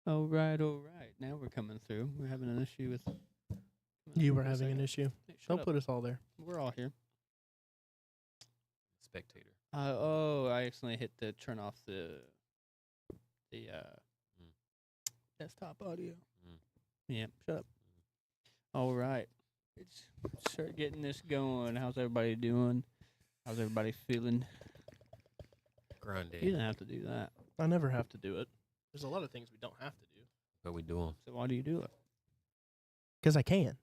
All right, all right. Now we're coming through. We're having an issue with. You were having an issue. Hey, shut Don't up. put us all there. We're all here. Spectator. I accidentally hit the turn off the desktop audio. Yeah, shut up. All right. Let's start getting this going. How's everybody doing? How's everybody feeling? Grande. You didn't have to do that. I never have to do it. There's a lot of things we don't have to do. But we do them. So why do you do it? Because I can.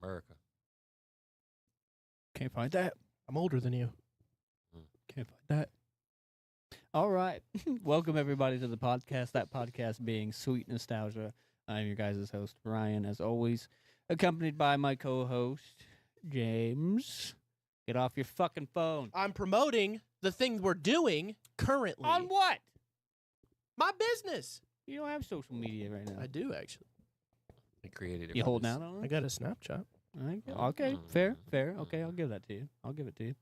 America. Can't find that. I'm older than you. Can't find that. All right. Welcome, everybody, to the podcast. That podcast being Sweet Nostalgia. I'm your guys' host, Ryan, as always, accompanied by my co-host, James. Get off your fucking phone. I'm promoting the thing we're doing currently. On what? My business. You don't have social media right now. I do, actually. They created it. You for holding this. out on I it? got a Snapchat. Okay, fair. Okay, I'll give that to you. I'll give it to you.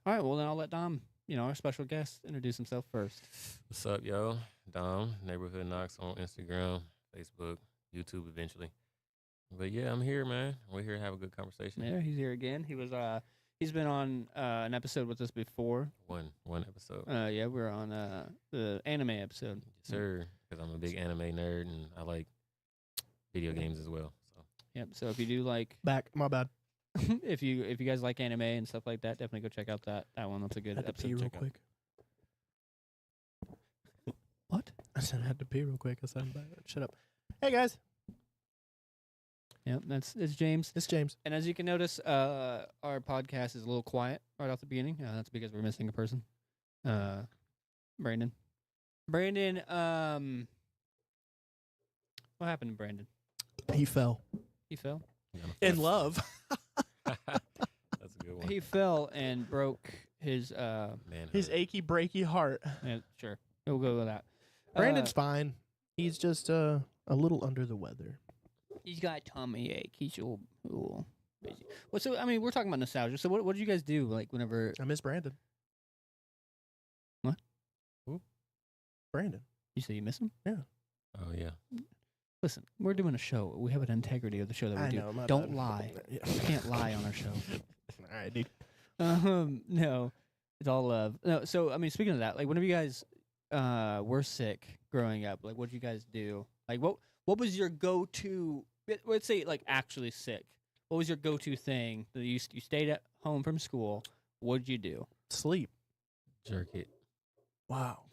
All right, well, then I'll let Dom, our special guest, introduce himself first. What's up, yo? Dom, Neighborhood Knocks on Instagram, Facebook, YouTube eventually. But yeah, I'm here, man. We're here to have a good conversation. Yeah, he's here again. He's been on an episode with us before. One episode. Yeah, we're on the anime episode. Yes, sir. Because I'm a big anime nerd and I like video games as well. So Yep. So if you do like, My bad. if you guys like anime and stuff like that, definitely go check out that one. That's a good I had to episode. pee to real check out. quick. What? I said I had to pee real quick. I said, shut up. Hey, guys. Yep, it's James. It's James. And as you can notice, our podcast is a little quiet right off the beginning. That's because we're missing a person. Brandon. Brandon, what happened to Brandon? He fell. He fell? In love. That's a good one. He fell and broke his, Man, His achy, breaky heart. yeah, sure. We'll go with that. Brandon's fine. He's just a little under the weather. He's got tummy ache. He's a little busy. Well, so, we're talking about nostalgia. So what did you guys do, like, whenever... I miss Brandon. What? Who? Brandon. You say you miss him? Oh, yeah. Listen, we're doing a show. We have an integrity of the show that we I do. know, my Don't bad. lie. Yeah. You can't lie on our show. All right, dude. No, it's all love. No, so speaking of that, like, whenever you guys were sick growing up, like, what did you guys do? Like, what was your go-to? Let's say, like, actually sick. What was your go-to thing that you stayed at home from school? What did you do? Sleep. Jerk it. Wow.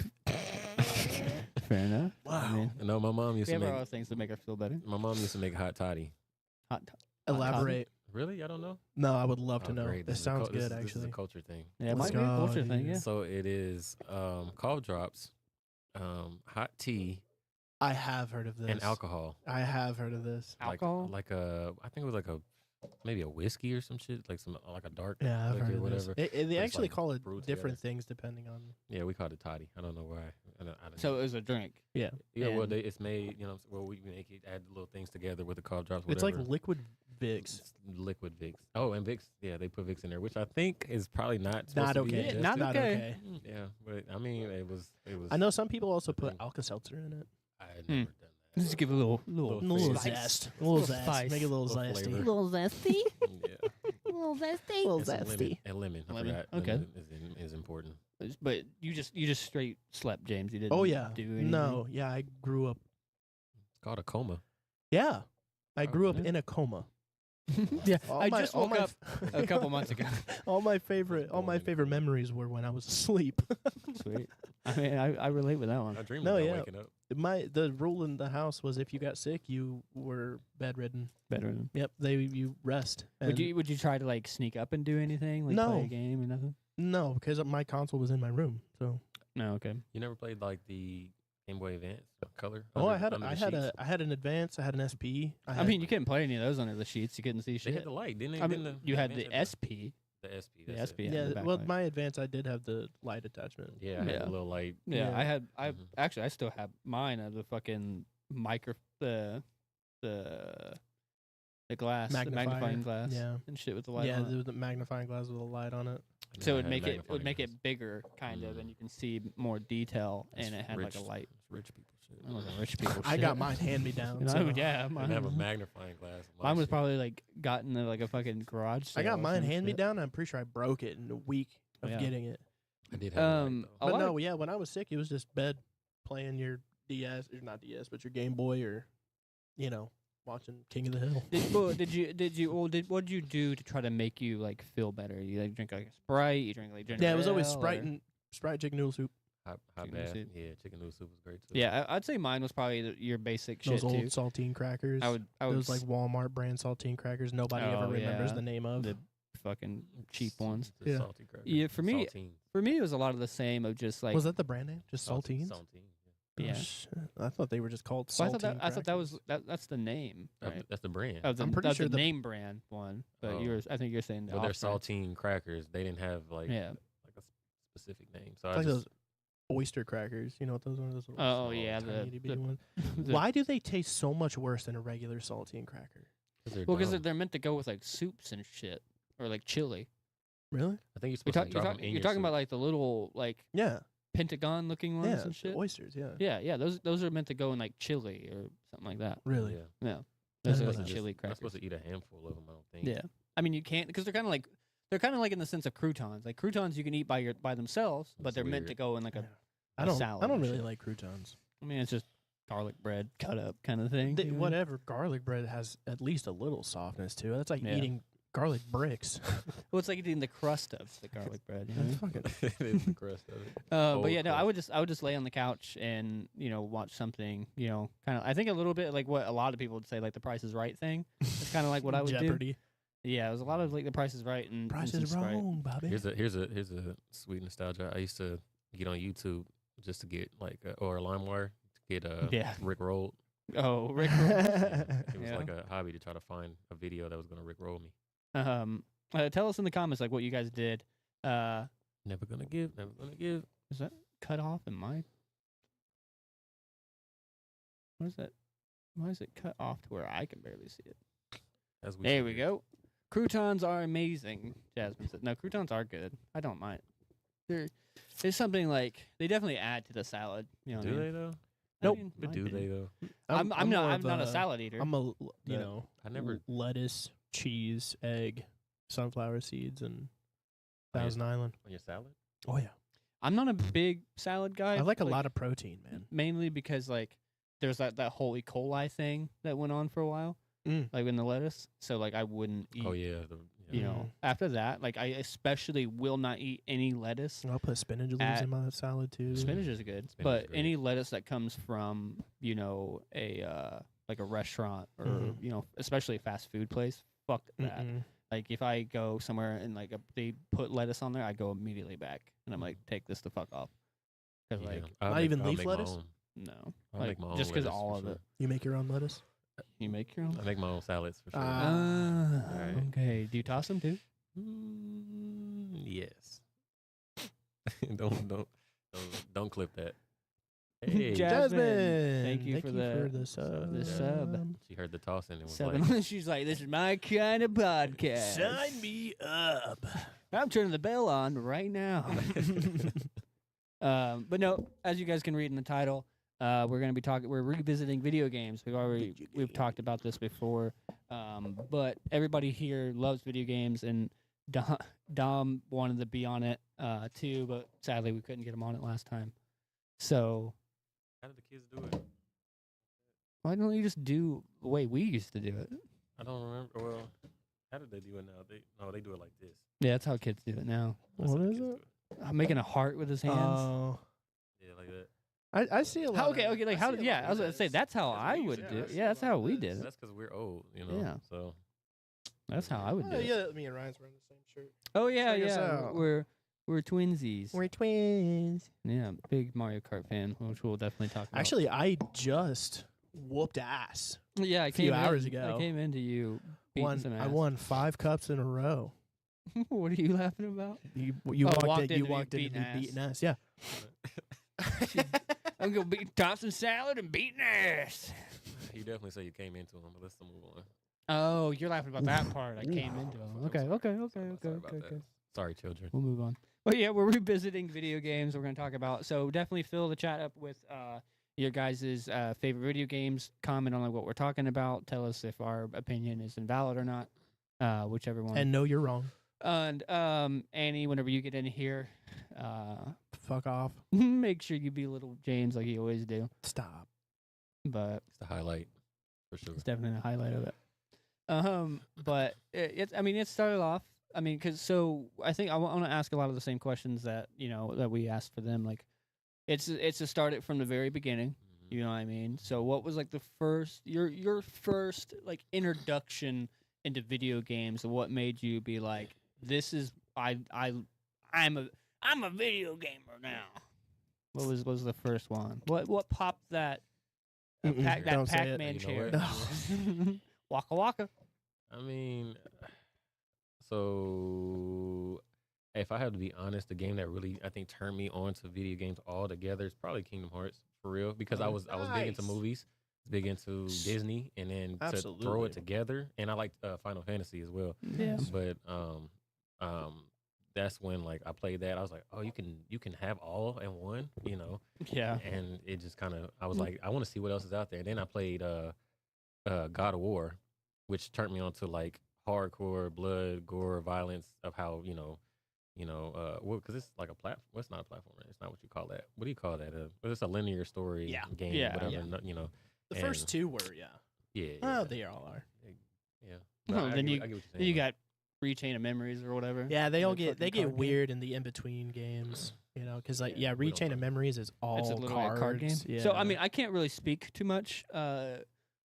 Fair enough. Wow. No, my mom used We to have make. our things to make us feel better. My mom used to make hot toddy. Hot Elaborate. Really? I don't know. No, I would love to Oh, know. great. This is a sounds cul- good, This is actually. a culture thing. Yeah, it Let's might be a go, culture thing. Yeah. So it is cough drops, hot tea, I have heard of this. and alcohol. I have heard of this. Alcohol? Like I think it was like maybe a whiskey or some shit, like a dark Yeah, I've liquor heard or of this. whatever. They it's actually like call it brewed different together. things depending on. Yeah, we called it toddy. I don't know why. I don't So know. it was a drink. Yeah. Yeah, well, and- it's made. We make it, add little things together with the cough drops. It's like whatever. liquid Vicks. It's liquid Vicks. Oh, and Vicks. Yeah, they put Vicks in there, which I think is probably not supposed Not to be okay. ingested. Not Not okay. okay. Yeah, but I mean, it was. I know some people also the put thing. Alka-Seltzer in it. I had never done that. Just give it a little A little spice. zest. A little zest. spice. Make it a little Little zesty. flavor. little zesty. Yeah. little zesty. Little And some lemon. zesty. And lemon. I Lemon, forgot. okay. Lemon is important. But you just straight slept, James. You didn't. Oh, yeah. Do anything. No, yeah, I grew up. It's called a coma. Yeah. I Oh, grew up yeah. in a coma. Yeah, All I my- just all woke my up a couple months ago. all my favorite memories were when I was asleep. Sweet. I relate with that one. I dreamed No, about yeah. waking up. The rule in the house was if you got sick, you were bedridden. Better than. Yep, you rest. Would And you try to like sneak up and do anything? Like No. play a game or nothing? No, because my console was in my room. So No. Okay. You never played like the Game Boy Advance color? oh, under the sheets? I had an Advance. I had an SP. I mean, you couldn't play any of those under the sheets. You couldn't see They shit. had the light, didn't they? I mean, Didn't you had the Advance SP. The SP. The That's SP. it. Yeah, yeah. the Well, backlight. my Advance, I did have the light attachment. Yeah, I had Yeah. the little light. Yeah, Yeah. I Mhm. actually I still have mine of the fucking the glass, the Magnifier. magnifying glass, Yeah. and shit with the light Yeah, on it. the magnifying glass with a light on it. So it I would had make it magnifying make glass. it bigger, kind of, and Mm. you can see more detail, That's and it had like a rich- light. that's rich people shit. That was a rich people I shit. got mine hand me down. You know, So yeah, I didn't have a mine, magnifying glass. on my mine was shit. probably like gotten like a fucking garage sale. I got or mine some hand me shit. down. I'm pretty sure I broke it in a week of Yeah. getting it. I did have a light, though. A But lot no, of- yeah, when I was sick, it was just bed playing your DS, or not DS, but your Game Boy, or watching King of the Hill. What'd you do to try to make you like feel better? You like drink like a Sprite, you drink like ginger Yeah, it was always ale, Sprite or- and Sprite chicken noodle soup. Hot chicken noodle bath. soup. Yeah, chicken noodle soup was great too. Yeah, I'd say mine was probably your basic Those shit old too. saltine crackers. I would Those like Walmart brand saltine crackers. Nobody ever Oh, remembers yeah. the name of. the fucking cheap ones. The Yeah. salty crackers. Yeah, for me- Saltine. For me, it was a lot of the same of just like was that the brand name? Just saltines? Saltine. Oh, yeah. shit. I thought they were just called Well, saltine. I thought that was crackers. that's the name. Right? That's the brand. That was I'm the, pretty that's sure the the- name brand one, but Oh. I think you're saying the But they're off-brand. saltine crackers. They didn't have like Yeah. like a specific name. So It's I like just those oyster crackers. You know what those are? Those little Oh, small, yeah, tiny the- itty bitty ones. the- Why do they taste so much worse than a regular saltine cracker? Well, because dumb. they're meant to go with like soups and shit, or like chili. Really? I think you're You're, supposed talk, to you're, drop talk, them in you're your talking soup. about like the little like Yeah. pentagon looking ones Yeah. and shit. Oysters. Yeah. Yeah. Those are meant to go in like chili or something like that. Really? Yeah. Yeah, That's those are what like it is. chili You're not crackers. supposed to eat a handful of them. I don't think. Yeah, I mean you can't because they're kind of like in the sense of croutons. Like croutons you can eat by themselves, but That's they're meant weird. to go in like a. Yeah. I don't. salad I don't and really shit. like croutons. I mean it's just garlic bread cut up kind of thing. you know? Whatever. Garlic bread has at least a little softness to it. That's like Yeah. eating garlic bricks. Well, it's like eating the crust of the garlic bread. You know? That's fucking. it is the crust of it. But Old yeah, no, crust. I would just lay on the couch and watch something. Kind of. I think a little bit like what a lot of people would say, like the Price is Right thing. It's kind of like what I would do. Jeopardy. Yeah, it was a lot of like the Price is Right and Price and is some Sprite. wrong, Bobby. Here's a sweet nostalgia. I used to get on YouTube just to get like or LimeWire to get Yeah. Rick rolled. Oh, Rick. It was Yeah. like a hobby to try to find a video that was gonna Rick roll me. Tell us in the comments like what you guys did. Never gonna give. Never gonna give. Is that cut off in my? What is that? Why is it cut off to where I can barely see it? As we There should we do. go. Croutons are amazing. Jasmine said, "No, croutons are good. I don't mind. There's something like they definitely add to the salad. You know what I Do mean? they though? I Nope. mean, But my do they opinion. though? I'm more not of a salad eater. I'm a The- I never. lettuce, cheese, egg, sunflower seeds, and Oh, yeah. Thousand Island. On your salad? Oh yeah, I'm not a big salad guy. I like a lot of protein, man. mainly because like there's that whole E. coli thing that went on for a while, Mm. like in the lettuce. So like I wouldn't eat. Oh yeah. You know, after that, like I especially will not eat any lettuce. I'll put spinach leaves At- in my salad too. Spinach is good, Spinach but is great. any lettuce that comes from a like a restaurant or Mhm. especially a fast food place, fuck that. Mm-mm. Like if I go somewhere and like they put lettuce on there, I go immediately back and I'm like, take this the fuck off. Cause Yeah. like I'll Not make- even I'll leaf make my lettuce? own. no, I'll like make my own just because lettuce all for of sure. it. You make your own lettuce? You make your own. I make my own salads for sure. Ah. Okay. Do you toss them too? Yes. don't clip that. Hey, Jasmine, thank you for the sub. sub. she heard the tossing and was Seven. like, She's like, this is my kind of podcast. Sign me up. I'm turning the bell on right now. But no, as you guys can read in the title, we're revisiting video games. We've talked about this before. But everybody here loves video games, and Dom wanted to be on it too, but sadly we couldn't get him on it last time. So how did the kids do it? why don't you just do the way we used to do it? I don't remember. Well, how did they do it now? They do it like this. Yeah, that's how kids do it now. That's how What the is kids it? do I'm making a heart with his hands. Oh. Yeah, like that. I see a lot. Okay, like how? Yeah, I was gonna say that's how I would do it. Yeah, that's how we did it. That's because we're old, you know. Yeah. So That's how I would do it. Yeah, me and Ryan's wearing the same shirt. Oh yeah, Check us yeah. out. We're twinsies. We're twins. Yeah, big Mario Kart fan, which we'll definitely talk about. Actually, I just whooped ass. yeah, I few came hours in, ago. I came into you beating some ass. I won 5 cups in a row. What are you laughing about? You walked walked into in, me you walked into beating me ass. beating ass. Yeah. I'm gonna be tossing salad and beating ass. you definitely say you came into them, but let's move on. Oh, you're laughing about that part. I came into him. I'm Okay, sorry. okay, okay, Sorry okay, about okay, that. okay. Sorry, children. We'll move on. But yeah, we're revisiting video games. We're going to talk about. So definitely fill the chat up with your guys' favorite video games. Comment on like, what we're talking about. Tell us if our opinion is invalid or not. Whichever one. And no, you're wrong. And Annie, whenever you get in here, Fuck off. make sure you be little James like you always do. Stop. But It's the highlight for sure. it's definitely a highlight of it. But it started off. I mean, so I think I want to ask a lot of the same questions that that we asked for them. Like, it's to start it from the very beginning. Mhm. You know what I mean? So, what was like the first your first like introduction into video games? What made you be like, this is I'm a video gamer now? What was the first one? What popped that Mm-mm, don't say it. Pac-Man You know chair? what? Waka waka. I mean, so if I have to be honest, the game that really I think turned me on to video games altogether is probably Kingdom Hearts for real, because I was big into Nice. movies, big into Disney, and then to throw Absolutely. it together, and I liked Final Fantasy as well. Yeah. But that's when like I played that. I was like, oh, you can have all in one, Yeah. and it just kind of I was like, I want to see what else is out there. And then I played God of War, which turned me on to like hardcore blood, gore, violence of how because it's like a platform. Well, it's not a platform. It's not what you call that. What do you call that? Well, it's a linear story Yeah. game, Yeah. whatever. Yeah. The And- first two were, yeah. Yeah. Well, they all are. Yeah. Well, I then get you- what you're Then you saying, got Rechain of Memories or whatever. Yeah, they all The get fucking card game. weird in the in between games, because like Yeah, we don't Rechain talk- of Memories is all It's a little cards. card game. Yeah. So I mean, I can't really speak too much.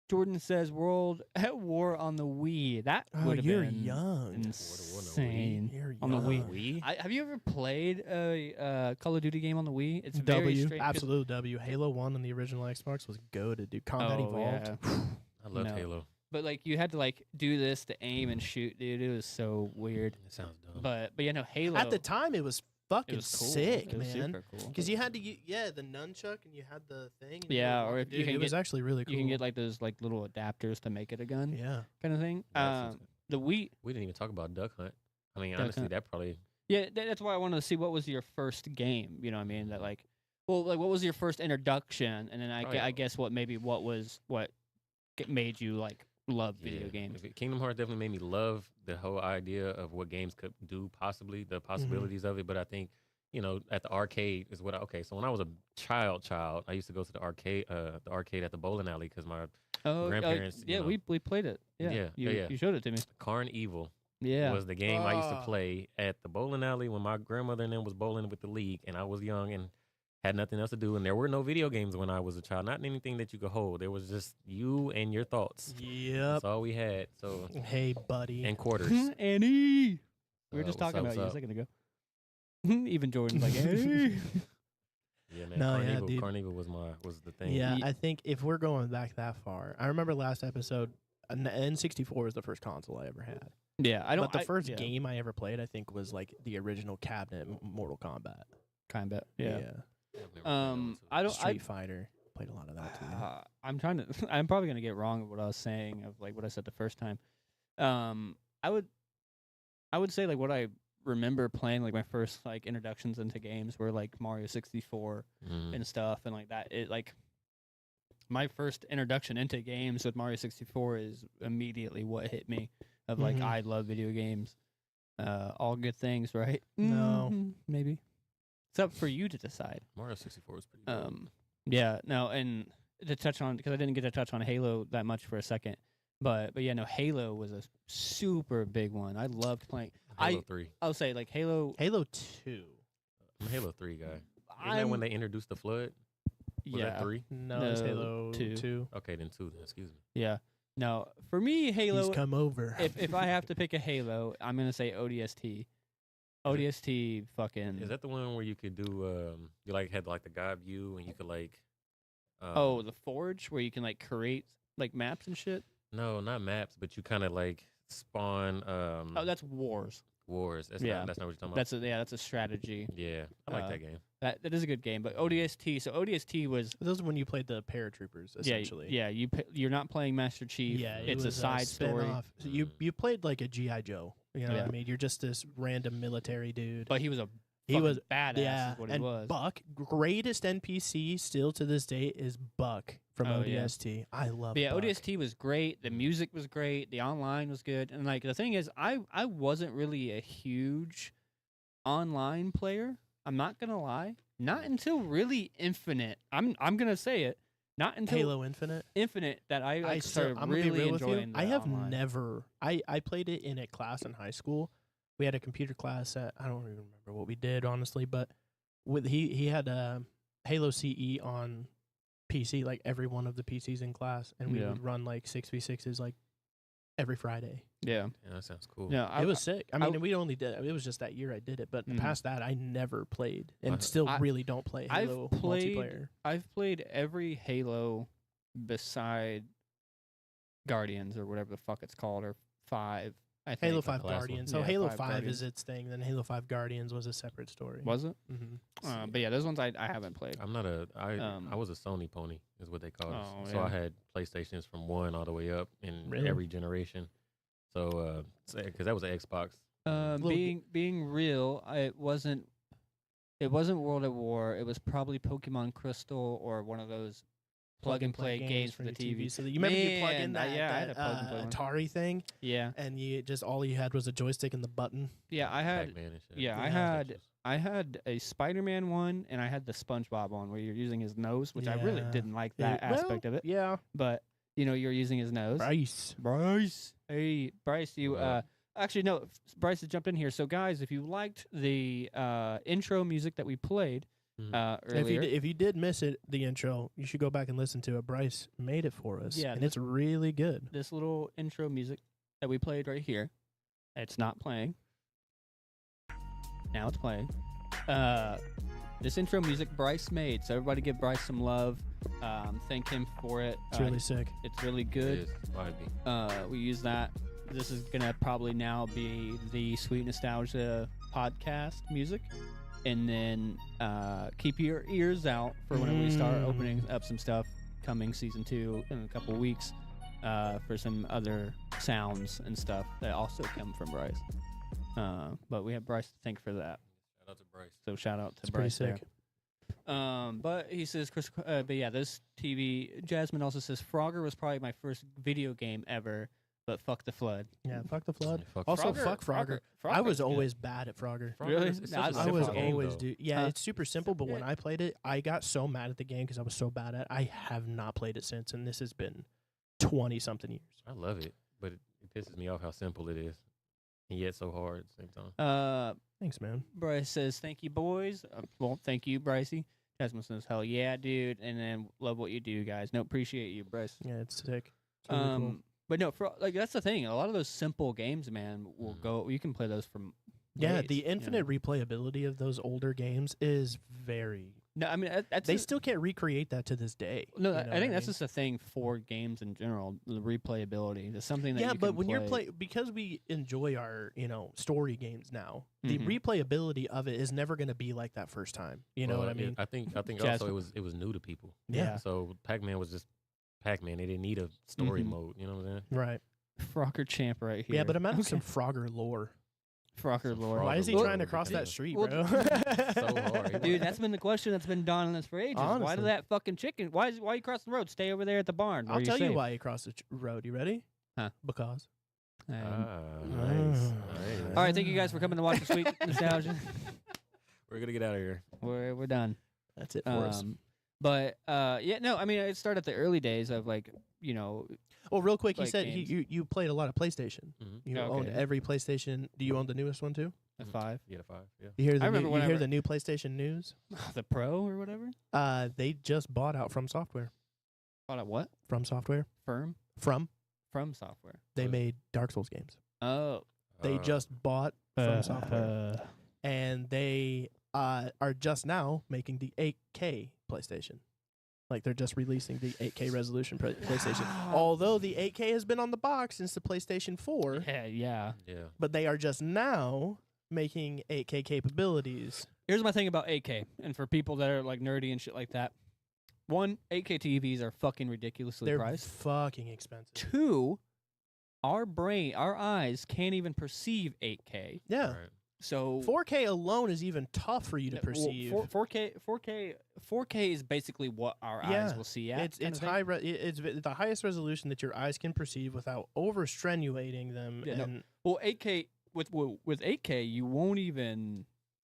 Jordan says World at War on the Wii. That would have you're been young. insane. You're On the Wii. young. Wii. Have you ever played a Call of Duty game on the Wii? It's very W, straight. 'cause- absolute W. Halo 1 on the original Xbox was goated, dude. Combat Oh, Evolved. yeah. I love No. Halo. But like you had to like do this to aim and shoot, dude. It was so weird. It sounds dumb. But Halo At the time, it was it fucking was cool. sick, It was man. super cool. Because you had to, the nunchuck and you had the thing. and Yeah, you or were- if you dude, can it was get- actually really cool. You can get like those like little adapters to make it a gun, yeah. kind of thing. That sounds good. The Wii. We didn't even talk about Duck Hunt. I mean, Duck honestly, Hunt. that probably Yeah, that's why I wanted to see what was your first game. You know what I mean? That like, well, like what was your first introduction, and then Oh, yeah. I guess what made you like love video games. Kingdom Hearts definitely made me love the whole idea of what games could do, possibly the possibilities of it. But I think at the arcade is what. So when I was a child, I used to go to the arcade at the bowling alley because my grandparents, yeah, we played it. Yeah, Yeah, you showed it to me. Carnival Yeah, was the game I used to Ah. play at the bowling alley when my grandmother and them was bowling with the league, and I was young and had nothing else to do, and there were no video games when I was a child. Not anything that you could hold. There was just you and your thoughts. Yep. That's all we had. So Hey, buddy. and quarters. Annie. We were just What's talking up, about you a what's up? second ago. Even Jordan's like, Annie. Yeah, man. No, yeah, Carnival, dude. Carnival was the thing. Yeah, Ye- I think if we're going back that far, I remember last episode, an N64 was the first console I ever had. Yeah, I don't. But the first yeah, game I ever played, I think, was like the original cabinet Mortal Kombat. kind of. Yeah. I've never played that one, too. I don't. Street Fighter. Played a lot of that too. I'm trying to. I'm probably gonna get wrong of what I was saying of like what I said the first time. I would say like what I remember playing like my first like introductions into games were like Mario 64 Mhm. and stuff and like that. It like my first introduction into games with Mario 64 is immediately what hit me of like Mhm. I love video games. All good things, right? No. Maybe. It's up for you to decide. Mario 64 was pretty good. Yeah, no, and to touch on because I didn't get to touch on Halo that much for a second, but yeah, no, Halo was a super big one. I loved playing. Halo 3. I'll say like Halo. Halo 2. I'm a Halo 3 guy. Isn't that when they introduced the flood? Was yeah, that 3? No, it's No, Halo 2. 2. Okay, then 2 then, excuse me. yeah. No, for me, Halo. He's come over. if I have to pick a Halo, I'm gonna say ODST. ODST, fucking. Is that the one where you could do you like had like the god view and you could like the Forge where you can like create like maps and shit. no, not maps, but you kind of like Spawn. Oh, that's Wars. Wars. That's Yeah. not, that's not what you're talking That's a strategy. about. Yeah, I like uh, that game. That is a good game. But ODST. So ODST was Those are when you played the paratroopers, essentially. you're not playing Master Chief. Yeah, it it's a was side story. spin-off. So you played like a GI Joe. You know what Yeah. I mean? You're just this random military dude. But he was He fucking was- badass. yeah, Is what he and was. Buck, greatest NPC still to this day is Buck from Oh, yeah. ODST. I love. But yeah, Buck. ODST was great. The music was great. The online was good. And like the thing is, I wasn't really a huge online player. I'm not gonna lie. Not until really Infinite. I'm gonna say it. Not until Halo Infinite. Infinite that I like, started I'm really gonna be real with you. enjoying. I have online. never. I played it in a class in high school. We had a computer class that I don't even remember what we did honestly, but with he had Halo CE on PC, like every one of the PCs in class, and we Yeah. would run like 6v6s like every Friday. Yeah. Yeah, that sounds cool. No, It was sick. I I- mean, we only did it was just that year I did it, but Mhm. past that I never played, and I- still I- really don't play I've Halo played- multiplayer. I've played every Halo beside Guardians or whatever the fuck it's called, or 5. I think. Halo the 5 last one. Guardians. So Yeah, Halo 5 5 Guardians. is its thing. Then Halo 5 Guardians was a separate story. Was it? Mm-hmm. But yeah, those ones I haven't played. I'm not a. Um, I was a Sony pony, is what they call Oh, us. So yeah. I had PlayStations from 1 all the way up in Really? every generation. So, because that was an Xbox. Little Being real, it wasn't World at War. It was probably Pokemon Crystal or one of those plug and play games for the your TV. So that, you remember you plug in Man, that, yeah, I had that a plug and play one. Atari thing, Yeah, and you just all you had was a joystick and the button. yeah. I had Pac-Man and shit. yeah, I Yeah. had I had a Spider-Man one, and I had the SpongeBob one where you're using his nose, which I really Yeah. didn't like that aspect of it. Yeah, But you're using his nose. Bryce. Hey, Bryce, you What? actually no, Bryce has jumped in here. So guys, if you liked the intro music that we played earlier, If you did miss it, the intro, you should go back and listen to it. Bryce made it for us. Yeah, and this- it's really good. this little intro music that we played right here, it's not playing. Now it's playing. This intro music Bryce made, so everybody give Bryce some love. Thank him for it. It's really sick. It's really It good. is. Might be. We use that. This is gonna probably now be the Sweet Nostalgia podcast music, and then keep your ears out for whenever we start opening up some stuff coming season 2 in a couple weeks for some other sounds and stuff that also come from Bryce. But we have Bryce to thank for that. Shout out to Bryce. So shout out to It's pretty Bryce there. sick. But he says, Chris. But yeah, this TV. Jasmine also says Frogger was probably my first video game ever. But fuck the flood. Yeah, fuck the flood. Yeah, fuck Also, Frogger- fuck Frogger. Frogger- I was Frogger's good. always bad at Frogger. Frogger Really? is- it's No, such a I I simple was game, always though. Yeah, Huh? it's super simple, but when Yeah. I played it, I got so mad at the game because I was so bad at it. I have not played it since, and this has been 20-something years. I love it, but it pisses me off how simple it is, and yet so hard at the same time. Thanks, man. Bryce says, thank you, boys. Well, thank you, Brycey. Jasmine says, hell yeah, dude. And then love what you do, guys. No, appreciate you, Bryce. Yeah, it's sick. It's really cool. But no, for like that's the thing. A lot of those simple games, man, will go. You can play those from. Yeah, days, the you know? infinite replayability of those older games is very. No, I mean that's They still can't recreate that to this day. No, you know I what think that's mean? just a thing for games in general. The replayability. It's something that Yeah, you but can when you're play. because we enjoy our story games now, the Mhm. replayability of it is never going to be like that first time. You know Well, what I mean? I think Jasmine- also it was new to people. Yeah. So Pac-Man was just Pac-Man. They didn't need a story Mhm. mode. You know what I'm saying? Right. Frogger champ right here. Yeah, but imagine some Okay. Frogger lore. Frogger Some lore. Why is he Frogger trying to lore cross that ridiculous. street, Well, bro? So hard. Dude, that's been the question that's been dawning on us for ages. Why Honestly. did that fucking chicken? Why you crossing the road? Stay over there at the barn. where I'll tell you safe. why he crossed the road. You ready? Huh. Because. Nice. Ah. All right, thank you guys for coming to watch the Sweet Nostalgia. We're gonna get out of here. We're done. That's it for us. But yeah, no, I mean it started at the early days of like Well, real quick, he like said games. you played a lot of PlayStation. Mhm. You Okay. owned every PlayStation. Do you own the newest one too? a Mhm. 5, You get a 5. Yeah. You hear the remember new, you whenever- hear the new PlayStation news? the Pro or whatever. They just bought out From Software. Bought a what? From Software. From software. They What? made Dark Souls games. Oh, They just bought From Software, and they are just now making the 8K PlayStation. Like they're just releasing the 8K resolution PlayStation. Although the 8K has been on the box since the PlayStation 4, Yeah. but they are just now making 8K capabilities. Here's my thing about 8K, and for people that are like nerdy and shit like that. One, 8K TVs are fucking ridiculously They're priced. fucking expensive. Two, our eyes can't even perceive 8K. Yeah. Right. So 4K alone is even tough for you to perceive. 4K is basically what our eyes will see at. It's the highest resolution that your eyes can perceive without overstrenuating them. Yeah, no. And Well, 8K with 8K, you won't even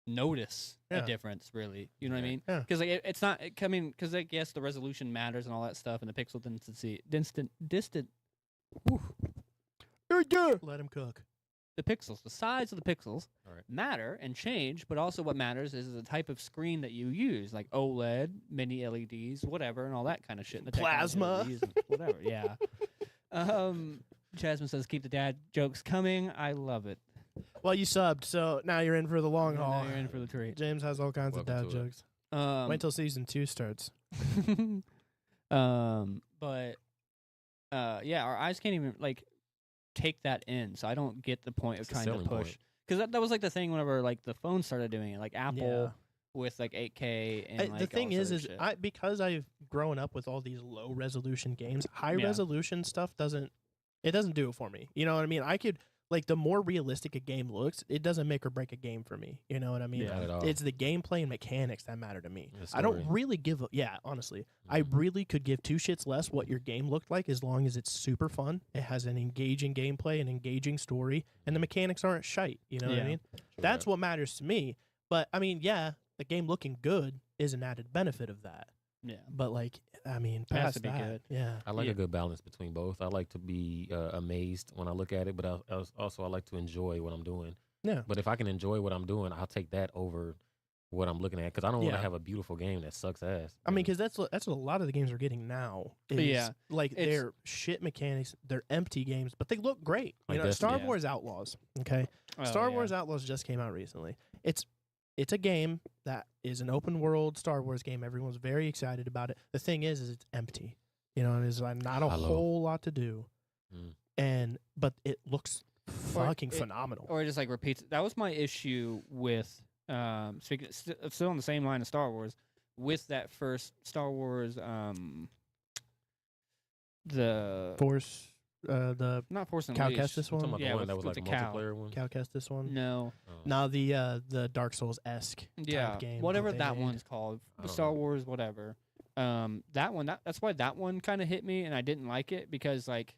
notice a Yeah. difference, really. You know what I Yeah. mean? Yeah. Because like it's not. I mean, because I guess the resolution matters and all that stuff, and the pixel distant. let him cook. The pixels, the size of the pixels Alright. matter and change, but also what matters is the type of screen that you use, like OLED, mini LEDs, whatever, and all that kind of shit. And the technology Plasma. that we use and whatever. Yeah. Jasmine says, "Keep the dad jokes coming." I love it. Well, you subbed, so now you're in for the long Now haul. you're in for the treat. James has all kinds Welcome of dad to it. jokes. Wait till season 2 starts. But yeah, our eyes can't even like take that in, so I don't get the point of It's a trying to selling push. point. Because that was like the thing whenever like the phone started doing it, like Apple Yeah. with like 8K and like The thing all is, this other shit. because I've grown up with all these low resolution games, high Yeah. resolution stuff doesn't do it for me. You know what I mean? I could like the more realistic a game looks, it doesn't make or break a game for me. You know what I mean? Yeah. Not at all. It's the gameplay and mechanics that matter to me. The I don't story. really give a honestly. I Mhm. really could give two shits less what your game looked like as long as it's super fun. It has an engaging gameplay, an engaging story, and the mechanics aren't shite. You know what I Yeah. mean? True That's that. what matters to me. But I mean, yeah, the game looking good is an added benefit of that. yeah. But like, I mean, It has past to be that, good. yeah. I like Yeah. a good balance between both. I like to be amazed when I look at it, but I like to enjoy what I'm doing. Yeah. But if I can enjoy what I'm doing, I'll take that over what I'm looking at because I don't want Yeah. to have a beautiful game that sucks ass. I mean, because that's what a lot of the games we're getting now. Is Yeah. like It's- they're shit mechanics, they're empty games, but they look great. You Like know, Destiny. Star Yeah. Wars Outlaws. Okay, Oh, Star yeah. Wars Outlaws just came out recently. It's a game that is an open world Star Wars game. Everyone's very excited about it. The thing is it's empty. You know, there's like not a Hello. whole lot to do, but it looks Or fucking it- phenomenal. Or it just like repeats. That was my issue with speaking still on the same line of Star Wars with that first Star Wars the Force, the not Force Cal Unleashed. Kestis I'm talking one, about Yeah, the one with- that was with like a the cow. multiplayer one. Cal Kestis one. No, Oh. Now the Dark Souls esque yeah, type game, whatever they that made. one's called, I don't Star know. Wars, whatever. That one that's why that one kind of hit me, and I didn't like it because like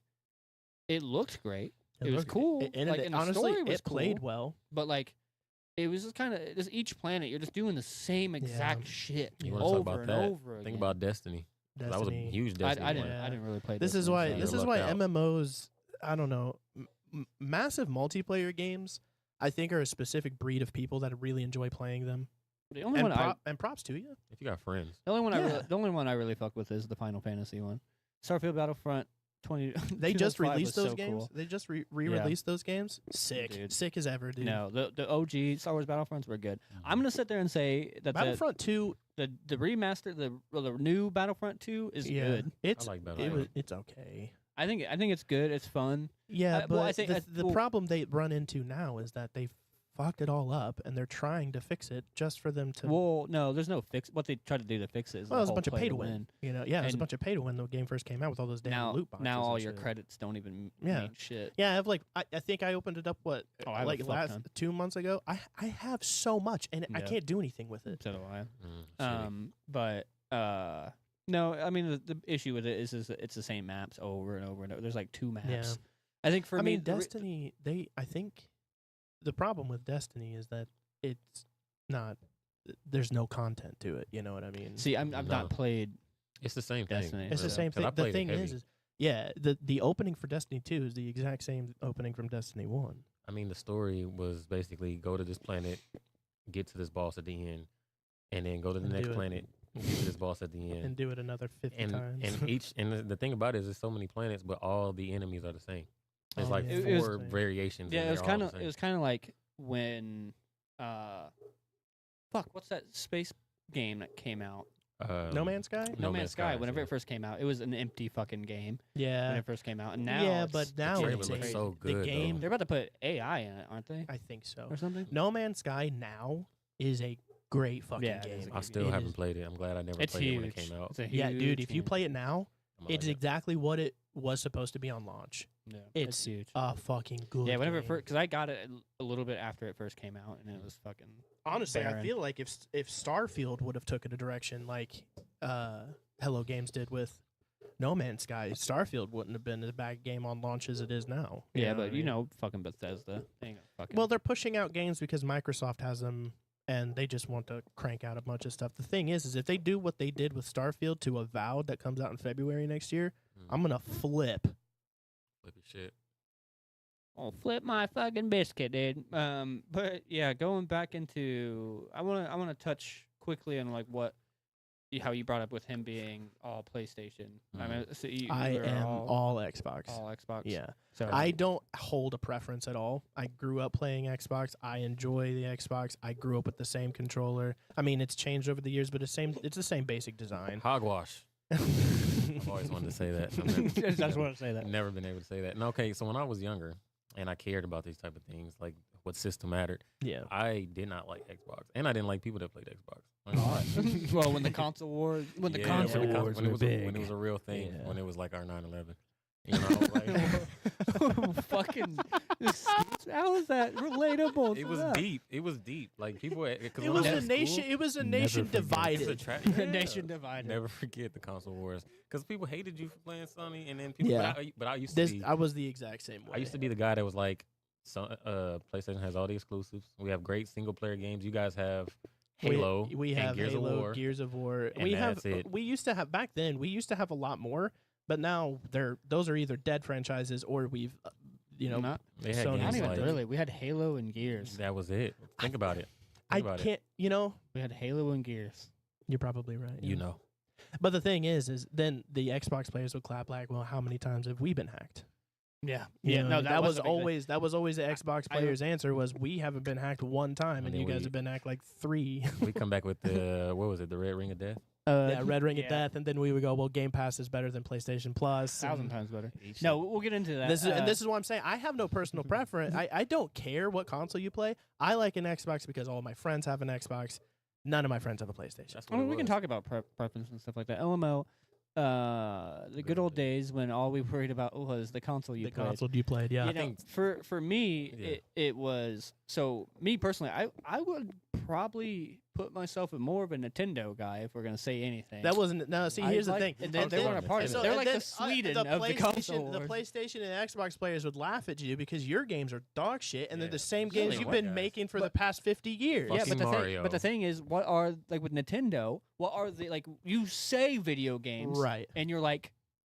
it looked great, It was looked- cool. and Like, it, and the honestly, story was it played cool. well. but like it was just kind of just each planet you're just doing the same exact Yeah. shit You wanna over talk about and that? over again. Think about Destiny. That was a Destiny. huge I Destiny. didn't. Yeah. I didn't really play. This is Destiny, why. so- This You're is why lucked out. MMOs. I don't know. Massive multiplayer games. I think are a specific breed of people that really enjoy playing them. The only And, one and props to you. If you got friends, the only one Yeah. the only one I really fuck with is the Final Fantasy one. Starfield Battlefront 20. They just 2005 released was those so games. cool. They just re-released those games. Sick, Dude. sick as ever, dude. No, the OG Star Wars Battlefronts were good. I'm gonna sit there and say that Battlefront 2. the remaster, the new Battlefront 2 is Yeah, good. it's I like Battlefront. it's okay. I think it's good. It's fun. Yeah, well, but I think the well- problem they run into now is that they fucked it all up, and they're trying to fix it just for them to. Well, no, there's no fix. What they try to do to fix it is Well, the it was a whole bunch of play pay to win. You know, yeah, it was a And- bunch of pay to win. The game first came out with all those damn Now, loot boxes. now all and your shit. credits don't even Yeah. mean shit. Yeah, I have like I think I opened it up Oh, I have a like fuck last ton. 2 months ago. I have so much and I Yeah. can't do anything with it. So do I. shitty. But no, I mean the issue with it is that it's the same maps over and over and over. There's like 2 maps. Yeah. I think for I me, mean, Destiny. I think the problem with Destiny is that it's not. There's no content to it. You know what I mean? see, I've No. not played. It's the same thing. Destiny. It's the Yeah. same 'Cause I thing. The played it thing heavy. is yeah, the opening for Destiny 2 is the exact same opening from Destiny 1. I mean, the story was basically go to this planet, get to this boss at the end, and then go to the And next do it. planet, and get to this boss at the And end. do it another 50 And times. and each and the thing about it is there's so many planets, but all the enemies are the same. There's Oh, like yeah. It was- 4 variations. Yeah, and it was they're all kind the of same. it was kind of like when fuck, what's that space game that came out? No Man's Sky. No Man's Sky. Whenever yeah. it first came out, it was an empty fucking game Yeah. when it first came out, and now Yeah, it's- but now trailer it's looks a- so the good, game. though. they're about to put AI in it, aren't they, I think so. or something? No Man's Sky now is a great fucking Yeah, it is game. a I still It haven't is- played it. I'm glad I never It's played huge. it when it came out. It's a Yeah, dude. huge If you game. play it now, I'm gonna it's like it. exactly what it was supposed to be on launch. Yeah, It's huge. a fucking good. Yeah, whenever it game. first, because I got it a little bit after it first came out, and it was fucking. Honestly, I barren. feel like if Starfield would have took it a direction like Hello Games did with No Man's Sky, Starfield wouldn't have been as bad game on launch as it is now. Yeah, know what but I you mean? know, fucking Bethesda. They ain't gonna fucking. Well, they're pushing out games because Microsoft has them, and they just want to crank out a bunch of stuff. The thing is if they do what they did with Starfield to Avowed that comes out in February next year, I'm gonna flip. Flip your shit. oh, flip my fucking biscuit, dude. But yeah, going back into, I wanna touch quickly on like how you brought up with him being all PlayStation. I mean, so I you were am all Xbox. all Xbox. Yeah. So I don't hold a preference at all. I grew up playing Xbox. I enjoy the Xbox. I grew up with the same controller. I mean, it's changed over the years, but it's the same basic design. Hogwash. I've always wanted to say that. I just want to say that. Never been able to say that. And okay, so when I was younger and I cared about these type of things, like what system mattered, Yeah. I did not like Xbox, and I didn't like people that played Xbox. Well, when the console wars, when the console when wars when it were was big, when it was a real thing, Yeah. when it was like our 9/11. You know, like, fucking. How is that relatable? it to was that? deep. It was deep. Like people, because It was a nation. It was a nation It's a divided. Nation divided. Never forget the console wars, because people hated you for playing Sony, and then people. Yeah. But I used to be. I was the exact same way. I used to be the guy that was like, PlayStation has all the exclusives. We have great single player games. You guys have Halo. We and have Gears Halo, of War. Gears of War. and We that's have. it. We used to have back then. We used to have a lot more, but now those are either dead franchises or we've, Not, They had Sony not games even like really. We had Halo and Gears. that was it. Think about it. I Think about it. can't. You know, We had Halo and Gears. you're probably right. You yeah. know. But the thing is then the Xbox players would clap like, well, how many times have we been hacked? Yeah, You yeah. know, No, that was a big thing. always the Xbox I- players' answer was we haven't been hacked one time, And and then you guys we- have been hacked like 3. We come back with the what was it? The Red Ring of Death. Yeah, Red Ring yeah. of Death, and then we would go, well, Game Pass is better than PlayStation Plus. 1,000 and times better. No, we'll get into that. This is and this is what I'm saying. I have no personal preference. I don't care what console you play. I like an Xbox because all of my friends have an Xbox. None of my friends have a PlayStation. That's I what mean, it we can was. talk about preference and stuff like that. LMO, the good old days when all we worried about was the console you The played. console you played, yeah. You know, think- for me, Yeah. it was so me personally. I would probably put myself in more of a Nintendo guy if we're gonna say anything. That wasn't. No, see, I here's the like- thing. and they Okay. weren't a part of So- it. They're and like then, the Sweden of the PlayStation- console. The wars. PlayStation and Xbox players would laugh at you because your games are dog shit, and they're Yeah. the same Really games you've white been guys. making for the But- past 50 years. Yeah, Fucking but Mario. the thing is, what are like with Nintendo? What are the like? You say video games, Right. And you're like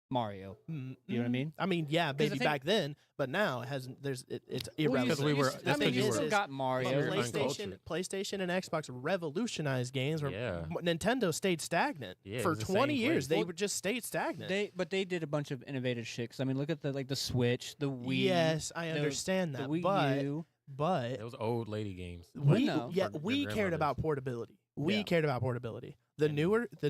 Mario. You know what I mean? I mean, yeah, the maybe thing- back then, but now it hasn't. It's Well, irrelevant. Because we were- I that's mean, because you you still were- got But Mario. we were PlayStation, uncultured. PlayStation and Xbox revolutionized games. Where Yeah. Nintendo stayed stagnant Yeah, it for was the 20 same years. place. They Well, were just stayed stagnant. They did a bunch of innovative shit. 'Cause, I mean, look at the Switch, the Wii. yes, I the- understand the that, Wii U. but Those old lady games. we no. yeah For we your cared about grandmothers. portability. We Yeah. cared about portability. The And-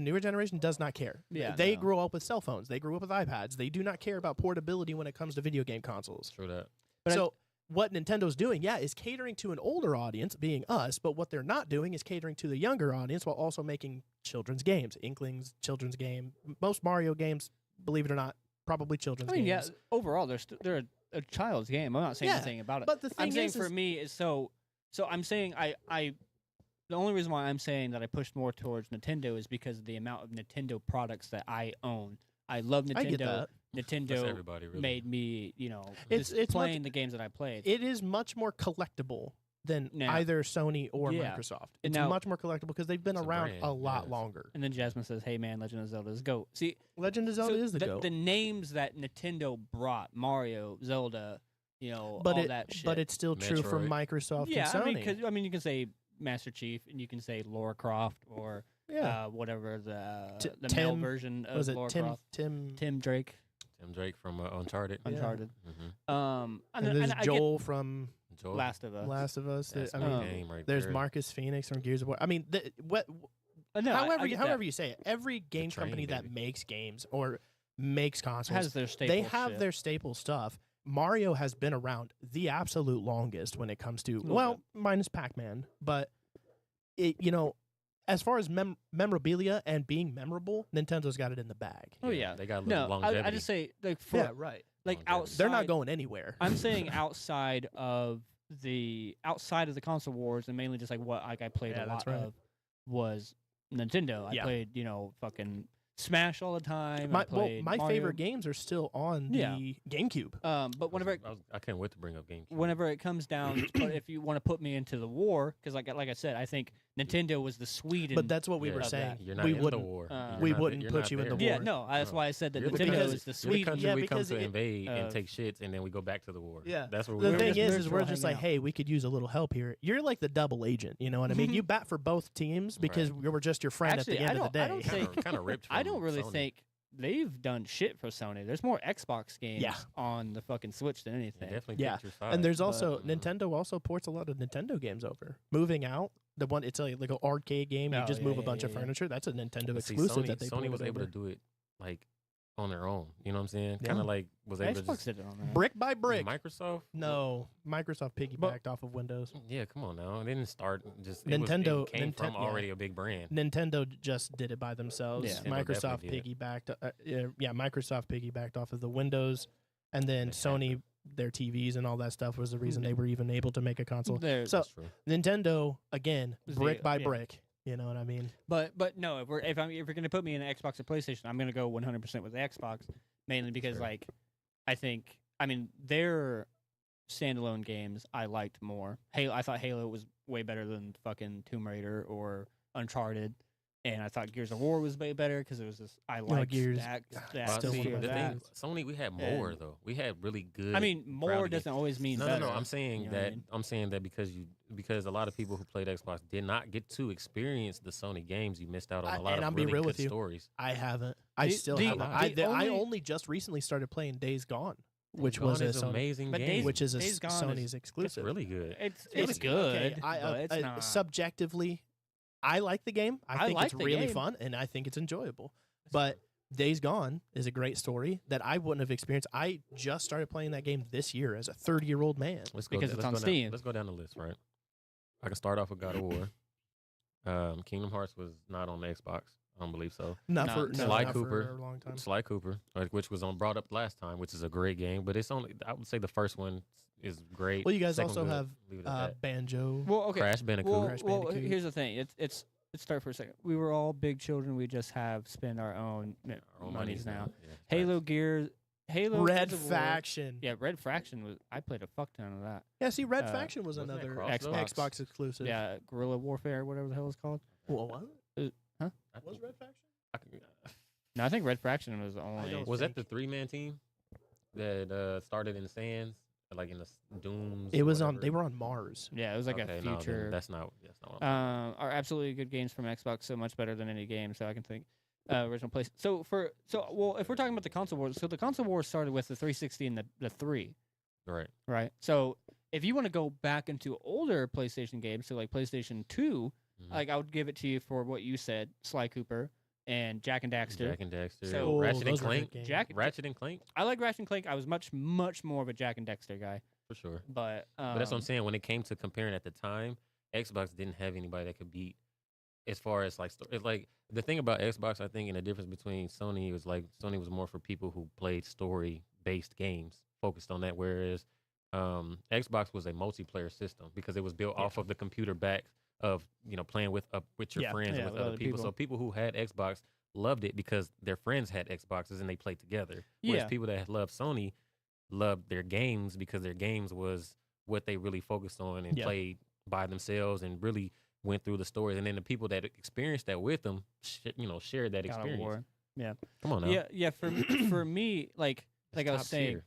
newer generation does not care. Yeah, They no. grew up with cell phones. They grew up with iPads. They do not care about portability when it comes to video game consoles. True that. But So what Nintendo's doing, yeah, is catering to an older audience, being us, but what they're not doing is catering to the younger audience while also making children's games. Inklings, children's game. Most Mario games, believe it or not, probably children's I mean, yeah. games. Overall, they're a child's game. I'm not saying Yeah, anything about it. But the thing I'm saying is, for me is so I'm saying I the only reason why I'm saying that I pushed more towards Nintendo is because of the amount of Nintendo products that I own. I love Nintendo. I get that. That's Nintendo everybody really. made me, It's- just it's playing the games that I played. It is much more collectible than Now- either Sony or Yeah. Microsoft. And It's now- much more collectible because they've been It's a around brand, a lot yes. longer. And then Jasmine says, "Hey man, Legend of Zelda is go." See, Legend of Zelda so is the GOAT. the names that Nintendo brought, Mario, Zelda, but all that shit. But it's still true for Metroid. Microsoft yeah, and Sony. I mean, 'cause, you can say Master Chief, and you can say Lara Croft, or yeah. whatever the Tim- male version of Was it Lara Tim? Croft. Tim. Tim Drake, Tim Drake from Uncharted. Yeah. Uncharted. Mm-hmm. And there's I Joel from get Joel. Last of Us. Last of Us. That's I my mean, um, game right there's there. Marcus Phoenix from Gears of War. I mean, No, I get that. however you say it, every game train, company that baby. makes games or makes consoles, has their staple. they have shit. their staple stuff. Mario has been around the absolute longest when it comes to Little minus Pac-Man, but it as far as memorabilia and being memorable, Nintendo's got it in the bag. Oh yeah, they got a no. little longevity. I just say like for Yeah, right. like Longevity. outside. They're not going anywhere. I'm saying outside of the console wars, and mainly just like what I played Yeah, a that's lot right. of was Nintendo. I Yeah. played fucking Smash all the time. I My played my Mario. favorite games are still on Yeah. the GameCube. But whenever I can't wait to bring up GameCube. whenever it comes down, if you want to put me into the war, because like I said, I think Nintendo was the Sweden. But that's what we Yeah. were of saying. that. You're not we in the wouldn't. war. uh, You're we not wouldn't you're put not you in there. the yeah, war. no, that's No. why I said that You're the Nintendo country- is the You're the Sweden. country Yeah, we come because to it- invade and take shits, and then we go back to the war. Yeah. That's where The we thing just is virtual we're just like, hanging out. hey, we could use a little help here. You're like the double agent, you know what I mean? You bat for both teams because we were just your friend Actually, at the end of the I day. don't think- kind of ripped. I don't from really Sony. think they've done shit for Sony. There's more Xbox games Yeah. on the fucking Switch than You anything. definitely Yeah. picked your side. And there's but- also Nintendo also ports a lot of Nintendo games over. Moving Out, the one it's like an arcade game. You Oh, just yeah, move a yeah, bunch of yeah. furniture. That's a Nintendo But see, exclusive that they Sony was ported able over. to do it like on their own. You know what I'm saying? Yeah. Kind of like was able to Xbox just did it on there. Brick by brick. Microsoft. No, Microsoft piggybacked off of Windows. Yeah, come on now. It didn't start just it Nintendo- came from Ninten- yeah. already a big brand. Nintendo just did it by themselves. Yeah. Nintendo Microsoft definitely piggybacked. Microsoft piggybacked off of the Windows, and then They had Sony, their TVs and all that stuff was the reason they were even able to make a console. There- So That's true. Nintendo again, Was brick the- by yeah. brick. You know what I mean? But no, if you're gonna put me in an Xbox or PlayStation, I'm gonna go 100% with the Xbox, mainly because Sure. like I think their standalone games I liked more. I thought Halo was way better than fucking Tomb Raider or Uncharted, and I thought Gears of War was way better because it was just I liked Gears- that Well, still see, one of my the that. thing, Sony, we had more though. We had really good. I mean, more crowded doesn't always mean No, better. no, no. I'm saying you know what I that mean? I'm saying that because a lot of people who played Xbox did not get to experience the Sony games. You missed out on a lot and of I'm being really real good with you. stories. I haven't. I The- still the- haven't. the I only- only just recently started playing Days Gone, which Gone was a is an Sony, amazing But game. which is a Days Gone is- Sony's it's exclusive. really good. It's It's good, okay. but it's not. Subjectively, I like the game. I think like it's the really game. fun, and I think it's enjoyable. But Days Gone is a great story that I wouldn't have experienced. I just started playing that game this year as a 30-year-old man. Let's go, Because let's it's on go Steam. Down, let's go down the list, right? I can start off with God of War. Kingdom Hearts was not on the Xbox. I don't believe so. Not No, for no, Sly not Cooper. for a long time. Sly Cooper, which was brought up last time, which is a great game, but it's only I would say the first one is great. Well, you guys Second also good. have Leave it at that. Banjo. Well, okay. Crash Bandicoot. Crash Well, Bandicoot. here's the thing. Let's start for a second. We were all big children. We just have spent our own Our own monies now. Yeah, Halo Gears, Halo Red Gears of War- Faction. Yeah, Red Faction was. I played a fuck ton of that. Yeah, see, Red Uh, Faction was wasn't that another Cross, though? Xbox exclusive. Yeah, Guerrilla Warfare, whatever the hell it's called. Well, what? I Was think- Red Faction? I can- No, I think Red Faction was the only. don't was that think- the 3-man team that started in the sands, like in the Dooms? It or was on. whatever? They were on Mars. Yeah, it was like Okay, a no, then future. that's not what I'm Are absolutely good games from Xbox. So much better than any game. So I can think. Original place. So if we're talking about the console wars, so the console wars started with the 360 and the 3, right. right? So if you want to go back into older PlayStation games, so like PlayStation 2, Mhm. like I would give it to you for what you said, Sly Cooper and Jack and Daxter. Jack and Dexter, So- Ratchet and those were good Clank, games. Ratchet and Clank I like Ratchet and Clank. I was much more of a Jack and Dexter guy, for sure. but But that's what I'm saying. When it came to comparing at the time, Xbox didn't have anybody that could beat. As far as like, it's like the thing about Xbox, I think, and the difference between Sony was like Sony was more for people who played story-based games, focused on that. Whereas Xbox was a multiplayer system because it was built off of the computer back of playing with your Yeah, friends yeah, and with with other other people. people. So people who had Xbox loved it because their friends had Xboxes and they played together. Whereas Yeah. people that loved Sony loved their games because their games was what they really focused on and Yeah. played by themselves and really went through the stories. And then the people that experienced that with them, shared that God of experience. War. Come on now. Yeah. For me, like It's I was top saying,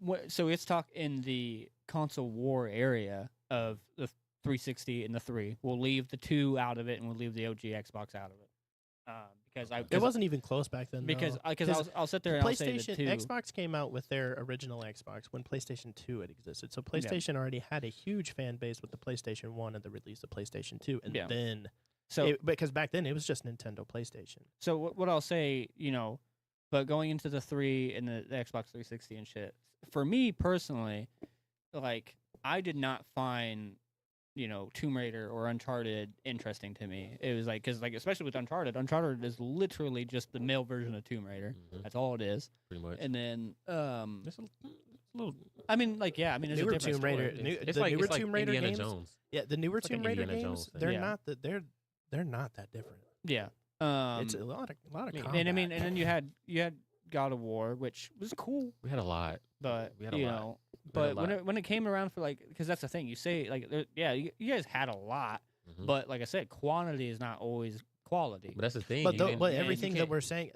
tier. so it's talk in the console war area of the 360 and the 3. We'll leave the 2 out of it, and we'll leave the OG Xbox out of it. Because It wasn't even close back then. because though. I'll sit there and I'll say the PlayStation 2. Xbox came out with their original Xbox when PlayStation 2 had existed. So PlayStation already had a huge fan base with the PlayStation 1 and the release of PlayStation 2, and Yeah. then So because back then it was just Nintendo, PlayStation. So what I'll say, but going into the 3 and the Xbox 360 and shit, for me personally, like I did not find, Tomb Raider or Uncharted interesting to me. It was like, because like especially with Uncharted is literally just the male version of Tomb Raider. Mhm. That's all it is. Pretty much. And then, It's a little. I mean, like yeah, I mean, it's Newer a different Tomb Raider, story. It's the like newer it's like Tomb Raider Indiana games. Jones. Yeah, the newer It's like Tomb an Raider Indiana games, Jones thing. they're Yeah. not that they're not that different. Yeah. It's a lot of combat. and I mean, and then you had God of War, which was cool, We had a lot. but We had a lot. but lot. when it came around for like, because that's the thing, you say like, you guys had a lot, Mhm. but like I said, quantity is not always quality. But that's the thing. But, even- but and everything you that can't- we're saying,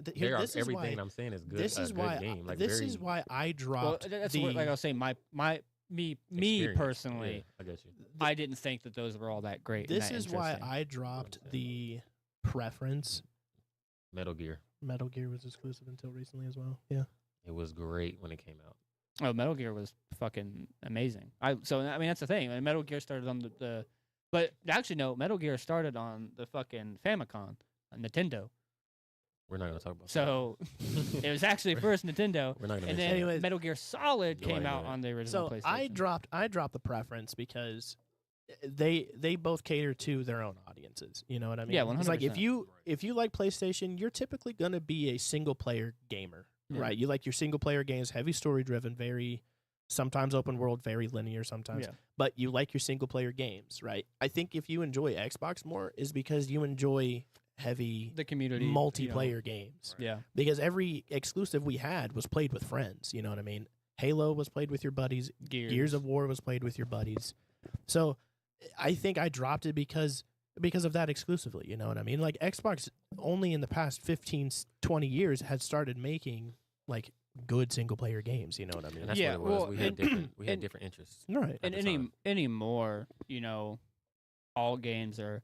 everything I'm saying is good. this a is good why game. Like this very is why I Well, dropped that's the what, like I was saying, me experience. personally, Yeah, I get you. I didn't think that those were all that great. and this that is why interesting. I dropped Understand. the preference. Metal Gear. Metal Gear was exclusive until recently as well. Yeah. It was great when it came out. Oh, Metal Gear was fucking amazing. I mean that's the thing. I mean, Metal Gear started on the but actually no, Metal Gear started on the fucking Famicom, on Nintendo. We're not gonna talk about. So it was actually first Nintendo, that. We're not gonna. and mention then that. Anyways, Metal Gear Solid Go came ahead. out on the original So PlayStation. I dropped the preference because they both cater to their own audiences. You know what I mean? Yeah, It's like 100%. if you like PlayStation, you're typically gonna be a single player gamer, Yeah. right? You like your single player games, heavy story driven, very sometimes open world, very linear sometimes. Yeah. But you like your single player games, right? I think if you enjoy Xbox more is because you enjoy heavy the community multiplayer games. Yeah, Because every exclusive we had was played with friends, you know what I mean? Halo was played with your buddies, Gears of War was played with your buddies. So I think I dropped it because of that exclusively, you know what I mean? Like Xbox only in the past 15 20 years had started making like good single player games, you know what I mean? And that's Yeah, what it was. well, We had and- different. We had and- different interests. Right. and at the time. anymore, all games are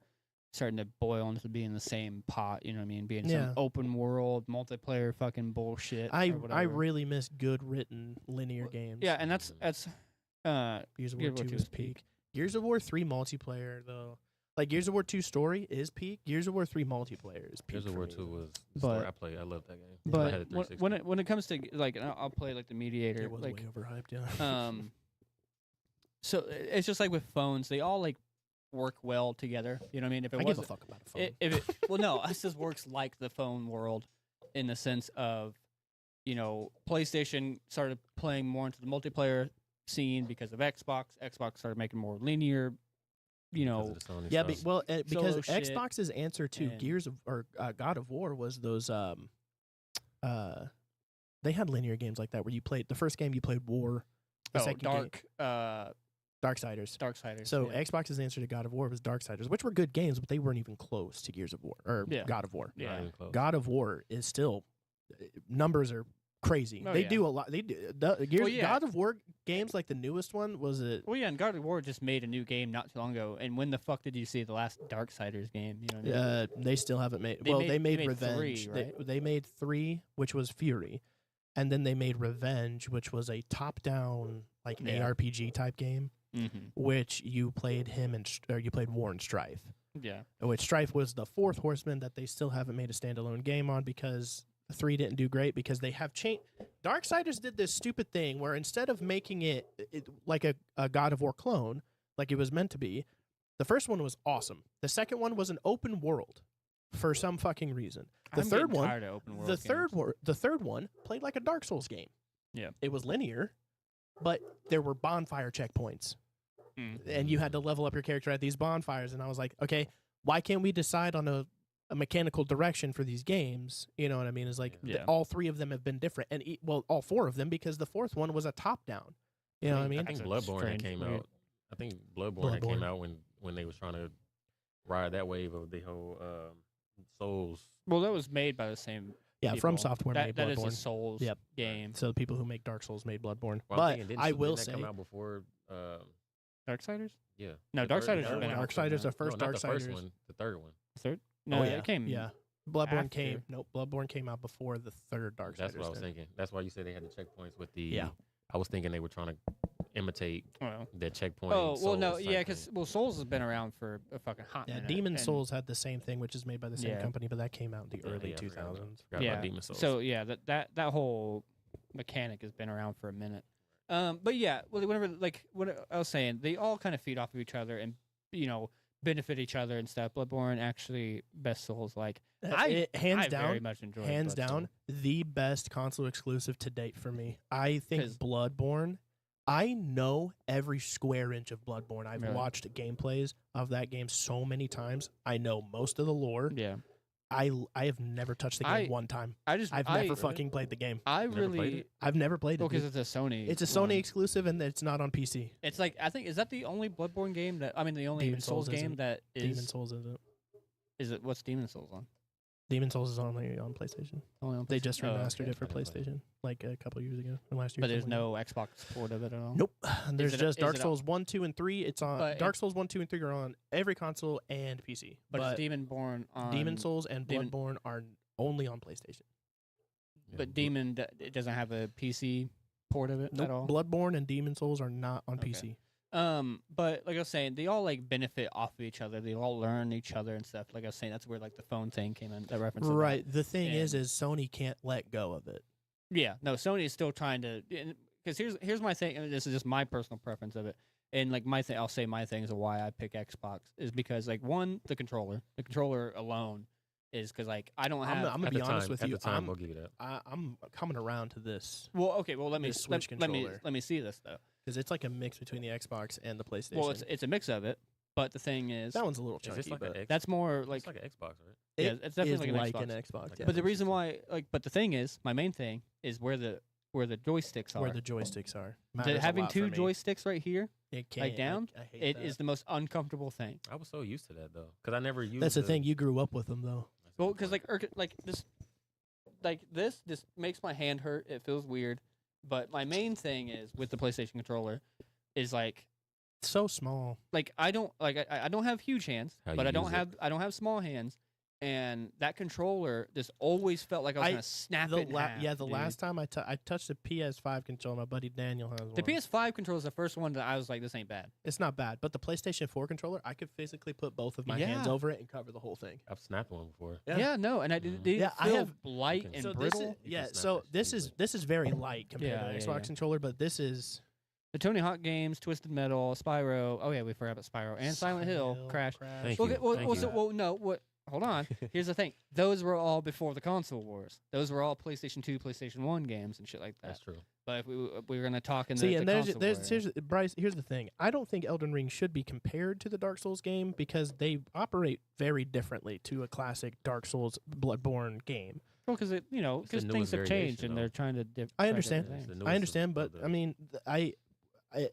starting to boil into being the same pot. You know what I mean? Being Yeah. some open world multiplayer fucking bullshit. I or whatever. really miss good written linear Well, games. Yeah, and that's Gears of Gears War of War 2 2 is is peak. peak. Gears of War 3 multiplayer though. Like Gears of War 2 story is peak. Gears of War 3 multiplayer is peak. Gears of for War me. 2 was. The But- story I played. I love that game. I but had a when 360. when it comes to like, and I'll play like the mediator, It was like way overhyped, yeah. so it's just like with phones, they all like work well together. You know what I mean? If it I give wasn't a fuck about a phone. if it well no, this just works like the phone world in the sense of PlayStation started playing more into the multiplayer scene because of Xbox. Xbox started making more linear, Because of the Sony Yeah, stuff. because Solo shit Xbox's answer to and- Gears of or God of War was those they had linear games like that where you played the first game you played War, the second game Darksiders. Darksiders. So yeah. Xbox's answer to God of War was Darksiders, which were good games, but they weren't even close to Gears of War or Yeah. God of War. Not yeah. even close. God of War is still numbers are crazy. Oh, They yeah. do a lot. They do Gears, yeah. God of War games like the newest one was it. Well, yeah, and God of War just made a new game not too long ago. And when the fuck did you see the last Darksiders game? You know what I mean? They still haven't made. They Well, made- they made they made Revenge. 3, right? They made 3, which was Fury, and then they made Revenge, which was a top-down like Yeah. ARPG type game, Mm-hmm. which you played you played War and Strife. Yeah. Which Strife was the fourth horseman that they still haven't made a standalone game on because 3 didn't do great because they have changed. Darksiders did this stupid thing where instead of making it like a God of War clone, like it was meant to be, the first one was awesome. The second one was an open world for some fucking reason. The I'm third getting one, tired of open world the third one played like a Dark Souls game. Yeah. It was linear, but there were bonfire checkpoints Mm. and you had to level up your character at these bonfires. And I was like, okay, why can't we decide on a mechanical direction for these games? You know what I mean? It's like Yeah. all 3 of them have been different, and all 4 of them because the 4th one was a top down. You know what I mean? I think That's Bloodborne had strange, came weird. out. I think Bloodborne had came Bloodborne. out when they was trying to ride that wave of the whole Souls. Well, that was made by the same. Yeah, people. From Software That made that is Bloodborne. a Souls Yep. game. So the people who make Dark Souls made Bloodborne. Well, I'm but thinking, didn't I Souls- will didn't that say, come out before. Darksiders? Yeah. No, The third- Darksiders the has third been one. out. Darksiders, the No, first not the first Darksiders. one. The third one. Third? No, Oh, yeah. it came. Yeah. Bloodborne after. came. Nope. Bloodborne came out before the third Darksiders. That's what I was did. thinking. That's why you said they had the checkpoints with the. Yeah. I was thinking they were trying to imitate Well, the checkpoint. oh well, no, Souls yeah, type because thing. Souls has been around for a fucking hot Yeah, minute. Demon and- Souls had the same thing, which is made by the same Yeah. company, but that came out in the Yeah, early yeah, I forgot about- 2000s. Forgot yeah. about Demon Souls. So yeah, that whole mechanic has been around for a minute. But yeah, well, whenever like what I was saying, they all kind of feed off of each other and benefit each other and stuff. Bloodborne actually best Souls like Hands I very down, much enjoy hands Blood down, the best console exclusive to date for me. I think 'Cause- Bloodborne. I know every square inch of Bloodborne. I've Really? watched gameplays of that game so many times. I know most of the lore. Yeah, I have never touched the game I- one time. I've Never Really? fucking played the game. I Never played really it? I've never played it. because dude. it's a Sony. It's a Sony one. exclusive and it's not on PC. It's like I think is that the only Bloodborne game that the only Demon Souls Souls game isn't. that is Demon Souls isn't. is it what's Demon Souls on? Demon Souls is only on PlayStation. Only on They PlayStation? just Oh, remastered okay. it for I didn't play it. PlayStation like a couple years ago, or last year. But there's something no Xbox support of it at all. Nope. There's it a- just is Dark it a- Souls 1, 2, and 3. It's on But Dark Souls 1, 2, and 3 are on every console and PC. But it's Demonborn on Demon Souls and Demon- Bloodborne are only on PlayStation. Yeah, But Demon it doesn't have a PC port of it at all. Bloodborne and Demon Souls are not on Okay. PC. But like I was saying, they all like benefit off of each other. They all learn each other and stuff. Like I was saying, that's where like the phone thing came in. That reference. to that. Right. The thing is And- Sony can't let go of it. Yeah. No, Sony is still trying to. Because here's my thing. And this is just my personal preference of it. And like my thing, I'll say my things of why I pick Xbox is because like one, the controller alone is because like I don't have. I'm gonna At be the honest time- with at you. the time, I'm we'll give you that. I'm coming around to this well, okay. Well, let me the Switch let me controller. let me see this though. because it's like a mix between the Xbox and the PlayStation. Well, it's a mix of it. But the thing is, that one's a little Is chunky, this like but an X? that's more like It's like an Xbox, right? yeah, it it's definitely is like an Xbox. an Xbox. Like yeah. But the reason why, but the thing is, my main thing is where the joysticks are. where the joysticks are. The- Matters a having lot two for me. joysticks right here, It like can't- down, I hate it that. is the most uncomfortable thing. I was so used to that though, because I never used. That's the thing. You grew up with them though. That's a Well, good because point. like this makes my hand hurt. It feels weird. But my main thing is with the PlayStation controller, is like So small. I don't I don't have huge hands, How but you I don't use it. have small hands, and that controller just always felt like I was I- gonna snap The it in half. the dude. last time I touched a PS5 controller, my buddy Daniel has one. The PS5 controller is the first one that I was like, this ain't bad. It's not bad, but the PlayStation 4 controller, I could physically put both of my hands Yeah. over it and cover the whole thing. I've snapped one before. Yeah. Yeah, no, and I didn't, Mhm. didn't Yeah, I feel have- light Okay. and So brittle. this is You can yeah. snap So that this shit is very light compared Yeah, to the yeah, Xbox yeah. controller, but this is The Tony Hawk games, Twisted Metal, Spyro. Oh yeah, we forgot about Spyro and Silent Hill, Crash. Thank Well, you. okay, well, Thank well, you. so, well, no, what? Hold on. Here's the thing. Those were all before the console wars. Those were all PlayStation 2, PlayStation 1 games and shit like that. That's true. But if we were gonna talk in See, the and console there's war era. Bryce. Here's the thing. I don't think Elden Ring should be compared to the Dark Souls game because they operate very differently to a classic Dark Souls Bloodborne game. Well, because It's the things newest have changed variation, and though. they're trying to. I try understand. different It's things. the I newest understand, of but the- I mean, I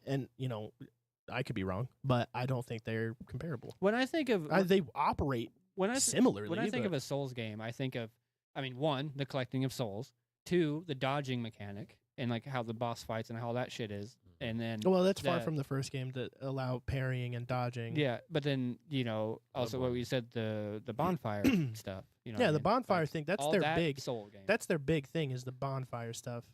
and I could be wrong, but I don't think they're comparable. When I think of They operate when I similarly. when I think but of a Souls game, I think of, one, the collecting of souls, two, the dodging mechanic, and like how the boss fights and how all that shit is, and then well, that's far that- from the first game to allow parrying and dodging. yeah, but then also what Bloodborne. we said the bonfire stuff. You know, yeah, what I the mean? bonfire Like, thing. That's all their that big. soul game. That's their big thing is the bonfire stuff.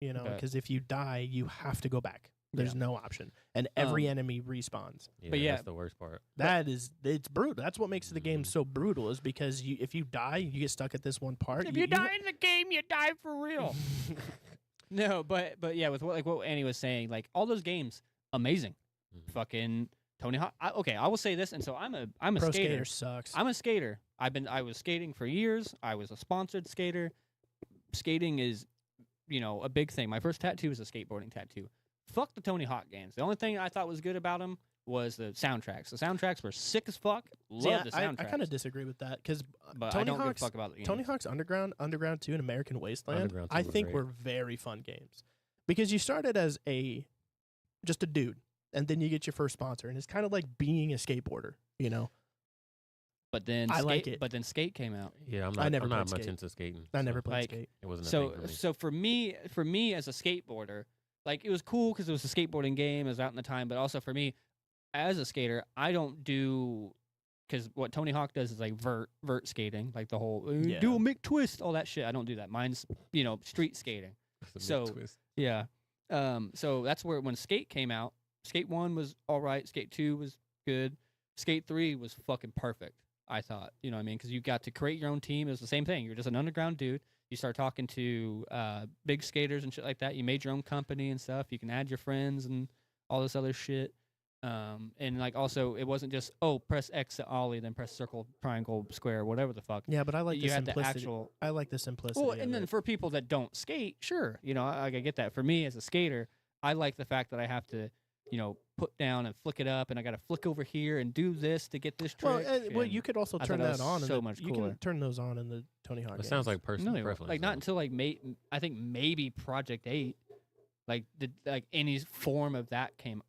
You know, Okay. because if you die, you have to go back. There's no option, and every enemy respawns. Yeah, But yeah. that's the worst part. It's brutal. That's what makes the game Mhm. so brutal. Is because if you die, you get stuck at this one part. if you die in the game, you die for real. No, but yeah, with what Annie was saying, like all those games, amazing. Mhm. Fucking Tony Hawk. Okay, I will say this, and so I'm a Pro skater. Skater sucks. I'm a skater. I was skating for years. I was a sponsored skater. Skating is, a big thing. My first tattoo was a skateboarding tattoo. Fuck the Tony Hawk games. The only thing I thought was good about them was the soundtracks. The soundtracks were sick as fuck. Love See, the I soundtracks. kind of disagree with that because but Tony I don't Hawk's- give a fuck about the games. Tony Hawk's Underground 2, and American Wasteland, Underground 2 I were think great. were very fun games because you started as just a dude, and then you get your first sponsor, and it's kind of like being a skateboarder. But then I like Skate- it. But then Skate came out. Yeah, I'm I not. never I'm not played much skate. into skating. I never so played Like, skate. It wasn't a So thing for me. so for me as a skateboarder, like it was cool because it was a skateboarding game. It was out in the time, but also for me as a skater, I don't do because what Tony Hawk does is like vert skating, like the whole Yeah. do a McTwist, all that shit. I don't do that. Mine's street skating. It's a big so- twist. Yeah. So that's where when Skate came out, Skate 1 was all right, Skate 2 was good, Skate 3 was fucking perfect, I thought. You know what I mean? Because you got to create your own team. It was the same thing. You're just an underground dude. You start talking to big skaters and shit like that. You made your own company and stuff. You can add your friends and all this other shit. And like also, it wasn't just press X to ollie, then press circle, triangle, square, whatever the fuck. Yeah, but I like the You had the simplicity. actual. I like the simplicity. Well, of and then it. for people that don't skate, sure, you know, I get that. For me as a skater, I like the fact that I have to, you know, put down and flick it up, and I got to flick over here and do this to get this trick. Well, and you could also I turn thought that that was on. so in the, much you cooler. can turn those on in the Tony Hawk. It sounds like personal no, preference. like not though. until like I think maybe Project 8, like any form of that came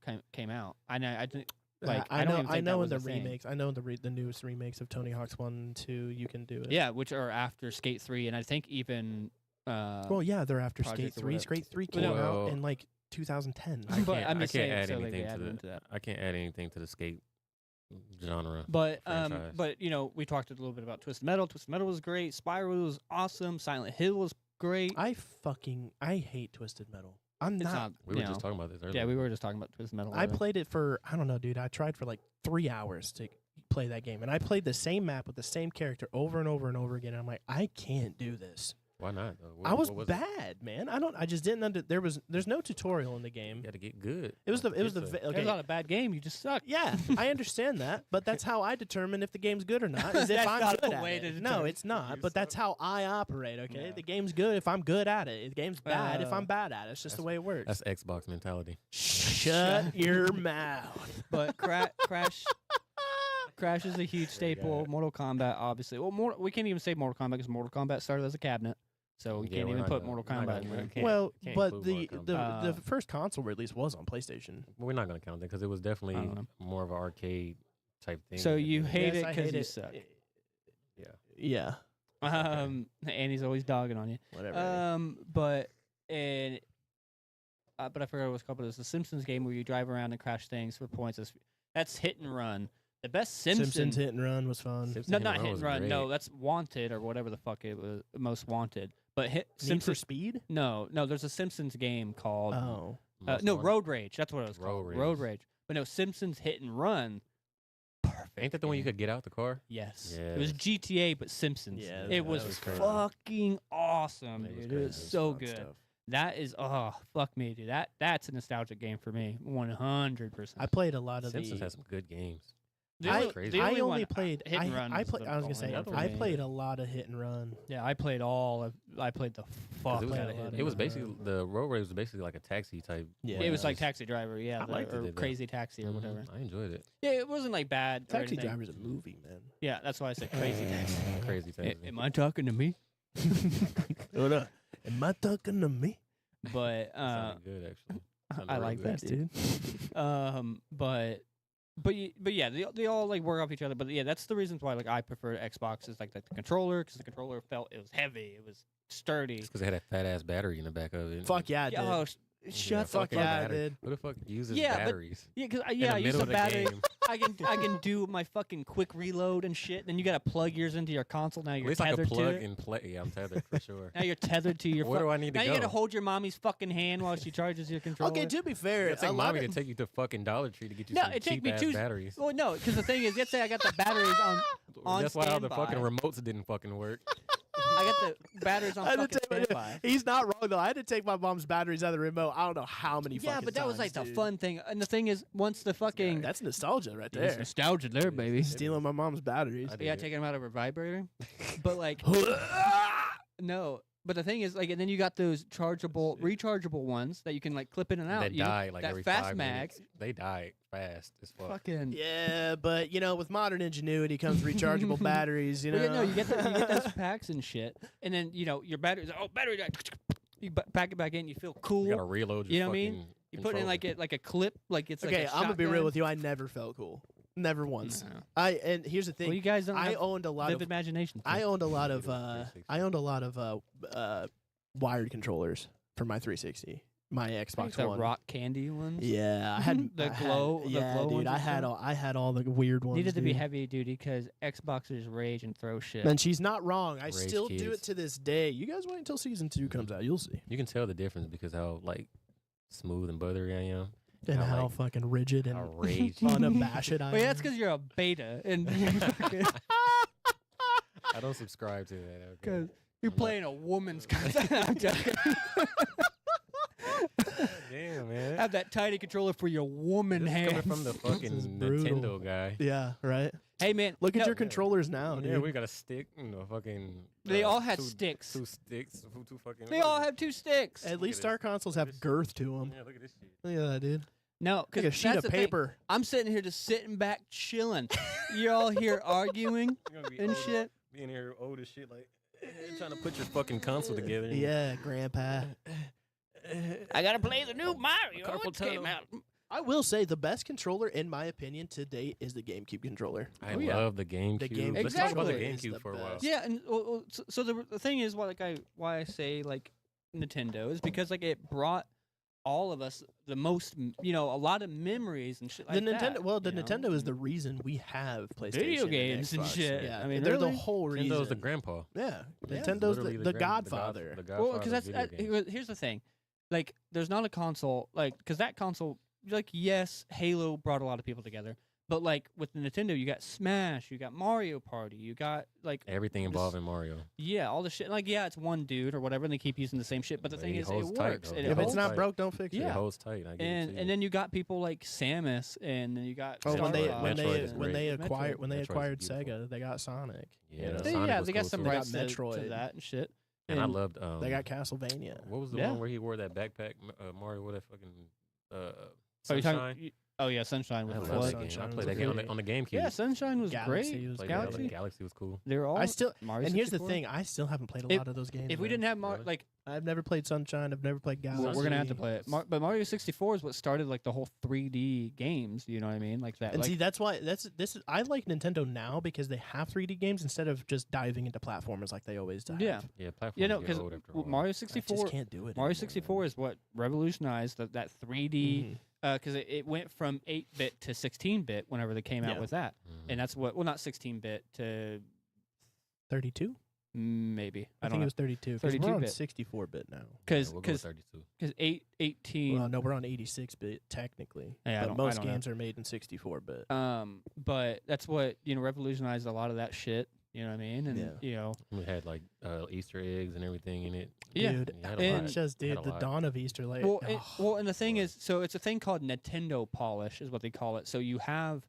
out. I know I didn't. Like, I don't even think I that know in was the a thing. remakes. I know in the newest remakes of Tony Hawk's 1 and 2, you can do it. Yeah, which are after Skate 3, and I think even. Well, yeah, they're after Project Skate or 3. whatever. Skate 3 Well, came no. out in like 2010. I But can't, I'm I just can't saying, add so, like, anything they to added the. into that. I can't add anything to the skate genre. But franchise. you know, we talked a little bit about Twisted Metal. Twisted Metal was great. Spyro was awesome. Silent Hill was great. I hate Twisted Metal. I'm It's not. not. We were just talking about this earlier. Yeah, we were just talking about Twisted Metal. I earlier. played it for I don't know, dude. I tried for like 3 hours to play that game, and I played the same map with the same character over and over and over again. And I'm like, I can't do this. Why not? Though? I was what it? bad, man. I just didn't there's no tutorial in the game. You got to get good. It was the It's It's not a bad game. You just suck. Yeah, I understand that, but that's how I determine if the game's good or not. Is if That's I'm not good a at way it. to No, determine it's if not. you But that's how I operate. Okay, Yeah. the game's good if I'm good at it. The game's bad if I'm bad at it. It's just the way it works. That's Xbox mentality. Shut your mouth. But Crash is a huge staple. Mortal Kombat, obviously. Well, we can't even say Mortal Kombat because Mortal Kombat started as a cabinet, so we Yeah, can't we're even not put gonna- Mortal we're not Kombat in gonna- there. can't- Well, can't but include the Mortal Kombat. the first console release was on PlayStation. But we're not going to count that because it was definitely I don't know. more of an arcade type thing. So than you it is- hate Yes, it I 'cause hate you it. suck. Yeah. Yeah, Andy's always dogging on you. whatever. But I forgot what it was called. But it was the Simpsons game where you drive around and crash things for points. That's Hit and Run. The best Simpsons Hit and Run was fun. Simpsons No, not Hit was and Run. No, great. that's Wanted or whatever the fuck it was. Most Wanted. But Need for Simpsons. Speed. No. There's a Simpsons game called. Oh, Most No, Wanted. Road Rage. That's what it was Road called. Rage. Road Rage. But no, Simpsons Hit and Run. Perfect. Ain't that the one you game. could get out the car? Yes. It was Yes. GTA, but Simpsons. Yeah, It that was, was crazy. fucking awesome, It was dude. It was crazy. so fun good. stuff. That is, fuck me, dude. That's a nostalgic game for me. 100%. I played a lot of Simpsons the. has some good games. The I, only- crazy. the I only only one- played Hit and Run. I was played. the I was gonna say only other I one. played a lot of Hit and Run. Yeah, I played all of. I played the 'Cause fuck It was, out of a lot Hit of it was and Run. basically the Road Rage was basically like a taxi type. Yeah. It was like Just- Taxi Driver, yeah, I liked it, or though. Crazy Taxi or Mhm. whatever. I enjoyed it. Yeah, it wasn't like bad. or Taxi anything. Driver's a movie, man. Yeah, that's why I said Crazy Taxi. Crazy taxi. Am I talking to me? Hold up. Am I talking to me? But Sounded good actually. Sounded I real like good. that, dude. But yeah, they all like work off each other. But yeah, that's the reasons why like I prefer Xbox is like the controller because the controller felt it was heavy, it was sturdy. It's because it had a fat ass battery in the back of it. Fuck yeah, I did. Oh, shut the fuck fuck yeah, I up. did. Who the fuck uses Yeah, but- batteries? Yeah, because in yeah, the I use middle the of the battery. game. I can do my fucking quick reload and shit. Then you gotta plug yours into your console. Now At you're least I tethered could to plug it. and play. Yeah, I'm tethered for sure. Now you're tethered to your. Where fu- do I need to now go? you gotta hold your mommy's fucking hand while she charges your controller. Okay, to be fair, It's a like lot mommy to of, take you to fucking Dollar Tree to get you No, some it take cheap me ass two- batteries. Well, no, because the thing is, let's say I got the batteries on That's why all the standby. fucking remotes didn't fucking work. I got the batteries on I had to fucking take my- standby. he's not wrong though. I had to take my mom's batteries out of the remote. I don't know how many. Yeah, fucking but that was like times, the dude. fun thing. And the thing is, once the fucking That's nostalgia right There's there. nostalgia there, baby. Stealing my mom's batteries. I Yeah, did. taking them out of her vibrator. But like, no. But the thing is, like, and then you got those chargeable, rechargeable ones that you can like clip in and out. That you know? die like that every fast 5 mag. minutes. They die fast as fuck. Fucking. Yeah, but you know, with modern ingenuity comes rechargeable batteries. You know, Well, yeah, no, you get those packs and shit, and then you know your batteries. Oh, battery died. You pack it back in. You feel cool. You gotta reload your You know what I mean? fucking You put it in controller. like a clip, like it's Okay, like a I'm gonna be real shotgun. with you. I never felt cool. Never once. No. And here's the thing. Well, you guys don't I have owned a lot vivid of. imagination. I owned a lot of. It was 360. I owned a lot of wired controllers for my 360, my Xbox the One. rock candy ones. Yeah, I had The I had- glow- the Yeah, glow dude, ones I and had stuff? all. I had all the weird ones. Needed to be dude. heavy duty because Xboxers rage and throw shit. And she's not wrong. I Rage still do it kids. to this day. You guys wait until season 2 comes out. You'll see. You can tell the difference because how like smooth and buttery I am. And I how like- fucking rigid and How rage. unabashed I am. Well, yeah, that's because you're a beta and I don't subscribe to that. Okay. because you're I'm not- playing a woman's. I'm joking. Damn, man. Have that tiny controller for your woman This is coming hand. from the This is fucking brutal. Nintendo guy. Yeah, right. Hey man, Look no, at your controllers now, dude. Yeah, we got a stick. Fucking. They all had two, sticks. Two sticks. Two fucking. They all have 2 sticks. At Look least at our this. consoles Look at have this. girth to them. Yeah, look at this shit. Look at that, dude. No, Like because a sheet of paper. I'm sitting here just sitting back chilling. You're all here arguing You're gonna be and old, shit. Being here old as shit, like trying to put your fucking console together. and- Yeah, Grandpa. I gotta play the new Mario. Carpal It came tunnel. out. I will say the best controller, in my opinion, to date is the GameCube controller. I Oh, yeah. love the GameCube. game- Let's talk about the Exactly. GameCube It's for a the while. best. Yeah, and so the thing is why I say like Nintendo is because like it brought all of us the most a lot of memories and shit like The Nintendo, that. well, the you know? Nintendo is the reason we have PlayStation, Video games and Xbox. shit. Yeah, I mean, they're the really? whole reason. Nintendo's the grandpa. Yeah, Yeah. Nintendo's Literally the grand- Godfather. The Well, Godfather because of video games. here's the thing, like there's not a console like because that console like yes Halo brought a lot of people together, but like with the Nintendo you got Smash, you got Mario Party, you got like Everything this- involving Mario. yeah all the shit like yeah it's one dude or whatever and they keep using the same shit, but the But thing it is it holds tight, works though. and It it If it's holds not tight. broke, don't fix It Yeah. holds tight. I get it and then you got people like Samus and then you got Oh, Metroid. when they Star when Fox they Metroid is and when they great. acquired when they Metroid's acquired beautiful. Sega, they got Sonic. Yeah, They, Sonic yeah, was they got cool, some too. They got rights to Metroid. that and shit. And I loved. They got Castlevania. What was the Yeah. one where he wore that backpack? Mario wore that fucking. Oh, you're Sunshine. talking, oh yeah, Sunshine I was love what? that game. I Sunshine played was that game great. on the GameCube. Yeah, Sunshine was Galaxy great. was Played Galaxy. Galaxy was cool. They're all. I still Mario and here's the 64. thing, I still haven't played a If- lot of those games. If we man. didn't have Really? like, I've never played Sunshine. I've never played Galaxy. well, we're gonna have to play it. Galaxy. But Mario 64 is what started like the whole 3D games. You know what I mean? Like that. And like, see, that's why this is. I like Nintendo now because they have 3D games instead of just diving into platformers like they always do. Yeah. Yeah, platforms you know, get because old after a while. Mario I 64, just can't do it. Mario anymore, 64 is what revolutionized that 3D. Mhm. Because it went from 8-bit to 16-bit whenever they came out Yeah. with that, Mhm. and that's what. Well, not 16-bit to 32. maybe I don't think know. it was 32. 'Cause we're on 32-bit. 64-bit now. Yeah, Because we'll go with 32. 18. Well, no, we're on 86-bit technically. Yeah, I but don't- I most don't know. games are made in 64-bit. But that's what revolutionized a lot of that shit. You know what I mean? And Yeah. We had like Easter eggs and everything in it. Yeah. Dude, Yeah, it had a and lot. just It had dude, a the lot. dawn of Easter, like and the thing is, so it's a thing called Nintendo Polish, is what they call it. So you have,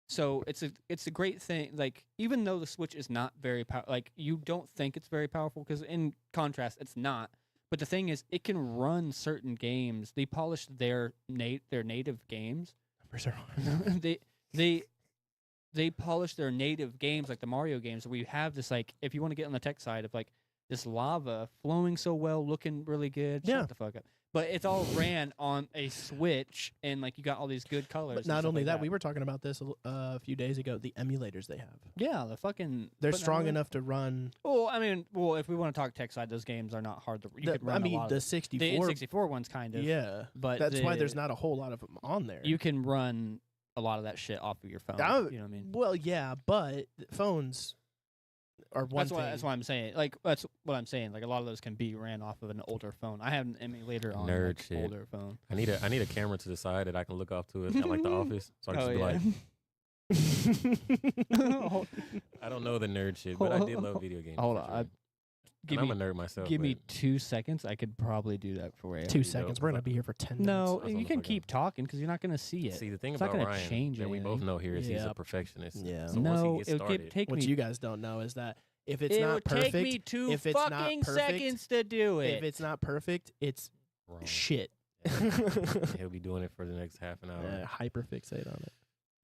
so it's a great thing. Like even though the Switch is not very like you don't think it's very powerful because in contrast, it's not. But the thing is, it can run certain games. They polish their native games. they polish their native games like the Mario games. So we have this like if you want to get on the tech side of like this lava flowing so well, looking really good. Yeah. Shut the fuck up. But it's all ran on a Switch, and like you got all these good colors. But and not stuff only like that, we were talking about this a few days ago. The emulators they have, yeah, the fucking they're putting strong out- enough to run. Well, I mean, if we want to talk tech side, those games are not hard to. You could run I mean, a lot the of, 64. the N64 ones kind of. Yeah, but that's why there's the- not a whole lot of them on there. You can run a lot of that shit off of your phone. I- you know what I mean? Well, yeah, but phones are one That's thing. why. That's why I'm saying. Like that's what I'm saying. Like a lot of those can be ran off of an older phone. I have an emulator on Nerd like, shit. older phone. I need a camera to the side that I can look off to it at like the office. So I can Oh just be yeah. like, I don't know the nerd shit, but I did love video games. Hold for on, sure. I- give And me I'm a nerd myself. give me but 2 seconds. I could probably do that for you. 2 dope. seconds. We're gonna be here for 10 minutes. No, That's you on can the keep talking because you're not gonna see it. See, the thing It's not about gonna Ryan change that we both anything. know here is he's Yeah. a perfectionist. Yeah. So no, once he it'll gets started, take What me. you guys don't know is that if it's it not would perfect, take me 2 if it's not fucking perfect- seconds to do it. if it's not perfect, it's wrong. shit. He'll be doing it for the next half an hour. Hyperfixate on it.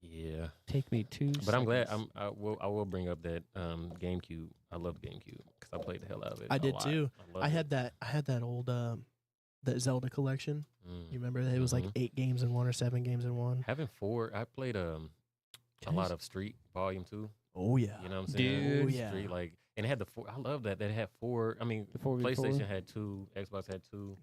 Yeah. Take me 2 seconds. But I'm glad. I will bring up that GameCube. I love GameCube because I played the hell out of it. I a did lot. too. loved I it. had that old that Zelda collection. Mm. You remember that? It was like Mhm. 8 games in one or 7 games in one. Having 4. I played a lot of Street Volume 2. Oh yeah. You know what I'm saying? Dude. Oh, yeah. Street, like, and it had the 4. I love that it had 4. I mean, The 4v4? PlayStation had 2, Xbox had 2,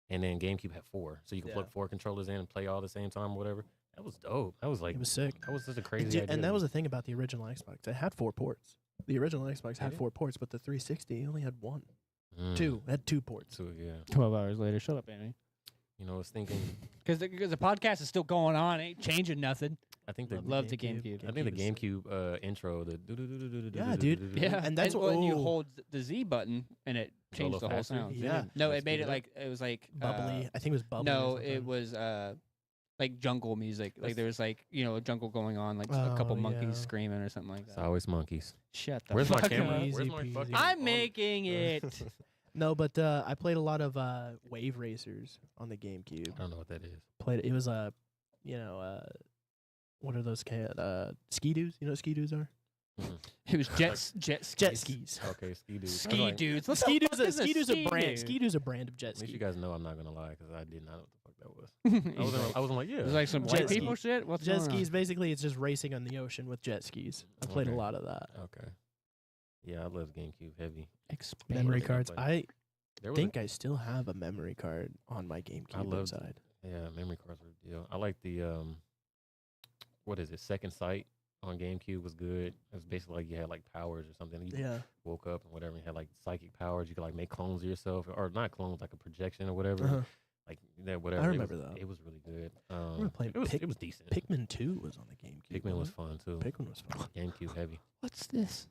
and then GameCube had 4. So you could Yeah. plug 4 controllers in and play all at the same time or whatever. That was dope. That was like It was sick. that was such a crazy Dude, idea. and that was the thing about the original Xbox. It had 4 ports. The original Xbox had Did it? 4 ports, but the 360 only had 1. Mm. 2. It had 2 ports. 2, yeah. 12 hours later. Shut up, Annie. You know, I was thinking. Because the podcast is still going on, ain't changing nothing. I think the Love the GameCube. I think the GameCube intro, the Yeah, dude. Yeah, And that's when you oh. hold the Z button and it Go a changed little the whole faster? sound. Yeah. No, Let's it made speed it up. like it was like Bubbly. I think it was bubbly. No, or it something. was like jungle music. Like That's- there was like a jungle going on, like a couple Oh, monkeys yeah. screaming or something like It's that. always monkeys. Shut the Where's my fuck camera? up. Easy Where's my peasy. fucking? I'm making it. No, but I played a lot of Wave Racers on the GameCube. I don't know what that is. Played it was what are those ski-doos? You know what ski-doos are? It was jet skis. Jet skis. Okay, ski dude. Ski dudes. What the Ski-doos fuck a is a ski-doos a ski brand. dude? Ski-doos a brand of jet At least you ski. guys know I'm not gonna lie because I did not know what the fuck that was. I was like, yeah. It was like some Jet white people ski. shit. What's Jet going on? skis, basically, it's just racing on the ocean with jet skis. I played a Okay. lot of that. Okay. Yeah, I love GameCube heavy. Expand. Memory think I cards. played- I There was a- think I still have a memory card on my GameCube loved- inside. yeah, memory cards were a deal. I like the what is it? Second Sight on GameCube was good. It was basically like you had like powers or something. You Yeah. woke up and whatever, and had like psychic powers. You could like make clones of yourself, or not clones, like a projection or whatever. Uh-huh. Like that, whatever. remember that. It was really good. remember playing it was decent. Pikmin 2 was on the GameCube. Pikmin was wasn't fun too. it? Pikmin was fun. GameCube heavy. What's this?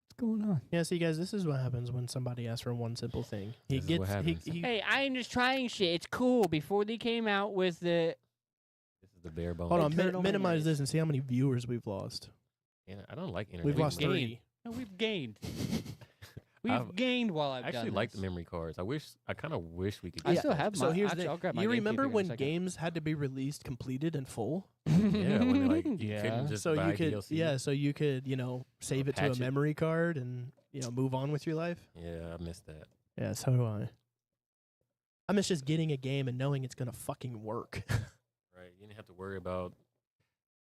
What's going on? Yeah, see, guys, this is what happens when somebody asks for one simple thing. He This is gets what happens. Hey, I'm just trying shit. It's cool. Before they came out with the This is the bare bones. Hold on, Internal minimize memories. this and see how many viewers we've lost. And I don't like internet. We've lost gained. 3. No, we've gained. We've I've- gained while I've I actually done like the this. memory cards. I kind of wish we could. I get still those. have So mine. here's Actually, the. I'll grab my You GameCube remember here in a when second. games had to be released completed in full? Yeah, when like you Yeah. couldn't just So buy you could, DLC. so you could, save it to a patch it. memory card and move on with your life. Yeah, I missed that. Yeah, so do I. I miss just getting a game and knowing it's gonna fucking work. Right, you didn't have to worry about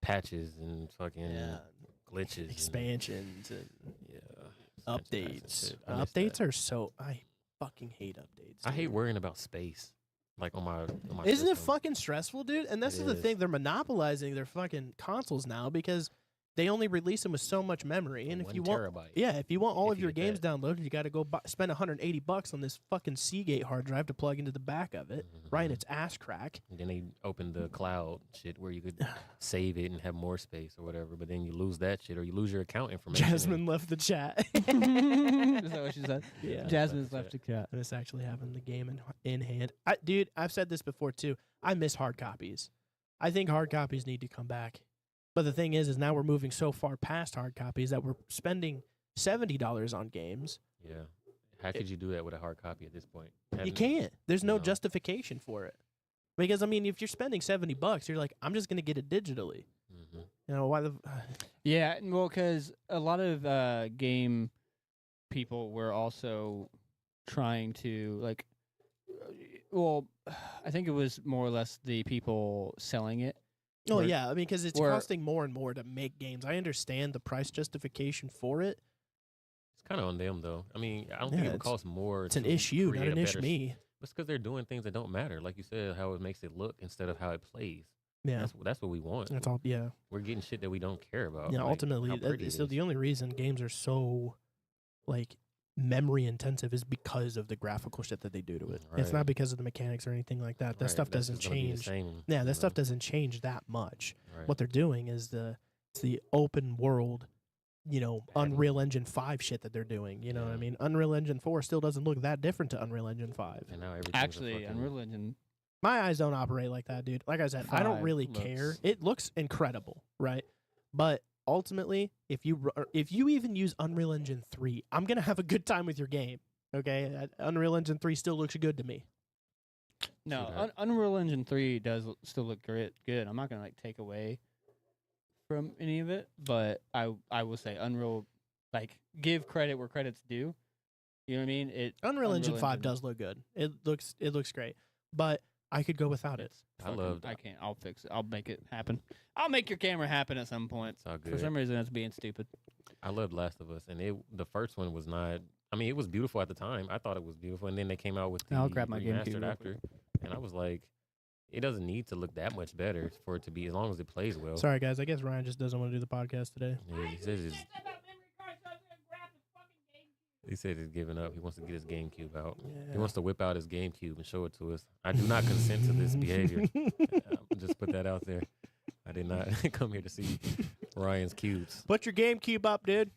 patches and fucking glitches, and, Expansions and yeah, expansion packs and updates. shit. I miss Updates that. are so. I fucking hate updates. I hate dude. worrying about space, like on my. Isn't it system. fucking stressful, dude? And this It is the is. thing. They're monopolizing their fucking consoles now because they only release them with so much memory. And if 1 you want, terabyte. if you want all If of you your get games that. downloaded, you got to go spend $180 on this fucking Seagate hard drive to plug into the back of it, right? Mhm. It's ass crack. And then they opened the cloud shit where you could save it and have more space or whatever. But then you lose that shit or you lose your account information. Jasmine left the chat. Is that what she said? Yeah. Jasmine's left the cat. This actually happened. The game in hand. Dude, I've said this before too. I miss hard copies. I think hard copies need to come back. But the thing is now we're moving so far past hard copies that we're spending $70 on games. Yeah. How could you do that with a hard copy at this point? You Hadn't- can't. There's no No. justification for it. Because I mean, if you're spending $70, you're like, I'm just gonna get it digitally. Mhm. Why the? Yeah, well, because a lot of game people were also trying to I think it was more or less the people selling it. Oh Or- yeah, I mean, because it's or- costing more and more to make games. I understand the price justification for it. It's kind of on them though. I mean, I don't Yeah, think it would it's- cost more. It's an to issue, not create an a issue better me. It's because they're doing things that don't matter, like you said, how it makes it look instead of how it plays. Yeah, That's what we want. that's all. Yeah. We're getting shit that we don't care about. Yeah, like ultimately, how pretty it so is. the only reason games are so like memory intensive is because of the graphical shit that they do to it. It's Right. not because of the mechanics or anything like that. That Right, stuff that's doesn't just gonna be the change. same, Yeah, you that stuff know? doesn't change that much. Right. What they're doing is it's the open world, Unreal Engine 5 shit that they're doing. You know what I Yeah. mean? Unreal Engine 4 still doesn't look that different to Unreal Engine 5. And now everything's Actually, Unreal Engine. My eyes don't operate like that, dude. Like I said, I don't 5 really care. looks- It looks incredible, right? But ultimately, if you even use Unreal Engine 3, I'm gonna have a good time with your game. Okay, Unreal Engine 3 still looks good to me. No, that. Unreal Engine 3 does still look good. I'm not gonna take away from any of it, but I will say Unreal, give credit where credit's due. You know what I mean? Unreal Engine Unreal 5 Engine- does look good. It looks great, but I could go without it. I can't. I'll fix it. I'll make it happen. I'll make your camera happen at some point. It's all For good. some reason, it's being stupid. I loved Last of Us, and the first one was not. I mean, it was beautiful at the time. I thought it was beautiful, and then they came out with the I'll grab my GameCube remastered real after, and I was like, it doesn't need to look that much better for it to be as long as it plays well. Sorry, guys. I guess Ryan just doesn't want to do the podcast today. Yeah, he says it's, He said he's giving up. He wants to get his GameCube out. Yeah. He wants to whip out his GameCube and show it to us. I do not consent to this behavior. Just put that out there. I did not come here to see Ryan's cubes. Put your GameCube up, dude.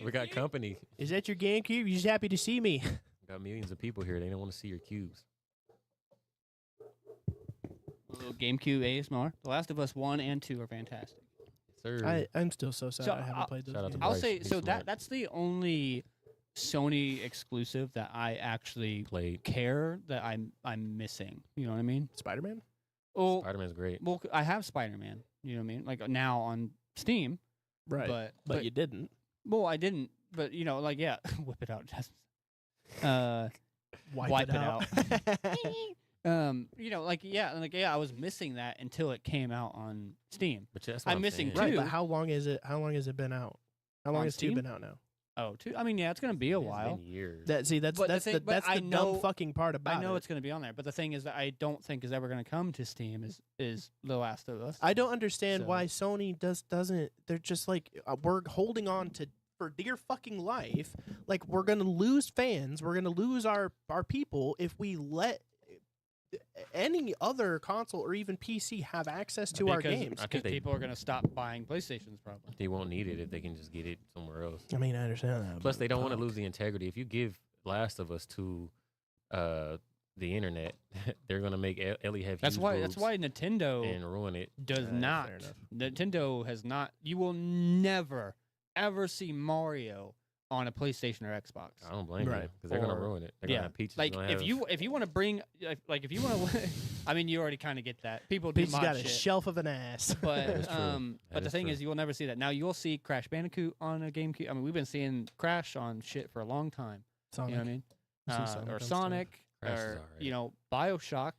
We got company. Is that your GameCube? You just happy to see me? We got millions of people here. They don't want to see your cubes. A little GameCube ASMR. The Last of Us 1 and 2 are fantastic. Sir. I'm still so sad So I haven't played those shout out to games. I'll Bryce, say he's so smart. that's the only Sony exclusive that I actually Played. care that I'm missing. You know what I mean? Spider-Man? Well, Spider-Man's great. well, I have Spider-Man. You know what I mean? Like now on Steam, Right. but you didn't. well, I didn't. But you know, like yeah, whip it out, Jasmine. Wipe it out. You know, like yeah, I was missing that until it came out on Steam. But that's what I'm I'm missing saying. too. Right, but how long has it been out? How long On has 2 Steam? been out now? Oh, two. I mean, yeah, it's gonna be a It's while. been years. That's But the that's thing- the but that's I the know- dumb fucking part about I know it. it's gonna be on there, but the thing is that I don't think is ever gonna come to Steam. Is The Last of Us? I don't understand So- why Sony doesn't. They're just like we're holding on to for dear fucking life. Like we're gonna lose fans. We're gonna lose our people if we let any other console or even PC have access to our Because- games. I think Because they- people are gonna stop buying PlayStations probably. They won't need it if they can just get it somewhere else. I mean, I understand that. Plus, but they don't want to fuck. lose the integrity. If you give Last of Us to the internet, they're gonna make Ellie have That's huge why. boobs That's why Nintendo and ruin it. does fair not. enough. Nintendo has not. You will never ever see Mario on a PlayStation or Xbox. I don't blame Right. them because they're gonna Or- ruin it. They're yeah. gonna have Peaches. Like gonna if have, you want to bring like if you want to, I mean you already kind of get that. People do Peach's mod got a shit. shelf of an ass. But That is true. but That the is thing true. is, you will never see that. Now you'll see Crash Bandicoot on a GameCube. I mean, we've been seeing Crash on shit for a long time. Sonic. You know what I mean? You see Sonic Or on stuff. Sonic, Crash is or alright. you know, BioShock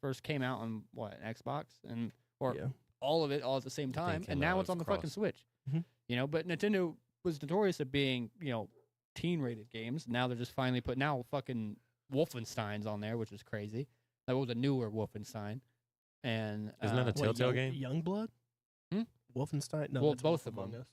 first came out on what Xbox and or Yeah. all of it all at the same time, came and out now as it's on the cross. fucking Switch. Mhm. You know, but Nintendo was notorious of being teen-rated games. Now they're just finally put now fucking Wolfenstein's on there, which is crazy. That was a newer Wolfenstein, and Isn't that a What, Telltale game? Youngblood? Hmm? Wolfenstein? No, Well, that's both Wolf of Among them. Us.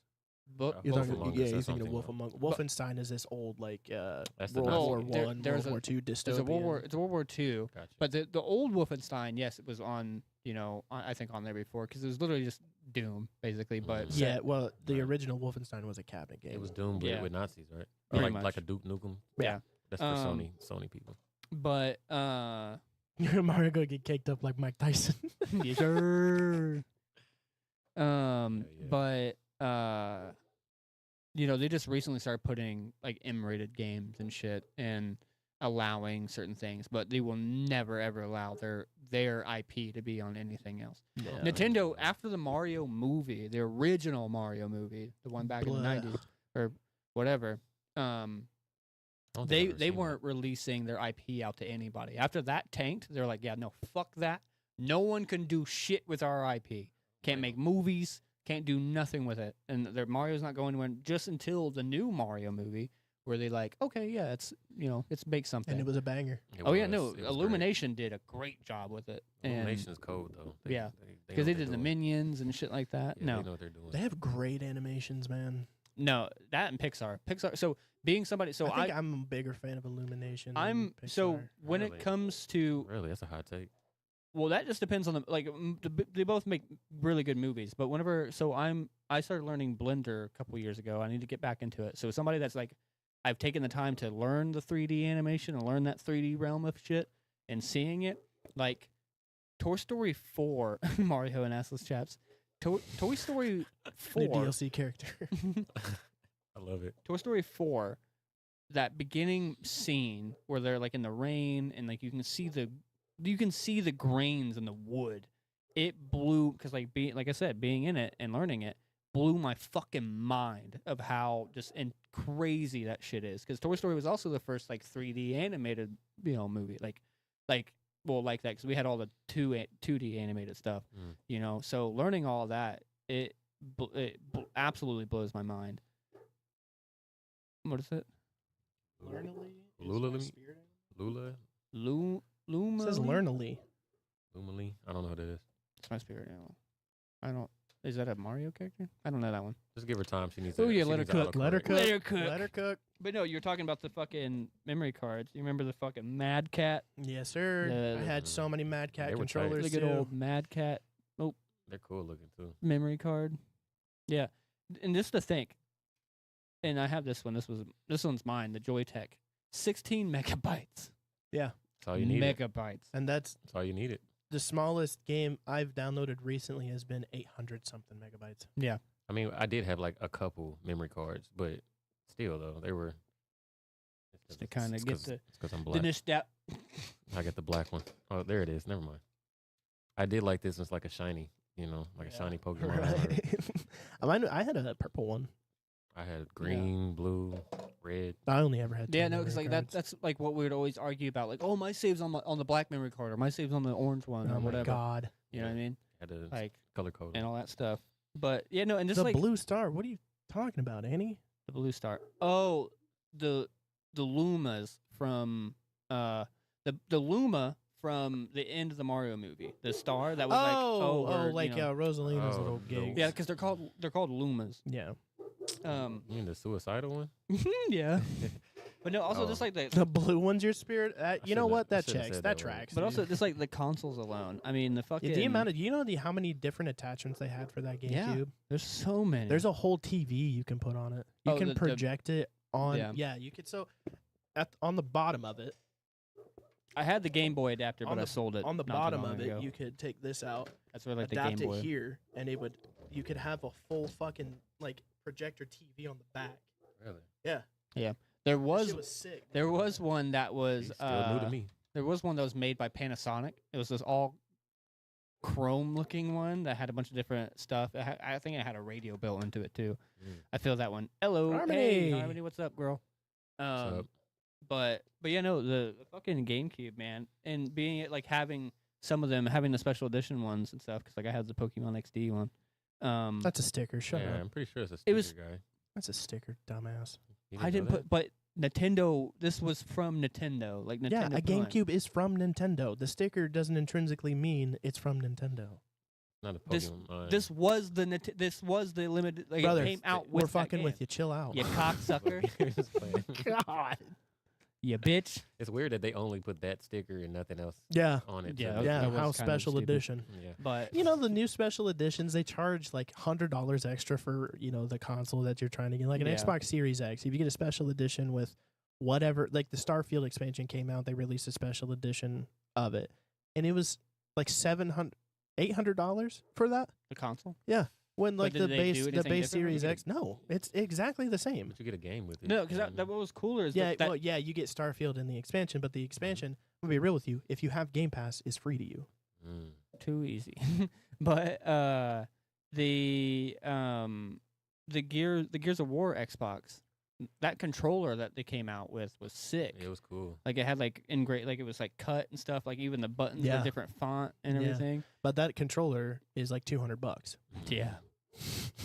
but You're Wolf talking, Among Us, yeah, that's you're thinking of something Wolf else. Among Wolfenstein is this old like That's the World Nazi War game. One, there's World War Two It's dystopian. a World War. It's a World War II. Gotcha. But the old Wolfenstein, yes, it was on. I think on there before because it was literally just Doom basically. But Mhm. Yeah, well, the Right. original Wolfenstein was a cabinet game. It was Doom with, Yeah. with Nazis, right? Or Pretty like much. like a Duke Nukem. Yeah. That's for Um, Sony people. but Mario gonna get caked up like Mike Tyson. yes, sir. Yeah. But they just recently started putting like M-rated games and shit and allowing certain things, but they will never ever allow their IP to be on anything else. Yeah. Nintendo, after the Mario movie, the original Mario movie, the one back in the Blah. 90s or whatever, I don't think I've ever they seen weren't releasing their IP out to anybody. After that tanked, they're like, yeah, no, fuck that. No one can do shit with our IP. Can't make movies, can't do nothing with it. And their Mario's not going anywhere just until the new Mario movie where they like, okay, yeah, it's make something. And it was a banger. It oh yeah, was- no, it was great. Illumination did a great job with it. Illumination is cold though. Yeah. know Because what they they're did the doing. Minions and shit like that. Yeah, no, they know what they're doing. They have great animations, man. no, that and Pixar. So being somebody, so I think I'm a bigger fan of Illumination. than I'm so Pixar. when Really? it comes to Really, that's a hot take. well, that just depends on they both make really good movies. But I started learning Blender a couple years ago. I need to get back into it. So somebody that's like, I've taken the time to learn the 3D animation and learn that 3D realm of shit and seeing it like Toy Story 4, Mario and Assless Chaps. Toy Story new 4. DLC character. I love it. Toy Story 4, that beginning scene where they're like in the rain and like you can see the grains in the wood. It blew because like I said, being in it and learning it blew my fucking mind of how just and crazy that shit is. Because Toy Story was also the first like 3D animated movie like that because we had all the 2D animated stuff. So learning all that it absolutely blows my mind. What is it? Lula. Lula. Luma. It says Learnily. Lumily. I don't know what it is. It's my spirit animal. I don't. Is that a Mario character? I don't know that one. Just give her time. She needs. Oh, yeah, she let her needs cook. autocorrect. Let her cook. Let her cook. Let her cook. But no, you're talking about the fucking memory cards. You remember the fucking Mad Cat? Yes, sir. I had so many Mad Cat They were tight. controllers The good too. old Mad Cat They're cool looking too. memory card. Yeah, and just to think, and I have this one. This one's mine. The Joytech, 16 megabytes. Yeah, That's all you need. Megabytes. and that's That's all you needed. the smallest game I've downloaded recently has been 800 something megabytes. Yeah. I mean, I did have like a couple memory cards, but still though, they were. Just to kind of get It's because I'm the black. nostalgia. I got the black one. Oh, there it is. Never mind. I did like this. It's like a shiny, like a shiny Pokemon. or- I had a purple one. I had green, blue, red. I only ever had. Yeah, two no, because memory like cards. that's like what we would always argue about. Like, oh, my save's on the black memory card, or my save's on the orange one, Oh or my whatever. god, You know what I mean? Had to Like, color code. and all that stuff. But yeah, no, and just the like blue star. What are you talking about, Annie? the blue star. Oh, the Lumas from the Luma from the end of the Mario movie. The star that was like Rosalina's Oh, little the- gig. yeah, because they're called Lumas. Yeah. You mean the suicidal one? Yeah. But no, also Oh. just like The blue one's your spirit. You know shouldn't what? have- I That shouldn't have checks. said That that word. tracks. but dude. also just like the consoles alone. I mean, the fucking the amount of how many different attachments they had for that GameCube? Yeah. there's so many. There's a whole TV you can put on it. You Oh, can the- project it on. Yeah. Yeah, you could. So, on the bottom of it, I had the Game Boy adapter, on but I sold it on the not too bottom long of it, ago. you could take this out, That's where like the adapt Game Boy. it here, and you could have a full fucking like projector TV on the back. Really? Yeah, There that was shit was sick. there was one that was He's still new to me. there was one that was made by Panasonic. It was this all chrome looking one that had a bunch of different stuff. I think it had a radio built into it too. Mm. I feel that one. Hello, hey, Harmony. Harmony, what's up, girl? What's up? But yeah, no, the fucking GameCube, man, and being it like having some of them having the special edition ones and stuff, because like I had the Pokemon XD one. That's a sticker. Shut Yeah, up. I'm pretty sure it's a It sticker was- guy. That's a sticker, dumbass. You I didn't know put, but Nintendo. This was from Nintendo, like Nintendo. Yeah, a put on it. GameCube is from Nintendo. The sticker doesn't intrinsically mean it's from Nintendo. that? Not a this- Pokemon. This was this was the limited. Like Brother, it came out We're with that fucking game. with you. Chill out. You cocksucker. Just playing. God. You bitch. It's weird that they only put that sticker and nothing else Yeah. on it. Yeah, to that make Yeah. was it- kinda How special stupid. edition. yeah. But You know, the new special editions, they charge like $100 extra for, the console that you're trying to get. Like an Yeah. Xbox Series X. If you get a special edition with whatever, like the Starfield expansion came out, they released a special edition of it. And it was like $800 for that? the console. When like did the they base do the anything base different? Series You get X. No, it's exactly the same. But you get a game with it. No, because that what was cooler is Yeah, that, well, yeah, you get Starfield in the expansion, but the expansion, I'm gonna be real with you, if you have Game Pass, is free to you. Mm. too easy. But the Gears of War Xbox, that controller that they came out with was sick. It was cool. Like it had like like it was like cut and stuff. Like even the buttons Yeah. were different font and Yeah. everything. But that controller is like $200. Yeah.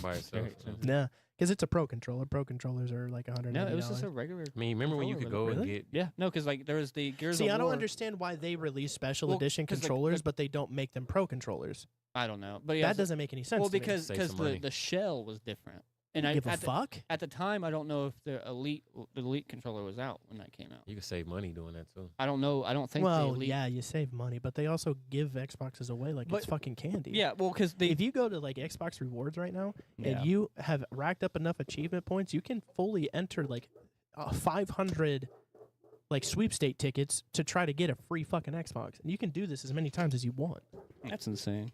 By Very itself. expensive. Yeah, because it's a pro controller. Pro controllers are like $190. No, it was just a regular. I mean, remember when you could controller, go and really? get Yeah, no, because like there was the Gears See, of I don't War. understand why they release special Well, edition 'cause, like, controllers, but they don't make them pro controllers. I don't know, but yeah, That doesn't make any sense. well to me. because Save some money. the shell was different, and give a at the, fuck. at the time I don't know if the elite controller was out when that came out. you could save money doing that too. I don't know. I don't think the Well, elite. yeah, you save money, but they also give Xboxes away like But- it's fucking candy. Yeah, well, because they. If you go to like Xbox Rewards right now Yeah. and you have racked up enough achievement points, you can fully enter like 500 like sweepstake tickets to try to get a free fucking Xbox. And you can do this as many times as you want. That's insane.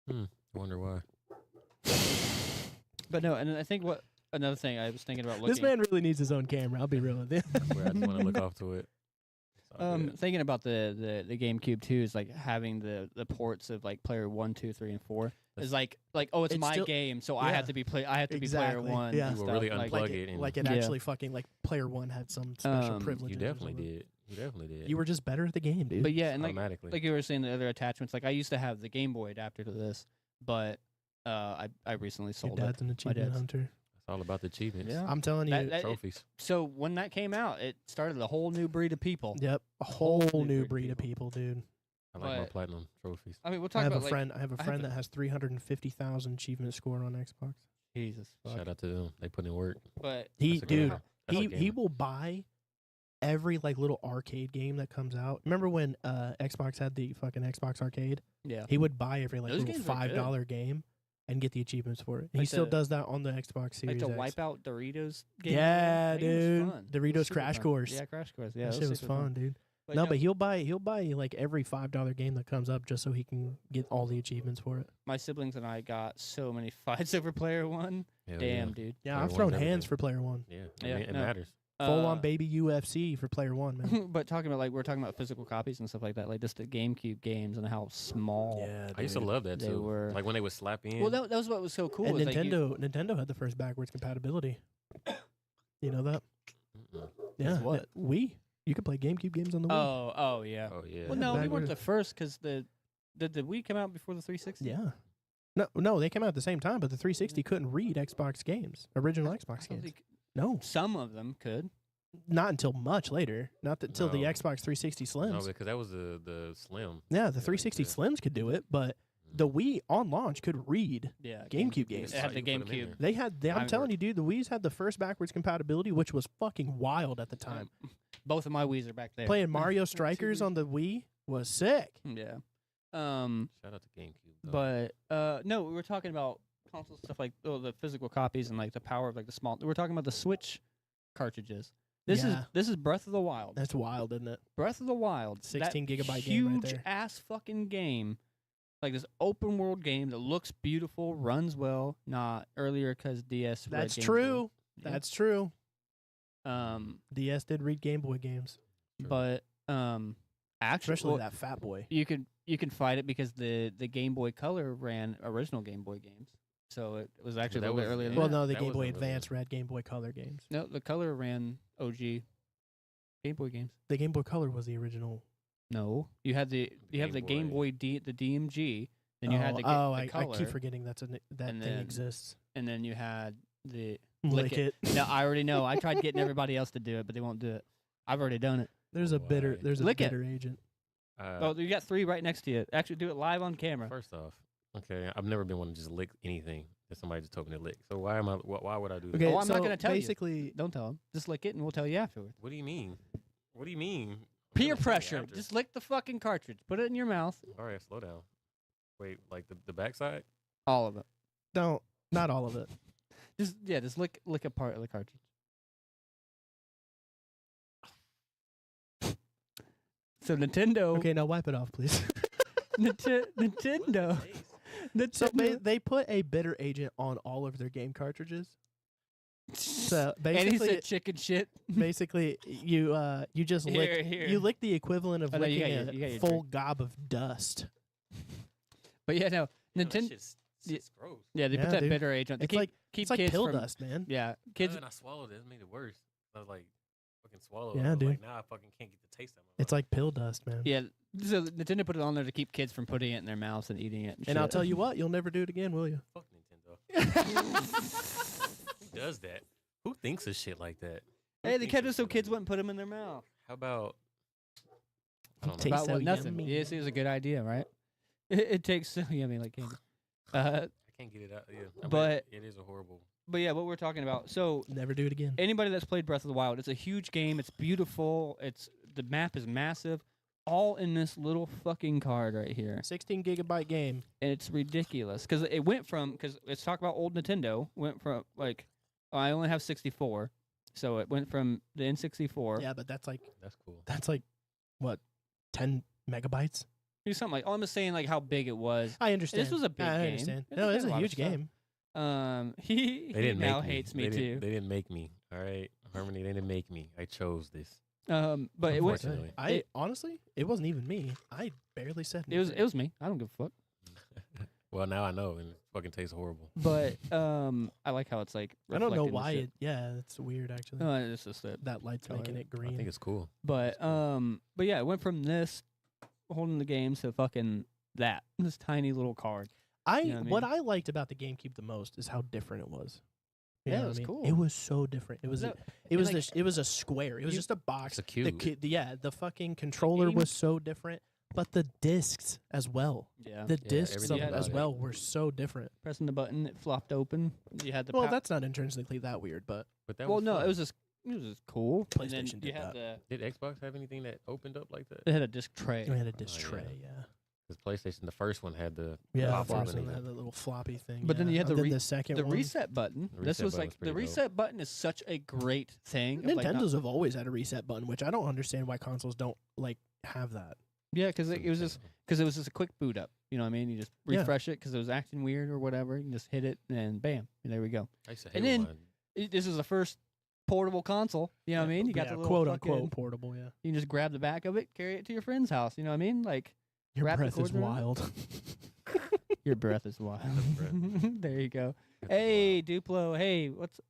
I wonder why. But no, and I think another thing I was thinking about looking. This man really needs his own camera. I'll be real with you. Where I just want to look off to it. It's all good. Thinking about the GameCube too is like having the ports of like player 1, 2, 3, and 4 is like oh it's It's my still- game, so I yeah. have to be be player Exactly, 1. yeah. and You will stuff. really like, unplug like it and- like it Yeah. actually fucking like player one had some special privileges. You or definitely something. did. You definitely did. You were just better at the game, dude. But yeah, and like automatically. you were saying, the other attachments. Like I used to have the Game Boy adapter to this, but I recently Your sold it. dad's an achievement dad's- hunter. It's all about the achievements. Yeah. I'm telling you. That- Trophies. So when that came out, it started a whole new breed of people. Yep, a whole whole new new breed breed of of people, dude. I like my But- platinum trophies. I mean, we'll I talk have about a like, friend. I have a I have friend a- that has 350,000 achievement score on Xbox. Jesus fuck. Shout out to them. They put in work. But He, That's a gamer. dude, That's a he gamer. will buy every like little arcade game that comes out. Remember when Xbox had the fucking Xbox Arcade? yeah, He would buy every like Those little games were good. $5 game and get the achievements for it. And he Like still the- does that on the Xbox Series like the X. Wipeout Doritos game. Yeah, That game was dude. fun. It was Doritos super Crash fun. Course. Yeah, Crash Course. Yeah, that shit was super fun, dude. But No, but he'll buy like every $5 game that comes up just so he can get all the achievements for it. my siblings and I got so many fights over Player One. Hell Damn, yeah. dude. Yeah, Player I've One's thrown everything. hands for Player One. Yeah, Yeah, it no. matters. Full on baby UFC for Player One, man. But talking about like we're talking about physical copies and stuff like that, like just the GameCube games and how small. Yeah, I used to love that They too. were- Like when they would slap in. Well, that was what was so cool. And is, like, you- Nintendo had the first backwards compatibility. You know that? Mm-mm. Yeah. what? Wii. You could play GameCube games on the Wii. oh yeah. Oh yeah. Well, no, we weren't backwards. the first because did the Wii come out before the 360? Yeah. No, they came out at the same time, but the 360 couldn't read Xbox games, original I Xbox don't games. think No, some of them could. not until much later. Not until the No. Xbox 360 Slims. No, because that was the Slim. Yeah, the 360 yeah. Slims could do it, but the Wii on launch could read. Yeah, GameCube games. It had the You put 'em in GameCube. there. They had. I'm I telling remember. you, dude, the Wii's had the first backwards compatibility, which was fucking wild at the time. Both of my Wii's are back there. Playing Mario Strikers on the Wii was sick. Yeah. Shout out to GameCube. though. But no, we were talking about console stuff like the physical copies and like the power of like the small. We're talking about the Switch cartridges. This Yeah. is Breath of the Wild. That's wild, isn't it? Breath of the Wild, 16 that gigabyte game right huge there. ass fucking game, like this open world game that looks beautiful, runs well. Not earlier because DS. read That's Game Boy. true. Yeah. That's true. Um, DS did read Game Boy games, True. but actually, especially well, that Fat Boy. you can fight it because the Game Boy Color ran original Game Boy games, so it was actually that a little bit was- earlier. Than yeah. Well, that. no, the that Game Boy wasn't really- Advance read Game Boy Color games. No, the Color ran OG Game Boy games. The Game Boy Color was the original. No, you had the Game Boy the DMG, then you had the, I Color, keep forgetting that and thing then- exists. and then you had the. Lick Lick it. No, I already know. I tried getting everybody else to do it, but they won't do it. I've already done it. There's a bitter. Why? There's a Lick it. bitter agent. Oh, you got 3 right next to you. Actually, do it live on camera. First off, okay, I've never been one to just lick anything that somebody just told me to lick. So why am I? Why would I do that? Okay, Oh, I'm not so gonna tell you. basically, Don't tell them. Just lick it, and we'll tell you afterwards. What do you mean? What do you mean? I'm Peer gonna tell you pressure. after. Just lick the fucking cartridge. Put it in your mouth. All right, slow down. Wait, like the backside? All of it. don't. Not all of it. Just lick a part of the cartridge. So Nintendo. Okay, now wipe it off, please. Nintendo. So Nintendo. they put a bitter agent on all of their game cartridges. So and he basically, said chicken shit. basically, you just lick. Here. You lick the equivalent of Oh, no, you licking got your a full drink. gob of dust. But yeah, no. Nintendo. Shit's gross. Yeah, they Yeah, put that dude. bitter agent. They It's like keep it's like kids pill from, dust, man. Yeah, kids. And I swallowed it. It made it worse. I was like, fucking swallow it. Yeah, I was dude. Like, now I fucking can't get the taste out of my It's like pill dust, man. Yeah, so Nintendo put it on there to keep kids from putting it in their mouths and eating it. And I'll shit. tell you what, you'll never do it again, will you? Fuck Nintendo. Who does that? Who thinks of shit like that? Who Hey, they thinks kept of it so shit kids like wouldn't put them in their mouth. that? How about? I don't know. Taste About so what? Nothing. yummy. Yes, it was a good idea, right? It takes so yummy like candy. I can't get it out. Yeah, I mean, But- it is a horrible. But yeah, what we're talking about. So Never do it again. anybody that's played Breath of the Wild, it's a huge game. It's beautiful. The map is massive. All in this little fucking card right here. 16 gigabyte game. And it's ridiculous because it went from let's talk about old Nintendo. Went from I only have 64, so it went from the N64. Yeah, but that's like That's cool. what, 10 megabytes? Do something like. Oh, I'm just saying like how big it was. I understand. This was a big I game. understand. It No, had it's a a lot of huge stuff. game. He They didn't now make me. hates me They too. didn't- They didn't make me. All right, Harmony. They didn't make me. I chose this. But it went. Unfortunately. Honestly, it wasn't even me. I barely said It was. anything. It was me. I don't give a fuck. Well, now I know, and it fucking tastes horrible. But I like how it's like. I don't know reflecting the why shit. it. Yeah, it's weird actually. It's just that. That light's color. making it I green. think it's cool. But yeah, it went from this holding the game to fucking that this tiny little card. You know What what I I liked about the GameCube the most is how different it was. You Yeah, know it what was I mean? cool. It was so different. It was No, it was like, it was a square. It was you- just a box. It's a cube. The fucking controller game- was so different. But the discs as well. Yeah. The discs everything of, about as it. well were so different. Pressing the button, it flopped open. You had the Well, that's not intrinsically that weird, but But that well, was no, fun. it was just cool. And then PlayStation you did had Did Xbox have anything that opened up like that? they had a disc tray. we had a disc yeah. tray, yeah. Because PlayStation, the first one had the Yeah, pop the open first one and had the little floppy thing. But then yeah. you had And the then the second The one. reset button. The This reset was button like was pretty the dope. reset button is such a great thing. of, like, not- Nintendo's have always had a reset button, which I don't understand why consoles don't like have that. yeah, because it was just a quick boot up. You know what I mean? You just Yeah. refresh it because it was acting weird or whatever. You can just hit it and bam, and there we go. I used to and hate then- mine. This is the first portable console. You know what I mean? You got yeah, the little quote fucking, unquote portable. Yeah, You can just grab the back of it, carry it to your friend's house. You know what I mean? Like your Wrap the breath is cords around? wild. your breath is wild. breath. There you go. That's Hey, Duplo. Hey, what's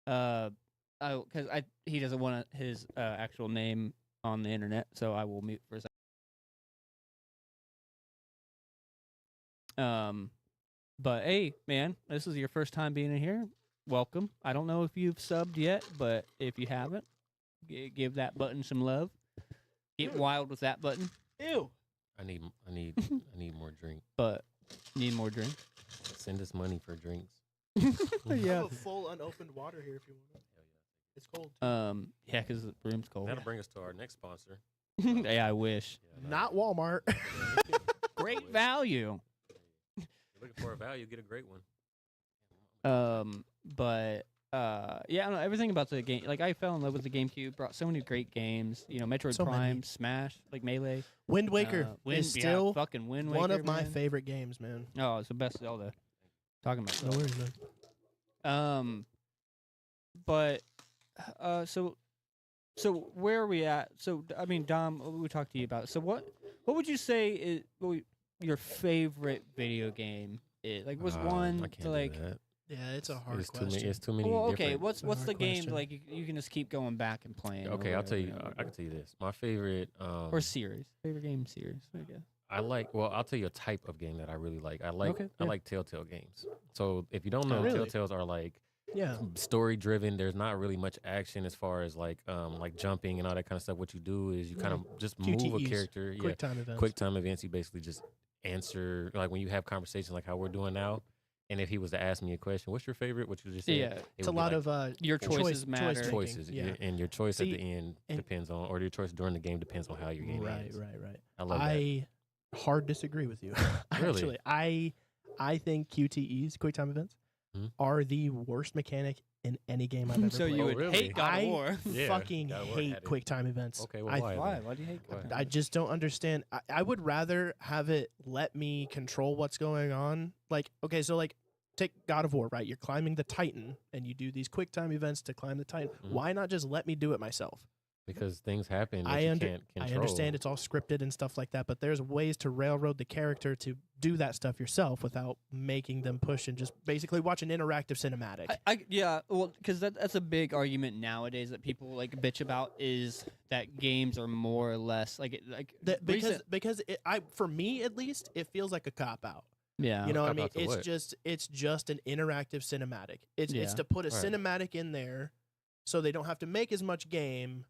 because he doesn't want his actual name on the internet, so I will mute for a second. But hey, man, this is your first time being in here. Welcome. I don't know if you've subbed yet, but if you haven't, give that button some love. Get wild with that button. Ew. I need more drink. But need more drink. Send us money for drinks. Yeah. a full unopened water here if you want. It's cold. Yeah, because the room's cold. That'll bring us to our next sponsor. Yeah, I wish. Yeah, Not Walmart. Great value. If you're looking for a value, get a great one. But yeah, I don't know everything about the game. Like I fell in love with the GameCube. Brought so many great games. You know, Metroid So many. Prime, Smash, like Melee. Wind Waker is still fucking Wind Waker. one of my man. favorite games, man. Oh, it's the best Zelda. Talking about No Zelda. worries, man. But so where are we at? So I mean, Dom, we talked to you about it. So what would you say is your favorite video game is? Like, was I one can't to do like? that. Yeah, it's a hard It's too question. many. It's too many. Well, okay. different- What's hard the game question. like you can just keep going back and playing? Okay, or I'll tell you. whatever, I can tell you this. My favorite. or series. Favorite game series. I guess. I like. Well, I'll tell you a type of game that I really like. I like. Okay, I yeah. like Telltale games. So if you don't know, Really? Telltales are like Yeah. story driven. There's not really much action as far as like jumping and all that kind of stuff. What you do is you kind of just move a QTEs, character. Yeah, Quick time events. quick time events. You basically just answer like when you have conversations like how we're doing now. And if he was to ask me a question, what's your favorite? What you just said? Yeah, it It's a would be lot like of your choice- choices matter. choice choices, thinking, yeah. and your choice at See, the end and- depends on, or your choice during the game depends on how your game right, ends. right. I love that. I hard disagree with you. Really? Actually, I think QTEs, quick time events, Mhm. are the worst mechanic in any game I've ever So played. you Oh, would really? hate God of I War. Yeah, fucking God of War hate had it. quick time events. Okay, well, I, why? Why? then? Why do you hate? Why? Quick I Time? just don't understand. I would rather have it let me control what's going on. Like, okay, so like take God of War, right? You're climbing the Titan and you do these quick time events to climb the Titan. Mhm. Why not just let me do it myself? Because things happen that I you under- can't control. I understand it's all scripted and stuff like that, but there's ways to railroad the character to do that stuff yourself without making them push and just basically watch an interactive cinematic. Yeah, well, because that's a big argument nowadays that people like bitch about is that games are more or less Because for me at least, it feels like a cop out. yeah, You know what I Cop mean? out to what? It's just an interactive cinematic. It's Yeah. to put a Right. cinematic in there so they don't have to make as much game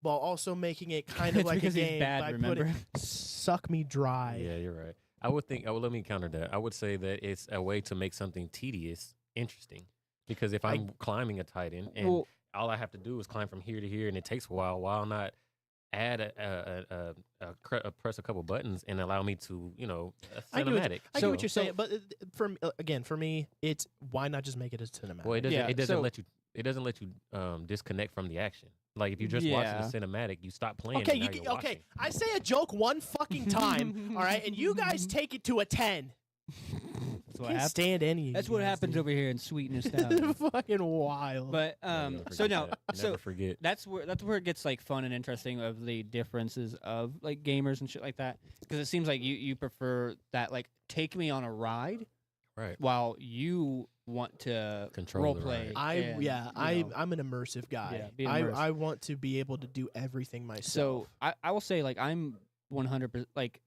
while also making it kind of It's like a because he's game bad, by remember? putting suck me dry. Yeah, you're right. I would think. Let me counter that. I would say that it's a way to make something tedious interesting. Because if I'm climbing a Titan and well, all I have to do is climb from here to here, and it takes a while. Why not add press a couple buttons and allow me to, a I get what cinematic? I get So- what you're saying, but for me, it's why not just make it a cinematic? Well, it doesn't. Yeah, it doesn't so- let you. It doesn't let you disconnect from the action. Like if you're just watching Yeah. the cinematic, you stop playing. Okay, and now you're okay. watching. I say a joke one fucking time, all right, and you guys take it to a 10. that's what Can't happens. stand any. of That's you what guys, happens dude. over here in Sweetness Town. Fucking wild. But Yeah, you never so forget now, that. You so never forget. that's where it gets like fun and interesting of the differences of like gamers and shit like that. Because it seems like you prefer that like take me on a ride Right. while you want to Control role the play. ride. and, you know. I'm an immersive guy. Yeah, be immersed. I want to be able to do everything myself. So I will say like I'm 100% like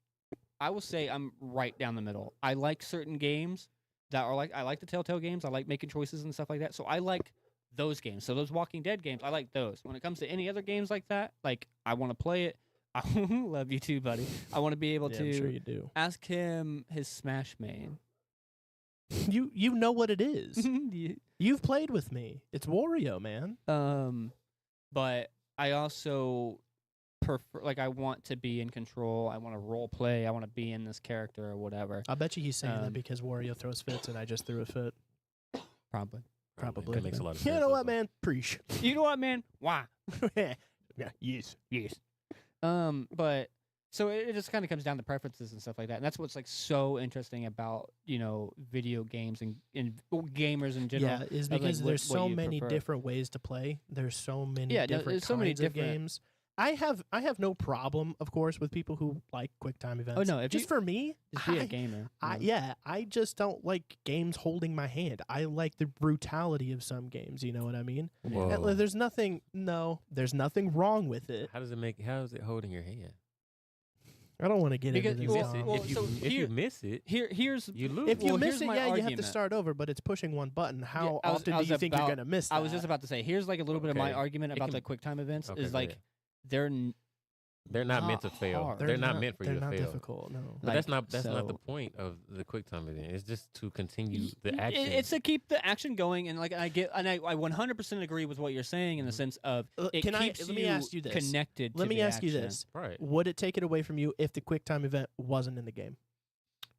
I will say I'm right down the middle. I like certain games that are like I like the Telltale games. I like making choices and stuff like that. So I like those games. So those Walking Dead games, I like those. When it comes to any other games like that, like I want to play it. I love you too, buddy. I want to be able Yeah, to I'm sure you do. ask him his Smash main. You know what it is. You- You've played with me. It's Wario, man. but I also prefer, like, I want to be in control. I want to role play. I want to be in this character or whatever. I bet you he's saying that Um, because Wario throws fits and I just threw a fit. Probably. Probably. That makes a lot of sense. You know what, also. man? Preach. You know what, man? Why? Yeah. Yes. Yes. But so it just kind of comes down to preferences and stuff like that, and that's what's like so interesting about video games and gamers in general. Yeah, is like, because what- there's what so you many prefer. different ways to play. There's so many Yeah, no, different there's so many kinds of different- games. I have no problem, of course, with people who like QuickTime events. Oh no, if just you for me, just be a I- gamer. I just don't like games holding my hand. I like the brutality of some games. You know what I mean? Whoa. There's nothing wrong with it. How is it holding your hand? I don't want to get Because into you this. miss it. now. Well, if you, so if you here- miss it, Here's you lose. If you well, miss here's it, my yeah, you have to argument. start over, but it's pushing one button. How I was- often I do was you think you're about- going to miss that? I was just about to say, here's like a little bit of my Okay. argument It about the can- QuickTime events Okay, is go like ahead. they're They're not meant to not fail. hard. They're not meant for you They're to not fail. difficult. No. But that's like, not the so- point of the QuickTime event. It's just to continue Y- the y- action. It's to keep the action going, and like I 100% agree with what you're saying in the Mhm. sense of it Can I? keeps Let me you ask you this. connected. Let to me the ask you action. this: right. Would it take it away from you if the QuickTime event wasn't in the game?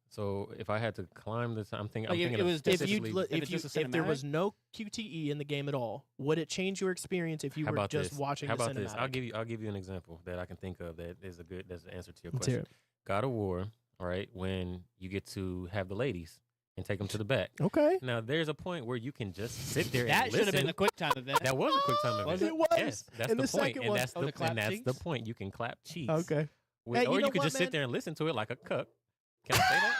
So if I had to climb this, I'm thinking. Like, I'm if thinking it of was If specifically- you if it's just a if there was cinematic? no QTE in the game at all, would it change your experience if you How were about just this? watching How the about cinematic? this? I'll give you an example that I can think of that is that's the answer to your Let's hear question. God of War, all right, when you get to have the ladies and take them to the back. it. Okay. Now there's a point where you can just sit there That and should have listen. been the QuickTime event. That was a quick time event. Was it? It was. Yes, that's And the the point, second and one- that's Oh, the the clap and that's the cheeks? point. You can clap cheeks. Okay. With- Hey, you or know you could what, just man? sit there and listen to it like a cuck. Can I say that?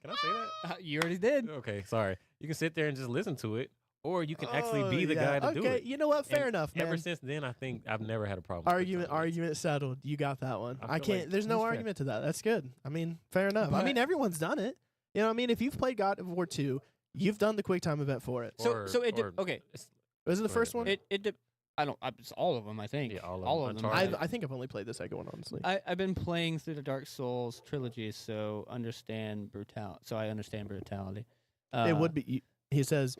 Can I say that? You already did. Okay, sorry. You can sit there and just listen to it, or you can actually Oh, be the yeah. guy to do Okay, it. you know what? Fair And enough, man. Ever since then, I think I've never had a problem. with Argument QuickTime events. argument settled. You got that one. I I feel can't. like There's no that's fair. argument to that. That's good. I mean, fair enough. I But- mean, everyone's done it. You know what I mean? If you've played God of War 2, you've done the QuickTime event for it. So Or- so it or- okay. it's- Was it the Go first ahead, one? I don't. It's all of them. I think. Yeah, all of them. them. Uncharted. I think I've only played the second one, honestly. I've been playing through the Dark Souls trilogy, so understand brutality. So I understand brutality. It would be. He says,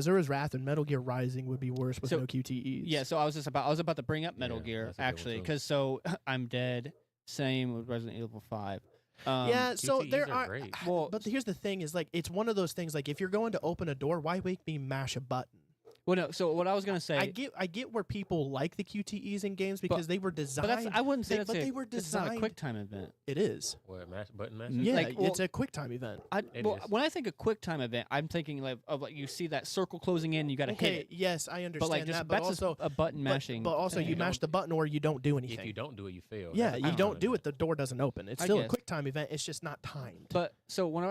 Zura's Wrath and Metal Gear Rising would be worse with So- no QTEs. Yeah, so I was about to bring up Metal Yeah, Gear that's a good one, actually, too. because so I'm dead. Same with Resident Evil 5. Yeah, so QTEs there are are. great. Well, But here's the thing: is like it's one of those things. Like if you're going to open a door, why make me mash a button? Well, no. So what I was gonna say, I get where people like the QTEs in games because they were but designed. that's I wouldn't say they- that's but a, they were it's not a designed- quick time event. It is. What button mash? Mm, Yeah, like, it's a QuickTime event. It Well, is. when I think of quick time event, I'm thinking like of like you see that circle closing in, you got to hit Okay, it. yes, I understand But like just that. But that's just also, a button mashing. but also, thing. you mash the button or you don't do anything. If you don't do it, you fail. yeah, That's a you quick don't time do event. it, the door doesn't open. It's I still a guess. QuickTime event. It's just not timed. But so when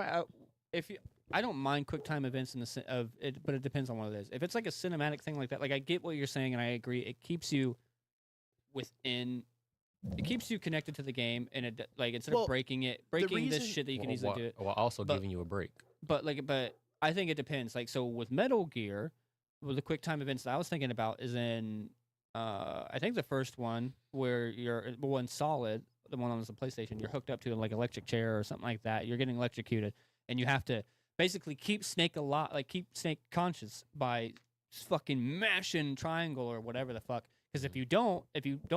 I don't mind quick time events in the of it, but it depends on what it is. If it's like a cinematic thing like that, like I get what you're saying and I agree. It keeps you within. It keeps you connected to the game, and it like instead Well, of breaking this reason- shit that you can easily while, do it. while also But- giving you a break. But I think it depends. Like so with Metal Gear, with the quick time events that I was thinking about is in I think the first one where you're one Solid, the one on the PlayStation, you're hooked up to like electric chair or something like that. You're getting electrocuted, and you have to basically keep Snake alive, like keep Snake conscious by fucking mashing triangle or whatever the fuck. Because if you don't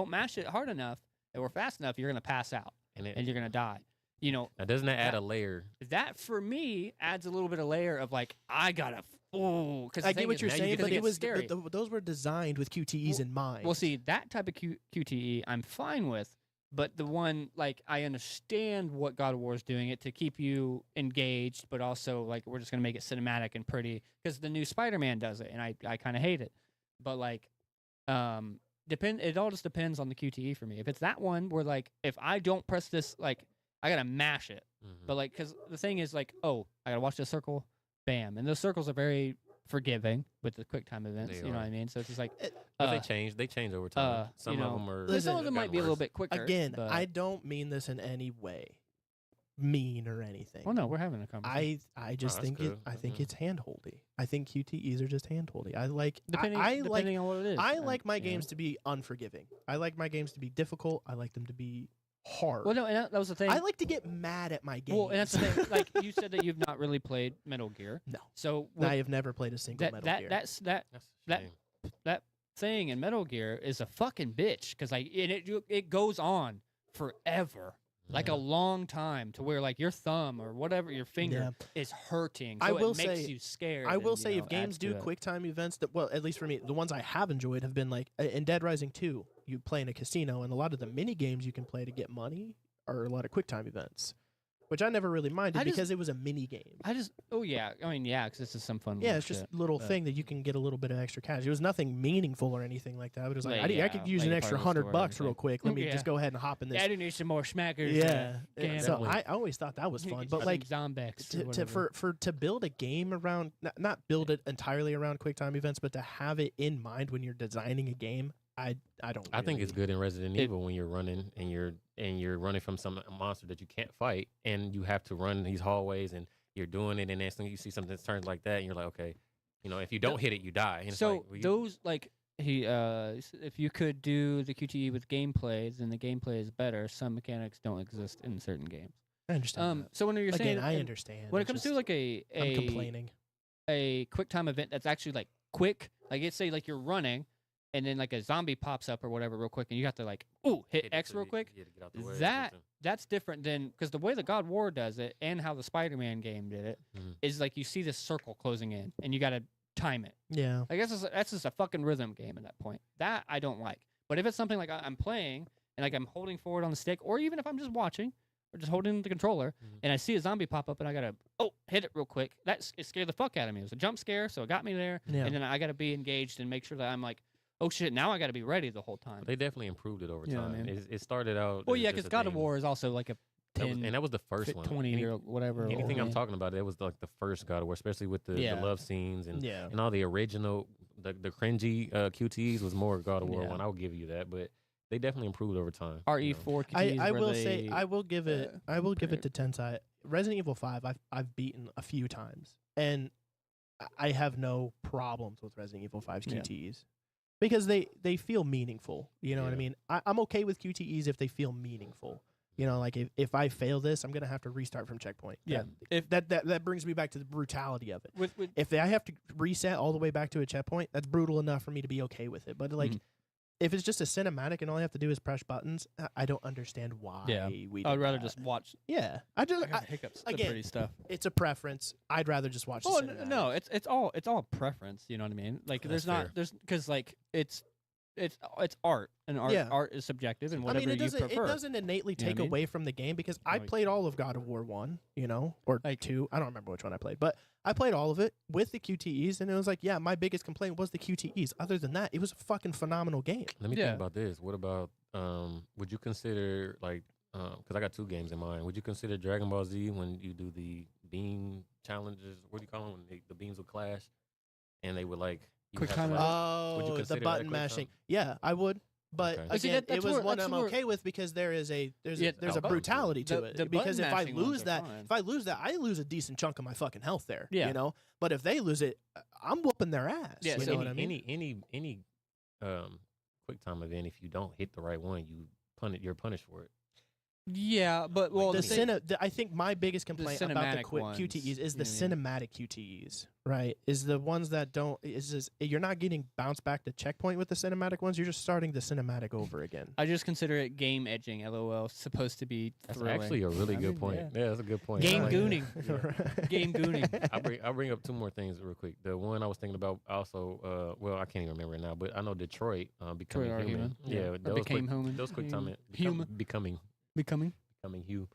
mash it hard enough or fast enough, you're gonna pass out And and you're gonna die. You know, now, doesn't that add a layer? that for me adds a little bit of layer of like I gotta because I get what you're now you saying, get to but get it was scary. those were designed with QTEs in mind. Well, see that type of QTE I'm fine with, but the one like I understand what God of War is doing it to keep you engaged, but also like we're just gonna make it cinematic and pretty because the new Spider-Man does it, and I kind of hate it, but like it all just depends on the QTE for me. If it's that one where like if I don't press this like I gotta mash it. Mhm. But like, because the thing is, like, oh, I gotta watch this circle, bam, and those circles are very forgiving with the quick time events. They You know what are. I mean? So it's just like, But they change. They change over time. Some you of know, them are. Listen, some of them might gotten be a little worse. bit quicker. Again, but I don't mean this in any way. mean or anything. Well, no, we're having a conversation. I just that's think good. I think Mhm. it's handholdy. I think QTEs are just handholdy. I like Depending, I like depending on what it is. I like my you know. games to be unforgiving. I like my games to be difficult. I like them to be hard. Well, no, and that was the thing. I like to get mad at my games. Well, and that's the thing. Like you said that you've not really played Metal Gear. No. So I have never played a single Metal Gear. that's That's a that- shame. that thing in Metal Gear is a fucking bitch because like it goes on forever. Like a long time to where like your thumb or whatever your finger is hurting. So I will it makes say- you scared. I will and, say you if know, games adds do to it. quick time events that, well, at least for me, the ones I have enjoyed have been like in Dead Rising 2, you play in a casino, and a lot of the mini games you can play to get money are a lot of quick time events, which I never really minded I just- because it was a mini game. because this is some fun. Yeah, little it's just shit, a little but- thing that you can get a little bit of extra cash. It was nothing meaningful or anything like that. But it was like, Like, I could use like an a extra part of the story or $100 real anything. quick. Let me Yeah. just go ahead and hop in this. Yeah, I do need some more schmackers. Yeah. Damn. So Definitely. I always thought that was fun. Get But some like Zombex or to whatever. to build a game around not build it entirely around quick time events, but to have it in mind when you're designing a game, I don't. I think it's really- good in Resident Evil when you're running and you're running from some monster that you can't fight, and you have to run these hallways, and you're doing it, and next thing you see something that turns like that, and you're like, okay, if you don't hit it, you die. And it's So like, well, those like if you could do the QTE with gameplay, then the gameplay is better. Some mechanics don't exist in certain games. I understand. that. So when you're saying Again, I and understand. when it It's comes to just- like I'm complaining. a quick time event that's actually like quick, like let's say like you're running and then like a zombie pops up or whatever real quick and you have to like hit it X so real you- quick. you had to get out the way or That something. that's different than because the way the God of War does it and how the Spider-Man game did it is Mhm. like you see this circle closing in and you got to time it. Yeah. I guess that's just a fucking rhythm game at that point. That I don't like. But if it's something like I'm playing and like I'm holding forward on the stick, or even if I'm just watching or just holding the controller Mhm. and I see a zombie pop up and I gotta hit it real quick, it scared the fuck out of me. It was a jump scare, so it got me there. Yeah. And then I gotta be engaged and make sure that I'm like, oh shit, now I gotta be ready the whole time. But they definitely improved it over You know what time. I mean? It started out. Well, as yeah, just because a God of thing. War is also like a That was- 10, and that was the first one. 20 Any- year whatever. old Anything I'm game. talking about, it was like the first God of War, especially with the Yeah. love scenes and Yeah. and all the original, the cringy QTEs was more God of War Yeah. one. I'll give you that, but they definitely improved over time. RE4 QTEs I where will say they- I will give it uh, to Tensai. Resident Evil 5 I've beaten a few times, and I have no problems with Resident Evil 5's Yeah. QTEs because they feel meaningful. You know what I Yeah. mean? I'm okay with QTEs if they feel meaningful. You know, like if I fail this, I'm gonna have to restart from checkpoint. Yeah. If that brings me back to the brutality of it. with If I have to reset all the way back to a checkpoint, that's brutal enough for me to be okay with it. But like, Mhm. if it's just a cinematic and all I have to do is press buttons, I don't understand why Yeah. we. I would did rather that. just watch. Yeah, I got hiccups. The again, pretty stuff. it's a preference. I'd rather just watch. The Oh cinematic. no, it's all preference. You know what I mean? Like That's there's not fair. there's because like it's art and Yeah. art is subjective and I whatever mean, it you doesn't. prefer. It doesn't innately You know what take I mean? away from the game because I Like- played all of God of War 1, or Like- 2. I don't remember which one I played, but I played all of it with the QTEs, and it was like, yeah, my biggest complaint was the QTEs. Other than that, it was a fucking phenomenal game. Let me Yeah. think about this. What about would you consider like because I got two games in mind. Would you consider Dragon Ball Z when you do the beam challenges? What do you call them when the beams would clash and they would like you Quick have to, time like, Oh, Would you the consider that button quick mashing. time? Yeah, I would. But Okay. But see, again, that's it was where- one that's I'm where- okay with because there's a Yeah, there's a oh, brutality to the- it. the Because if I button-mashing ones lose are that, fine. if I lose that, I lose a decent chunk of my fucking health there. Yeah. You know. But if they lose it, I'm whooping their ass. Yeah, you so know what I mean? any quick time event, if you don't hit the right one, you're punished for it. Yeah, but well, the the thing- I think my biggest complaint about the cinematic quick ones, QTEs is you the know what I mean? cinematic QTEs, right? Is the ones that don't is just, you're not getting bounced back to checkpoint with the cinematic ones. You're just starting the cinematic over again. I just consider it game edging. LOL, supposed to be That's thrilling. actually a really I good mean, point. yeah. Yeah, that's a good point. Game I like gooning. that. Game gooning. I'll bring up two more things real quick. The one I was thinking about also, well, I can't even remember it now, but I know Detroit becoming Detroit Are human. Human. Yeah, Or those became quick, human. those quick time Human. becoming Becoming. Hugh.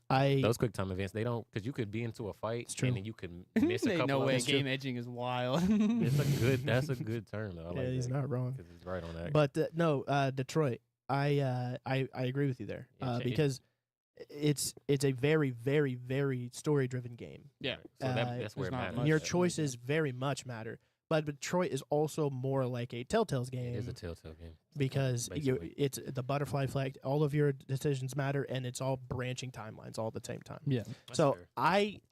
I Those quick time events, they don't because you could be into a fight It's true. and then you could miss a Ain't couple. no of way. them. Game edging is wild. That's a good term though. I yeah, like he's that, not wrong. 'cause he's right on that. But no, Detroit. I agree with you there Yeah, because it's a very very very story driven game. Yeah. so that's where there's it not matters. much Your that- choices very much matter. But Detroit is also more like a Telltale's game It is a Telltale game. because basically. it's the butterfly effect. All of your decisions matter, and it's all branching timelines all at the same time. Yeah. That's So fair.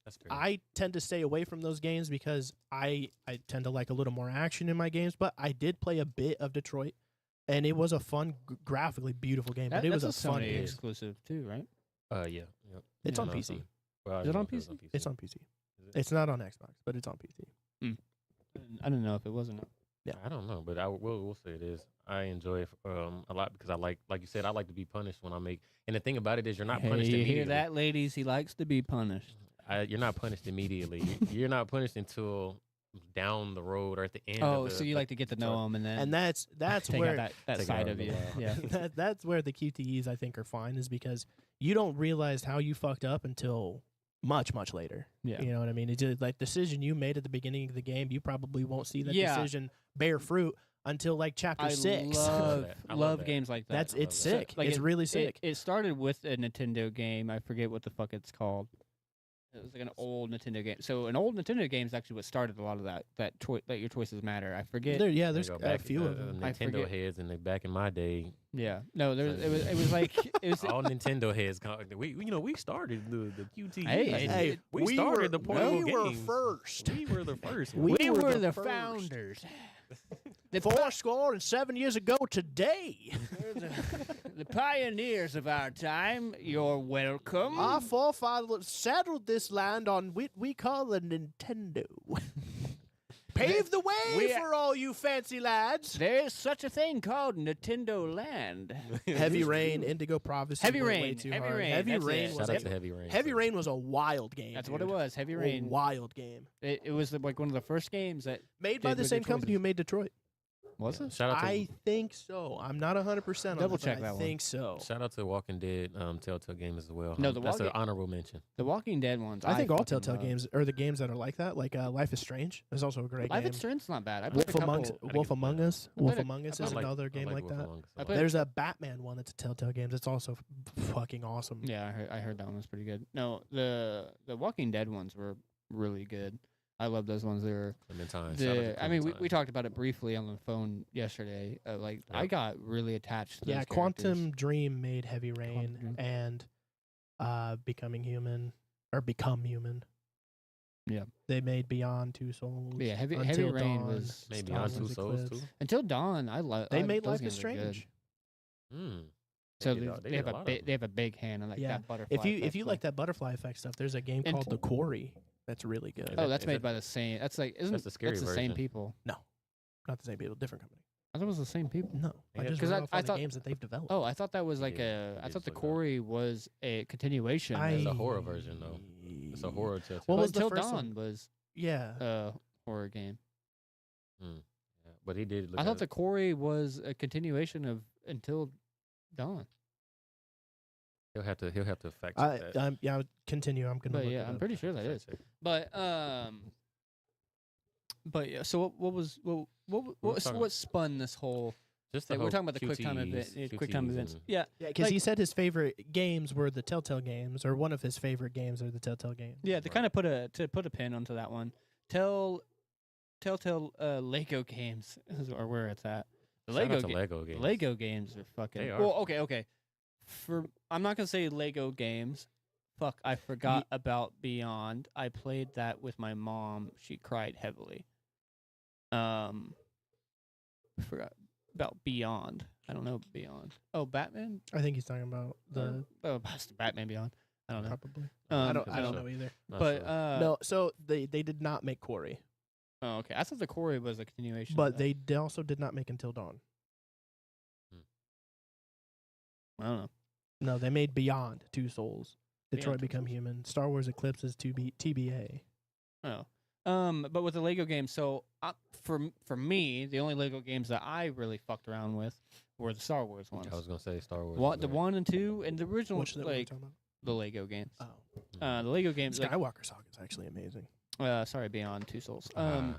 That's fair. I tend to stay away from those games because I tend to like a little more action in my games. But I did play a bit of Detroit, and it was a fun, graphically beautiful game. But it was a that's fun Sony game. exclusive too, right? Yeah. Yep. It's Yeah. on No, PC. Well, I Is it didn't on know if PC? It's on PC. Is it? It's not on Xbox, but it's on PC. I didn't know if it wasn't. I don't know, but we'll say it is. I enjoy it a lot because I like you said, I like to be punished when I make. And the thing about it is, you're not Hey, punished you immediately. hear that, ladies? He likes to be punished. You're not punished immediately. You're not punished until down the road or at the end. Oh, of the, so you like to get to know him and then And that's take where out that take it side out of of you. the wild. Yeah. that's where the QTEs I think are fine, is because you don't realize how you fucked up until much later. Yeah. You know what I mean? It's just like decision you made at the beginning of the game, you probably won't see that Yeah. decision bear fruit until like chapter I 6. love that. I love love that. games like that. That's I love it's that. sick. Like it's really It, sick. it started with a Nintendo game. I forget what the fuck it's called. It was like an old Nintendo game. So an old Nintendo game is actually what started a lot of that your choices matter. I forget. There's There you a go, back few of the them. I Nintendo forget. heads in the back in my day. Yeah. No, it was like it was All Nintendo heads. We started the QT. Hey, we started the portable we were games. first. We were the first. We we were were the the first. founders. The 407 years ago today. the pioneers of our time, you're welcome. Our forefathers settled this land on what we call a Nintendo. Pave the way we- for all you fancy lads. There's such a thing called Nintendo Land. Heavy Rain, Indigo Prophecy. Heavy went way Rain, too Heavy hard. Rain, Heavy that's Rain it. was Shout out to Heavy Rain. Heavy Rain was a wild game. That's dude. what it was. Heavy A Rain. wild game. It was like one of the first games that Made by Did the with same good company choices. who made Detroit. was it. Shout out to I think so. I'm not 100% on Double it, but check I that one. think so. Shout out to Walking Dead Telltale game as well. No, the that's an Walking- honorable mention. The Walking Dead ones. I think all fucking Telltale love. games, or the games that are like that, like Life is Strange, is also a great Life game. is Strange's not bad. I played Wolf a Among couple. I Wolf think Among Us. I Wolf played a- Among Us I is like- another game like Wolf that. Among Us a I lot. played- There's a Batman one that's a Telltale Games. It's also fucking awesome. Yeah, I heard that one was pretty good. No, the Walking Dead ones were really good. I love those ones. They were Clementine. Shout out to I mean, we Clementine. talked about it briefly on the phone yesterday. I Yep. got really attached to Yeah, those Quantum characters. Dream made Heavy Rain Dream. and Becoming Human or Become Human. Yeah. They made Beyond Two Souls. But yeah, Heavy Until Rain Dawn, was Maybe Star on Two Wars Souls Eclipse. too. Until Dawn. I love. They made those Life is games are good. Strange. Mm. So did they, a- they they did have a a lot of big them. they have a big hand on like Yeah. that butterfly. If you effect like look. that butterfly effect stuff, there's a game And called The Quarry that's really good. Is Oh, that- that's is made that- by the same. That's like isn't That's the scary that's the same version. people. Not the same people, different company. I thought it was the same people. No, I Yeah, just 'cause read I- off I all the thought- games that they've developed. Oh, I thought that was like Yeah, I it thought is the so good. Quarry was a continuation. It's of- a horror version, though. It's a horror Telltale. What Well, was the Until first Dawn one? was Yeah. a horror game. Yeah, but he did. Look I at thought it. the Quarry was a continuation of Until Dawn. He'll have to fact check that. Yeah, continue. I'm gonna. But look yeah, it I'm up. pretty sure that is. Fact check. But yeah. So what was talking- what spun this whole? Just the Like, we're whole talking about the quick time QTEs, event, quick time QTEs events. and- Yeah, Yeah, because like- he said his favorite games were the Telltale games, or one of his favorite games are the Telltale games. yeah. To Right. kind of put a pin onto that one. Telltale Lego games or where it's at. The Shout out Lego to ga- Lego games. Lego games are fucking. They are. Well, okay. I'm not gonna say Lego games. Fuck, I forgot about Beyond. I played that with my mom. She cried heavily. I forgot about Beyond. I don't know Beyond. Oh, Batman. I think he's talking about the It's the Batman Beyond. I don't know. probably. I I don't- don't. I don't know either. Not But sure. No, so they did not make Quarry, oh, okay. I thought the Quarry was a continuation. but of they also did not make Until Dawn. that. I don't know. No, they made Beyond Two Souls. Detroit Two Become Souls. Human. Star Wars Eclipse is TBA. Oh. But with the Lego games, so for me, the only Lego games that I really fucked around with were the Star Wars ones. I was gonna say Star Wars. What is the right. 1 and 2 and the original, Which that we're like talking about? the Lego games. Oh, The Lego games, like Skywalker Saga is actually amazing. sorry, Beyond Two Souls. Yeah,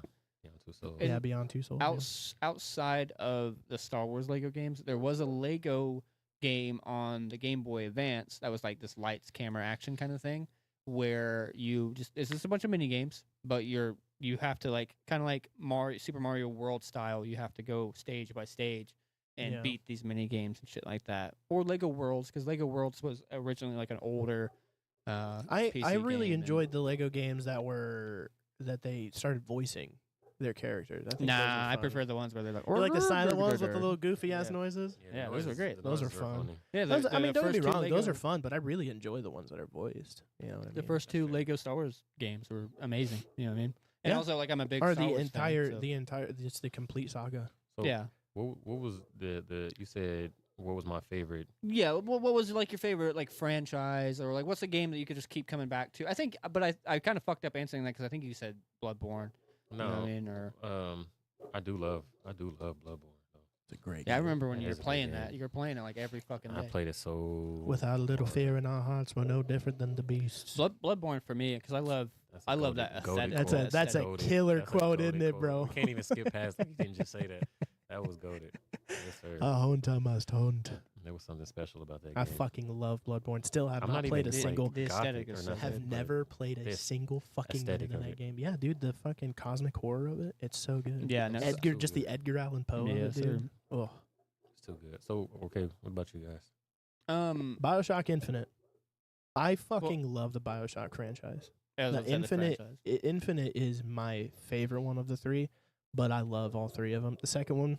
Two Souls. And Yeah, Beyond Two Souls. yeah. Outside of the Star Wars Lego games, there was a Lego game on the Game Boy Advance that was like this lights, camera, action kind of thing, where you it's just a bunch of mini games, but you're you have to like kind of like Super Mario World style. You have to go stage by stage and Yeah. beat these mini games and shit like that. Or Lego Worlds, because Lego Worlds was originally like an older. I PC really game, and- enjoyed the Lego games that they started voicing their characters. I think those were Nah, I fun. prefer the ones where they're like. You like the silent ones with the little goofy ass Yeah. noises. Yeah, those are great. the Those are noises fun. funny. Yeah, Those, I mean, don't get me first two wrong; those Lego- are fun, but I really enjoy the ones that are voiced. You know what I mean? The first two fair. Lego Star Wars games were amazing. You know what I mean? And Yeah. also, like, I'm a big or Star the Wars entire, fan, it's the complete saga. So yeah, what was the you said what was my favorite? yeah. What was like your favorite like franchise, or like what's a game that you could just keep coming back to? I think, but I kind of fucked up answering that because I think you said Bloodborne. No, You know what I mean? Or I do love Bloodborne. Though. It's a great. yeah, I remember when That you were is a good playing game. that. You were playing it like every fucking I day. played it so Without a little fear in our hearts, we're no different than the beasts. Bloodborne for me because I love. That's a I love goated- that goated aesthetic. quote. That's a Goated. killer That's a quote, goated isn't it, quote. bro? We can't even skip past it. You didn't just say that. That was goaded. Yes, sir. Hunter must hunt. There was something special about that I game. fucking love Bloodborne. Still have I'm not not played a even, like, single. The aesthetic Gothic is or so nothing, Have good. but never played a the single fucking minute aesthetic in of that it. game. Yeah, dude, the fucking cosmic horror of it. It's so good. Yeah, no, It's Edgar, too just the good. Edgar Allan Poe Yeah, of it, sir. dude. Oh, It's too good. So okay, what about you guys? Bioshock Infinite. I fucking love the Bioshock franchise. as The I said, Infinite, franchise. Infinite is my favorite one of the three, but I love all three of them. The second one,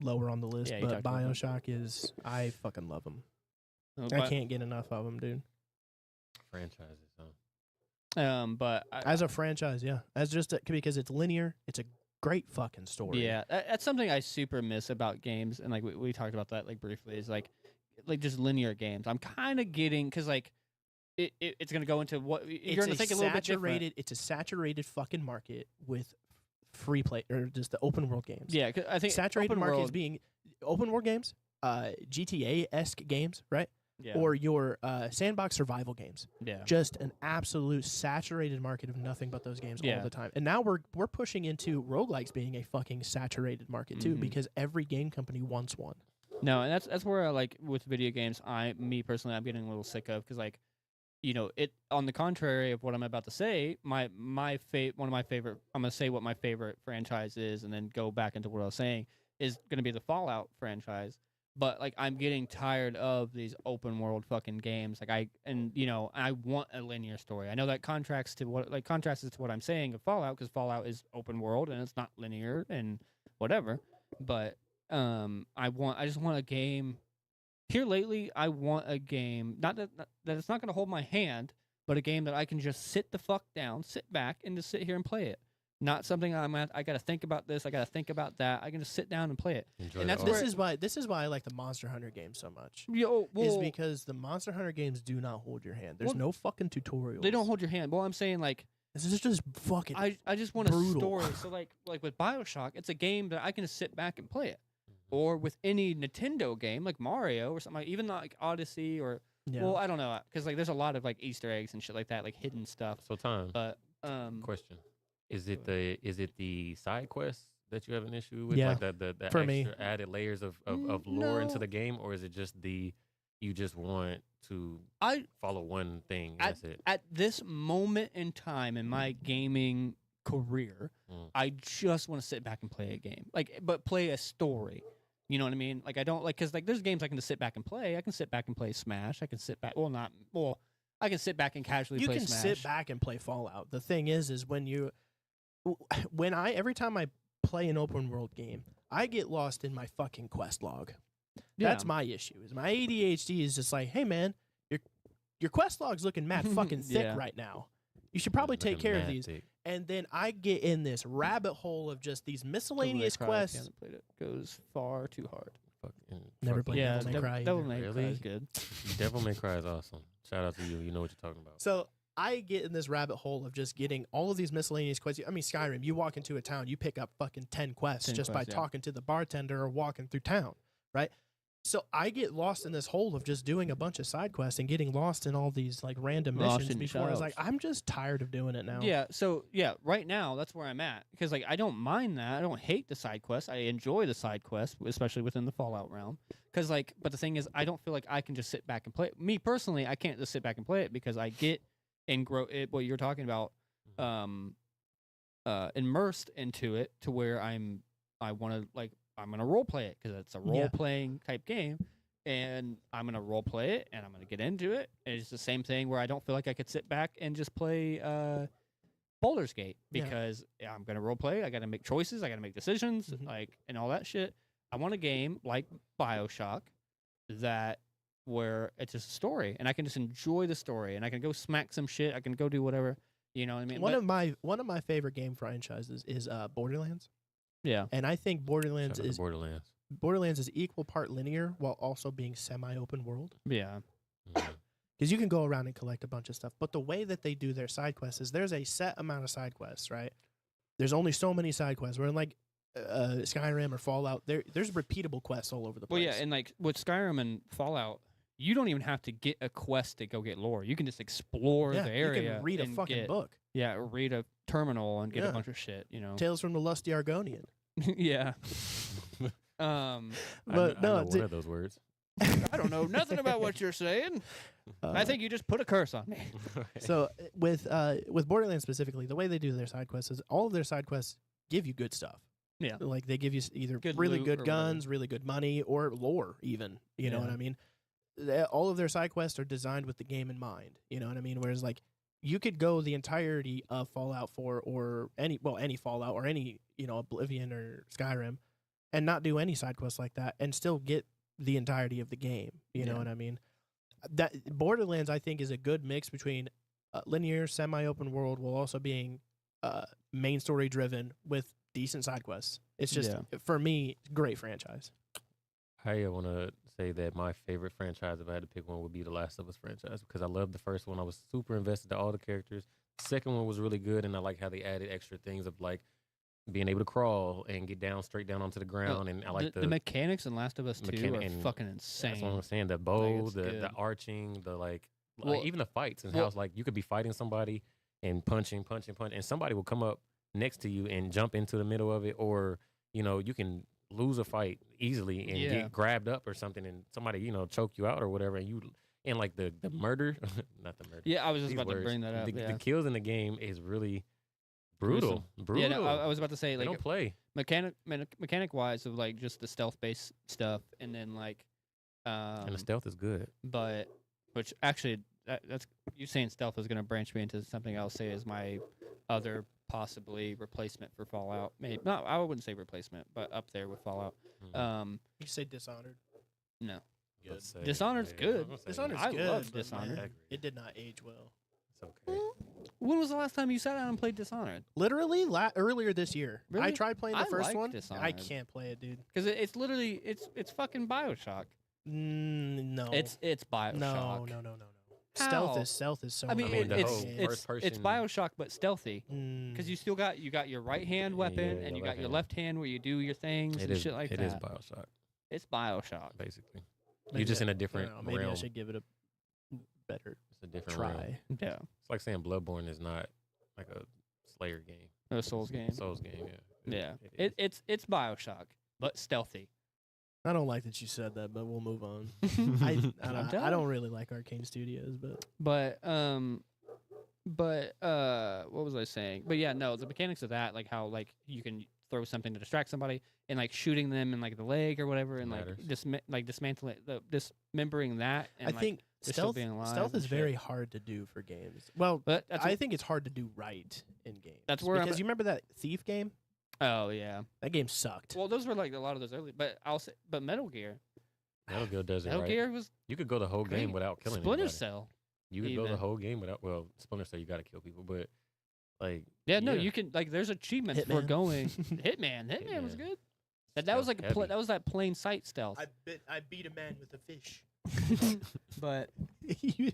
lower on the list, Yeah, you but talked about that. Bioshock is. I fucking love them. I But- can't get enough of them, dude. Franchises. Huh? But As a franchise, yeah. As just because it's linear, it's a great fucking story. yeah, that's something I super miss about games, and like we talked about that like briefly. Is like just linear games. I'm kind of getting because like it's gonna go into what you're It's gonna think a little bit different. saturated. It's a saturated fucking market with free play or just the open world games. Yeah, 'cause I think Saturated open market is world, being open world games, GTA-esque games, right? yeah, Or your sandbox survival games. yeah, Just an absolute saturated market of nothing but those games Yeah. all the time. And now we're pushing into roguelikes being a fucking saturated market too, Mhm. because every game company wants one. no, and that's where I like with video games. Me personally, I'm getting a little sick of because like it on the contrary of what I'm about to say, one of my favorite. I'm gonna say what my favorite franchise is, and then go back into what I was saying is gonna be the Fallout franchise. But like I'm getting tired of these open world fucking games. Like I want a linear story. I know that contrasts to what I'm saying of Fallout because Fallout is open world and it's not linear and whatever. But I just want a game. Here lately, I want a game that it's not going to hold my hand, but a game that I can just sit the fuck down, sit back, and just sit here and play it. Not something I got to think about this, I got to think about that. I can just sit down and play it. Enjoy And the that's art. where- This is why I like the Monster Hunter games so much. Yo, Is well, because the Monster Hunter games do not hold your hand. There's Well, no fucking tutorials. they don't hold your hand. Well, I'm saying like This is just fucking. I just want a brutal. story. So like with BioShock, it's a game that I can just sit back and play it. Mhm. Or with any Nintendo game like Mario or something, like, even like Odyssey or yeah. well, I don't know, because like there's a lot of like Easter eggs and shit like that, like hidden stuff. So time. But Question: Is it the side quests that you have an issue with? Yeah, Like the for extra me. added layers of lore into No. the game, or is it just you just want to I follow one thing? And that's it. at this moment in time in my gaming career, Mm. I just want to sit back and play a game, but play a story. You know what I mean? Like I don't like because like there's games I can just sit back and play. I can sit back and play Smash. I can sit back. I can sit back and casually You play can Smash. sit back and play Fallout. The thing is every time I play an open world game, I get lost in my fucking quest log. That's my issue. Is my ADHD is just like, hey man, your quest log's looking mad fucking thick Yeah. right now. You should probably take care of these. And then I get in this rabbit hole of just these miscellaneous Devil May Cry, if quests. you haven't played it, goes far too hard. Never played Yeah, Devil May Cry Devil either. May Cry Really? is good. Devil May Cry is awesome. Shout out to you. You know what you're talking about. So I get in this rabbit hole of just getting all of these miscellaneous quests. I mean, Skyrim, you walk into a town, you pick up fucking 10 quests 10 just quests, by yeah. talking to the bartender or walking through town, right? So I get lost in this hole of just doing a bunch of side quests and getting lost in all these like random Lost missions in before I was like, yourself. I'm just tired of doing it now. Yeah, so right now that's where I'm at because like I don't mind that. I don't hate the side quests. I enjoy the side quests, especially within the Fallout realm. Because like, but the thing is, I don't feel like I can just sit back and play it. Me personally, I can't just sit back and play it because I get and grow it. What you're talking about, immersed into it to where I'm gonna role play it because it's a Yeah. role playing type game, and I'm gonna role play it and I'm gonna get into it. And it's the same thing where I don't feel like I could sit back and just play Baldur's Gate Yeah. because I'm gonna role play. I gotta make choices. I gotta make decisions, Mhm. and all that shit. I want a game like BioShock that where it's just a story and I can just enjoy the story and I can go smack some shit. I can go do whatever. You know what I mean? One But- of my favorite game franchises is Borderlands, yeah. and I think Shout out to Borderlands. Borderlands is equal part linear while also being semi-open world. Yeah. Mhm. Because you can go around and collect a bunch of stuff. But the way that they do their side quests is there's a set amount of side quests, right? There's only so many side quests. Where in like Skyrim or Fallout, there's repeatable quests all over the Well, place. yeah, and like with Skyrim and Fallout, you don't even have to get a quest to go get lore. You can just explore the area. you can read a and fucking get, book. Yeah, or read a terminal and get Yeah. a bunch of shit. You know. Tales from the Lusty Argonian. Yeah. But I know no, one of those words. I don't know nothing about what you're saying. I think you just put a curse on me. so. With Borderlands specifically, the way they do their side quests is all of their side quests give you good stuff. Yeah. Like they give you either Good really loot good or guns, really good money, or lore even. You know Yeah. what I mean? All of their side quests are designed with the game in mind. You know what I mean? Whereas like you could go the entirety of Fallout 4 or any Fallout or any, Oblivion or Skyrim and not do any side quests like that and still get the entirety of the game. You know Yeah. what I mean? That Borderlands I think is a good mix between linear, semi-open world while also being main story driven with decent side quests. It's just for me, great franchise. I want to say that my favorite franchise, if I had to pick one, would be the Last of Us franchise because I loved the first one. I was super invested in all the characters. The second one was really good, and I like how they added extra things of like being able to crawl and get down straight down onto the ground. And I like the mechanics in Last of Us 2 mechanic are and fucking that's what insane. I'm saying. The bow, it's the good. arching, the Well, even the fights and well- how it's like you could be fighting somebody and punching, and somebody will come up next to you and jump into the middle of it, or you can lose a fight easily and Yeah. get grabbed up or something, and somebody choke you out or whatever, and like the murder, not the murder. Yeah, I was just these about to words. bring that up. The yeah. kills in the game is really brutal. Brutal. Yeah, no, I was about to say they like don't play. mechanic wise of like just the stealth based stuff, and then like, And the stealth is good. but which actually that's you saying stealth is going to branch me into something I'll say is my other possibly replacement for Fallout. Maybe not. I wouldn't say replacement, but up there with Fallout. Mhm. You say Dishonored. No, Let's say- Dishonored's yeah, good. I'm gonna say Dishonored's I good. love but Dishonored. man, it did not age well. It's okay. when was the last time you sat down and played Dishonored? Literally earlier this year. I Really? tried playing the I first like one. I Dishonored. can't play it, dude. Because it's literally it's fucking BioShock. No. It's BioShock. No. How? Stealth is so I mean, I mean, the it's whole it's first it's person- BioShock but stealthy. Because you still got your right hand weapon Yeah, and the you left got your hand. left hand where you do your things It and is shit like it that. is BioShock, It's BioShock. basically. You're just in a different Maybe realm. I should give it a better It's a different realm. try. Yeah, It's like saying Bloodborne is not like a Slayer game. a Souls game. Souls game, yeah. Yeah, It is. it's BioShock but stealthy. I don't like that you said that, but we'll move on. I'm I telling don't really like Arcane Studios, but But what was I saying? But yeah, no, the mechanics of that, like how like you can throw something to distract somebody and like shooting them in like the leg or whatever, and Matters. like dismantling dismembering that. And, I like, think they're still being alive stealth and is very shit. hard to do for games. Well, But that's I think it's hard to do right in games. That's where I'm because at- you remember that Thief game? oh yeah. That game sucked. Well, those were like a lot of those early. But I'll say, but Metal Gear, Metal Gear does it Metal right. Gear was You could go the whole game great. without killing Splinter anybody. Cell. You could go the even. whole game without. Well, Splinter Cell, you got to kill people, but like Yeah, no, Yeah. you can like. There's achievements for Hitman. going. Hitman was Hitman. good. That was like Stealth that was that plain sight stealth. I beat a man with a fish. But you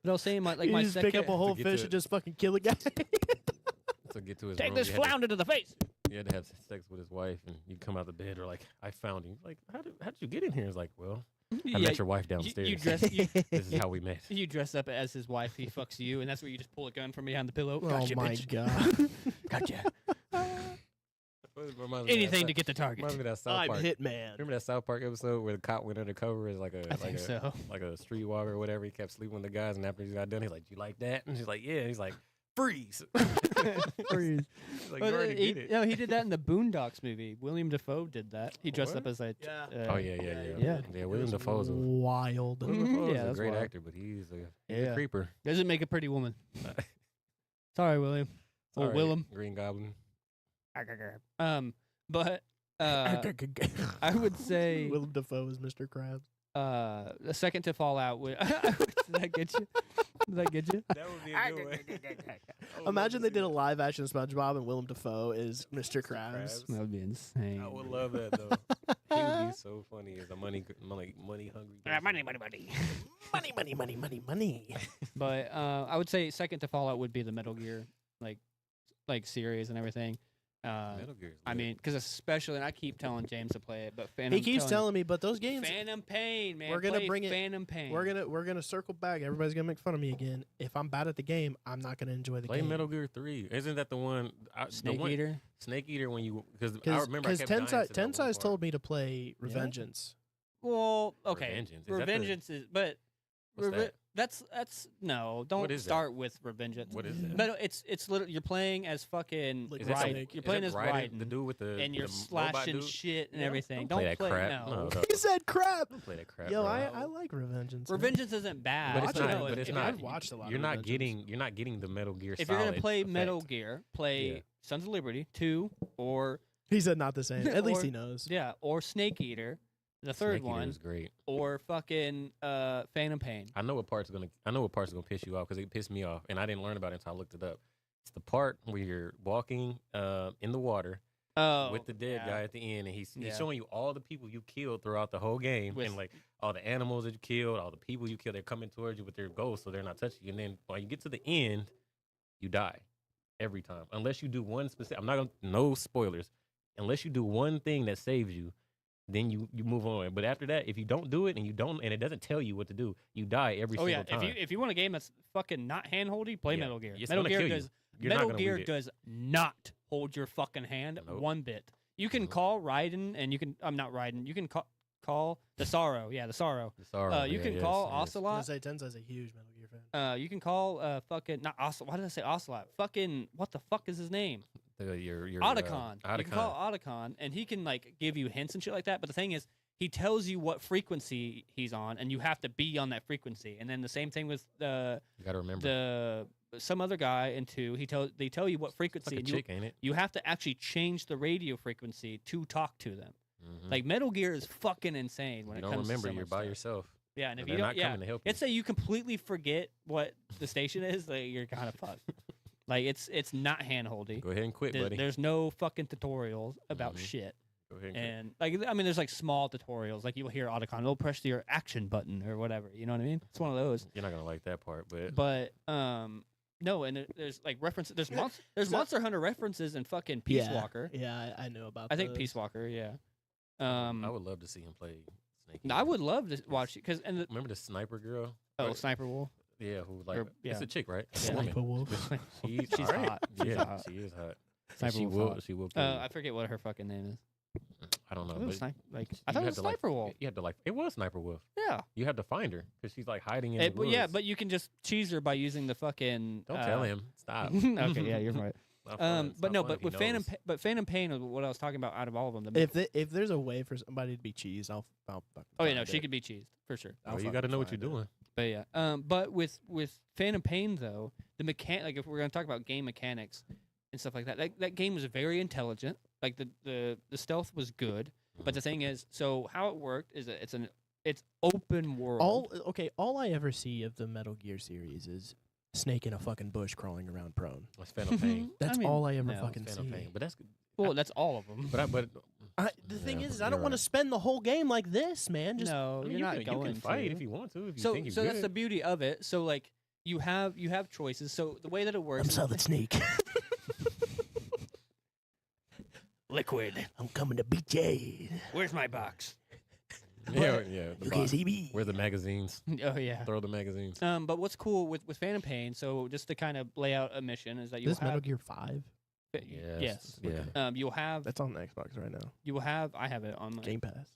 I was saying like you my just second. pick up a whole get fish to and just fucking kill a guy. to get to his Take room, this you had to- flounder to the face. He had to have sex with his wife, and you come out the bed, or like, I found him. Like, how did you get in here? It's like, well, I met your wife downstairs. you dress you, This is how we met. you dress up as his wife. He fucks you, and that's where you just pull a gun from behind the pillow. Oh Gotcha, my bitch. god. Gotcha. Reminds me of Anything that to get the target. Reminds me of that South I'm Park. Hitman. Remember that South Park episode where the cop went undercover as like a I think so. like a streetwalker or whatever. He kept sleeping with the guys, and after he got done, he's like, "You like that?" And he's like, "Yeah." And he's like, "Freeze." Freeze. Like, Well, you already he, did it. no, he did that in the Boondocks movie. William Dafoe did that. He dressed up What? as a. Yeah. Oh yeah, yeah, Yeah, yeah. yeah. Yeah, It William was Dafoe's a wild. William Mhm. Dafoe's Yeah, a that's great wild. actor, but he's a Yeah. creeper. Doesn't make a pretty woman. Sorry, William. Or Sorry, Willem. Green Goblin. But I would say Willem Dafoe is Mr. Krabs. the second to Fallout would. Did that get you? Did that get you? That would be a good one. Imagine they did a live action SpongeBob and Willem Dafoe is Mr. Krabs. That would be insane. I would love that though. He would be so funny as a money hungry. Money. Money. But I would say second to Fallout would be the Metal Gear like series and everything. Metal Gear's I lit. mean, because especially, and I keep telling James to play it, but Phantom. He keeps telling me, but those games, Phantom Pain, man. We're gonna play bring it- Phantom Pain. we're gonna circle back. Everybody's gonna make fun of me again. If I'm bad at the game, I'm not gonna enjoy the Play game. Metal Gear 3. Isn't that the one? Snake Eater. Snake Eater when you because I remember I Because kept dying to that one Tensai's part. told me to play Yeah. Revengeance. Well, okay. Revengeance. Is that the- Revengeance is, but What's that? that's no. Don't is that? start with Revengeance. What is it? But it's literally you're playing as fucking Like Is that Raiden. Snake? You're playing as Raiden, Raiden, the dude with the and you're the robot slashing dude? shit and Yeah. everything. Don't play that crap. No. No. He said crap. Don't play that crap. Yo, bro. I like Revengeance. man. Revengeance isn't bad. But Watch it's it. not. No, But it's if not. I've watched a lot You're of not Revengeance. getting. You're not getting the Metal Gear. If you're gonna solid play effect. Metal Gear, play Yeah. Sons of Liberty 2 or He said not the same. At least Or- he knows. yeah, or Snake Eater, the third Snake Eater one, is great. or fucking Phantom Pain. I know what part's gonna piss you off because it pissed me off, and I didn't learn about it until I looked it up. It's the part where you're walking in the water Oh, with the dead yeah. guy at the end, and he's Yeah. showing you all the people you killed throughout the whole game, With- and like all the animals that you killed, all the people you killed. They're coming towards you with their ghosts, so they're not touching you. And then when you get to the end, you die every time, unless you do one specific. I'm not gonna no spoilers. Unless you do one thing that saves you, then you move on. But after that, if you don't do it and it doesn't tell you what to do, you die every Oh yeah, single time. if you want a game that's fucking not handholdy, play Yeah. Metal Gear. It's Metal gonna Gear kill you. does You're not Metal gonna Gear beat it. does not hold your fucking hand Nope. one bit. You can Nope. call Raiden, and you can. I'm not Raiden. You can call the Sorrow. Yeah, the Sorrow. The sorrow, You yeah, can yes, call yes. I was Ocelot. gonna say Tensai's a huge Metal Gear fan. You can call fucking not Ocelot. Why did I say Ocelot? Fucking what the fuck is his name? Your Otacon. You can Otacon. call Otacon, and he can like give you hints and shit like that. But the thing is, he tells you what frequency he's on, and you have to be on that frequency. And then the same thing with You gotta remember. some other guy in 2. They tell you what It's frequency, like a and chick, ain't it? you have to actually change the radio frequency to talk to them. Mhm. Like Metal Gear is fucking insane when you it don't comes remember, to so you're much by stuff. yourself. Yeah, and if They're you not don't, coming to help you. let's say you completely forget what the station is, like you're kind of fucked. Like it's not handholdy. Go ahead and quit, There- buddy. There's no fucking tutorials about Mhm. shit. Go ahead and quit. And like I mean, there's like small tutorials. Like you'll hear Otacon, they'll press your action button or whatever. You know what I mean? It's one of those. You're not gonna like that part, but But no, and there's like references. There's So- Monster Hunter references in fucking Peace Walker. Yeah, I know about. I think those. Peace Walker. Yeah. I would love to see him play Snake. I Eater. would love to watch it because Remember the sniper girl? oh Sniper Wolf. Yeah, who like yeah. it's a chick, right? Yeah. A woman. Sniper Wolf. She's alright. hot. She's Yeah, hot. she is hot. Sniper she Wolf's will. hot. She will. Kill you. I forget what her fucking name is. I don't know. I thought it was But like you I thought it had was to, like, Sniper Wolf. You had to like. It was Sniper Wolf. Yeah. You had to find her because she's like hiding in It, the but woods. yeah, but you can just cheese her by using the fucking. Don't tell him. Stop. Okay, yeah, you're right. It's not fun. It's But not no, fun but if he with Phantom, knows. but Phantom Pain is what I was talking about out of all of them. The If there's a way for somebody to be cheesed, I'll fucking oh yeah, find no, she it. could be cheesed for sure. Oh, you got to know what you're doing. But yeah, but with Phantom Pain though, the like if we're gonna talk about game mechanics and stuff like that, that game was very intelligent. Like the stealth was good, but the thing is, so how it worked is that it's open world. All I ever see of the Metal Gear series is Snake in a fucking bush crawling around prone. It's Phantom Pain. That's all I ever no, fucking Phantom see. Pain. But that's good. well, that's all of them. But The thing Yeah, is, I you're don't want to right. spend the whole game like this, man. Just no, I mean, you're you not can, going you can fight to. if you want to. If you So think you're so that's good. the beauty of it. So like you have choices. So the way that it works. I'm is- Solid Snake. Liquid. I'm coming to beat you. Where's my box? Yeah, yeah. the You box. can't see me. Where the magazines? Oh yeah. Throw the magazines. But what's cool with Phantom Pain? So just to kind of lay out a mission is that you'll This have Metal Gear 5. yes. Yeah. You'll have That's on the Xbox right now. I have it on my Game Pass.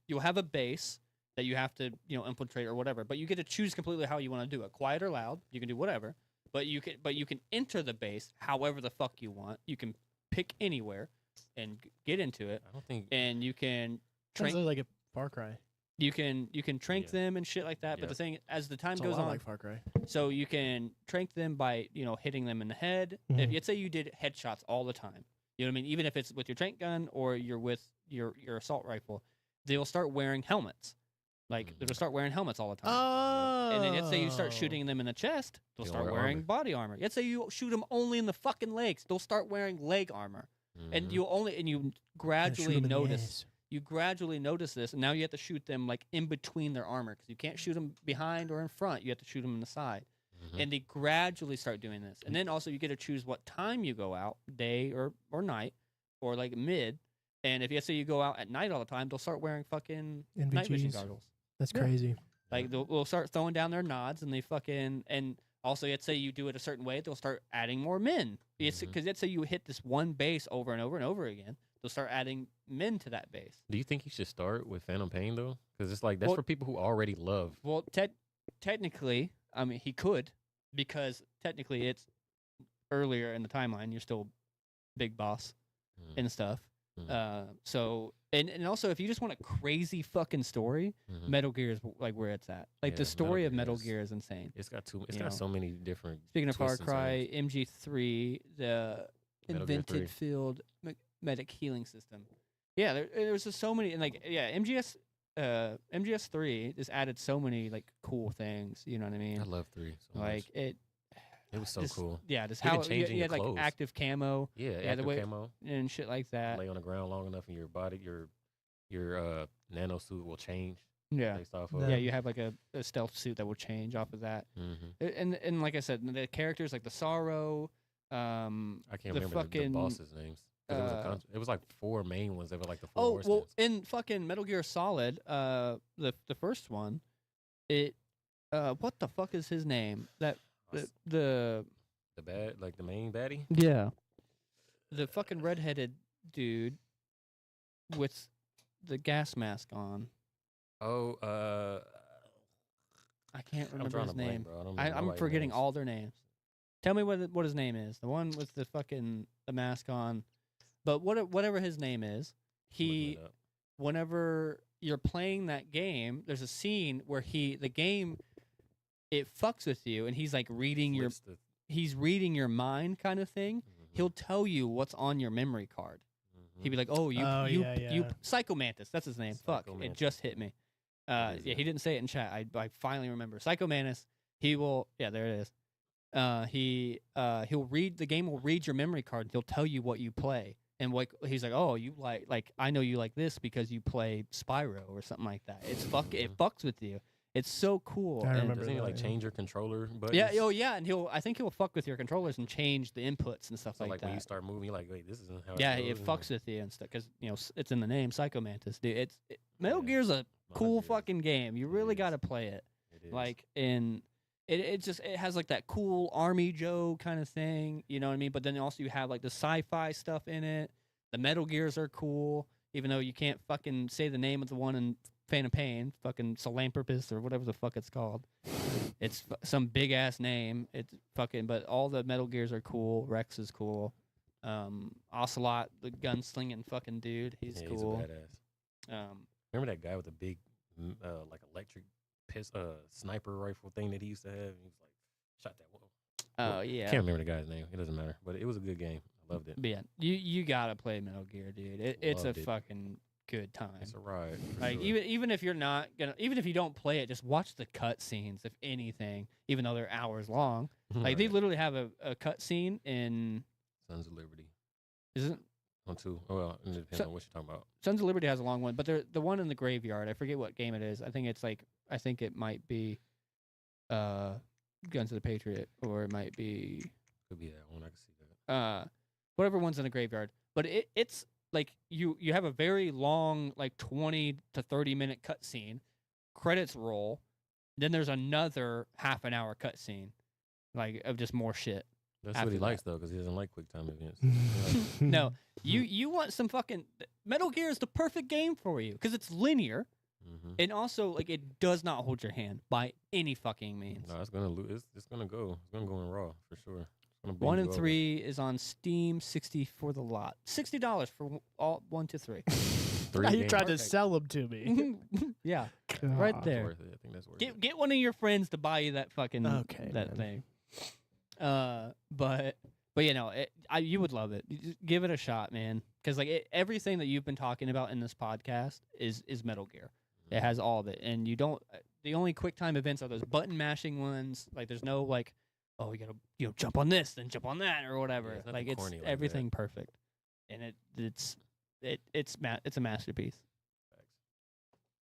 you'll have a base that you have to infiltrate or whatever, but you get to choose completely how you want to do it, quiet or loud. You can do whatever. but you can enter the base however the fuck you want. You can pick anywhere and get into it, I don't think. and you can Sounds trank like a Far Cry. you can trank Yeah. them and shit like that. But Yeah. the thing, as the time It's a goes lot on, like Far Cry. so you can trank them by hitting them in the head. If Mhm. let's say you did headshots all the time, you know what I mean. Even if it's with your trank gun or you're with your assault rifle, they'll start wearing helmets. Like they'll start wearing helmets all the time. Oh. And then let's say you start shooting them in the chest, they'll They'll start wear wearing armor. body armor. Let's say you shoot them only in the fucking legs, they'll start wearing leg armor. And Mhm. you gradually notice this, and now you have to shoot them like in between their armor because you can't shoot them behind or in front. You have to shoot them in the side, Mhm. and they gradually start doing this. And then also you get to choose what time you go out, day or night, or like mid. And if you say you go out at night all the time, they'll start wearing fucking night vision NVGs. goggles. That's Yeah. crazy. Like they'll start throwing down their nods, and they fucking and also let's say you do it a certain way, they'll start adding more men. It's Mhm. because let's say you hit this one base over and over and over again, they'll start adding men to that base. Do you think he should start with Phantom Pain though? Because it's like that's Well- for people who already love. Well, technically, I mean he could, because technically it's earlier in the timeline. You're still big boss Mm. and stuff. Mhm. So and also if you just want a crazy fucking story, Mhm. Metal Gear is like where it's at. Like Yeah, the story of Metal Metal Gear Gear is insane. It's got you got know. so many different. Speaking of Far twists and Cry, turns. MG3, the Metal Gear 3. invented field medic healing system. Yeah, there's just so many, and like MGS3 just added so many like cool things. You know what I mean? I love 3 so Like much. it It was so just- cool. Yeah, just Even how changing you your had like clothes. active camo Yeah, the active way- camo. and shit like that. Lay on the ground long enough, and your body, your nano suit will change Yeah. based off Yeah. of. Yeah, you have like a stealth suit that will change off of that. Mm-hmm. And like I said, the characters like the Sorrow, I can't the remember the fucking, bosses' names. 'Cause it was like 4 main ones. They were like the 4 Oh horsemen. well, in fucking Metal Gear Solid, the first one, it what the fuck is his name? That the the main baddie. yeah, the fucking redheaded dude with the gas mask on. Oh, I can't I'm remember drawing his a blank, name. bro. I don't I'm remember forgetting names. all their names. Tell me what his name is. The one with the fucking the mask on. But whatever his name is, I'm looking it up. whenever you're playing that game, there's a scene where the game it fucks with you, and he's like reading Flips the- he's reading your mind kind of thing. Mhm, He'll tell you what's on your memory card. mhm. He'd be like, "Oh, you Oh, you yeah, you yeah. Psychomantis, that's his name. Fuck, it Psychomantis. just hit me. What is Yeah, it? he didn't say it in chat. I finally remember. Psychomantis. He will. Yeah, there it is. He'll read the game. Will read your memory card. He'll tell you what you play, and like he's like, "Oh, you like I know you like this because you play Spyro or something like that." It fucks with you. It's so cool. I and- remember Doesn't he that, like yeah. change your controller buttons? Yeah. Oh, yeah. And I think he'll fuck with your controllers and change the inputs and stuff So like like that. when you start moving, you're like, wait, this isn't how. Yeah, it it goes, fucks with you and stuff because it's in the name, Psychomantis, dude. Metal Yeah. Gear's a Metal cool Gear is- fucking game. You it really is. got to play it. It is. Like it has like that cool Army Joe kind of thing, you know what I mean? But then also you have like the sci-fi stuff in it. The Metal Gears are cool, even though you can't fucking say the name of the one in Phantom Pain, fucking Salampurpus or whatever the fuck it's called. It's some big ass name. It's fucking, but all the Metal Gears are cool. Rex is cool. Ocelot, the gunslinging fucking dude, he's yeah, cool. He's a badass. Um, Remember that guy with the big, like electric sniper rifle thing that he used to have? He was like, shot that one. oh yeah. Can't remember the guy's name. It doesn't matter. But it was a good game. I loved it. But yeah, you gotta play Metal Gear, dude. It's a Loved it. fucking good time. It's a ride. for Like sure. even if you're not gonna, even if you don't play it, just watch the cut scenes, if anything. Even though they're hours long, like they Right. literally have a cut scene in. Sons of Liberty Isn't on 2. Oh well, it depends So- on what you're talking about. Sons of Liberty has a long one, but the one in the graveyard. I forget what game it is. I think it might be, Guns of the Patriot, or it might be Could be that one. I can see that. whatever one's in the graveyard. But it's like you have a very long, like 20 to 30-minute cutscene, credits roll, then there's another half an hour cutscene, like of just more shit. That's after what he that. likes though, because he doesn't like quick time events. No, you want some fucking Metal Gear is the perfect game for you because it's linear. And also, like, it does not hold your hand by any fucking means. No, it's gonna lose. It's gonna go. It's gonna go in raw for sure. It's gonna beat 1 you and over. 3 is on Steam, $60 for the lot. $60 for all 1 to 3. 3 Now you games. tried to Perfect. sell them to me. Yeah, right God. That's there. worth it. I think that's worth it. Get one of your friends to buy you that fucking Okay, that man. thing. But you know, you would love it. You just give it a shot, man. Because like everything that you've been talking about in this podcast is Metal Gear. It has all of it, and you don't. The only quick time events are those button mashing ones. Like there's no like, oh, you gotta jump on this, then jump on that, or whatever. it's nothing like it's corny like everything perfect, and it's a masterpiece. Facts.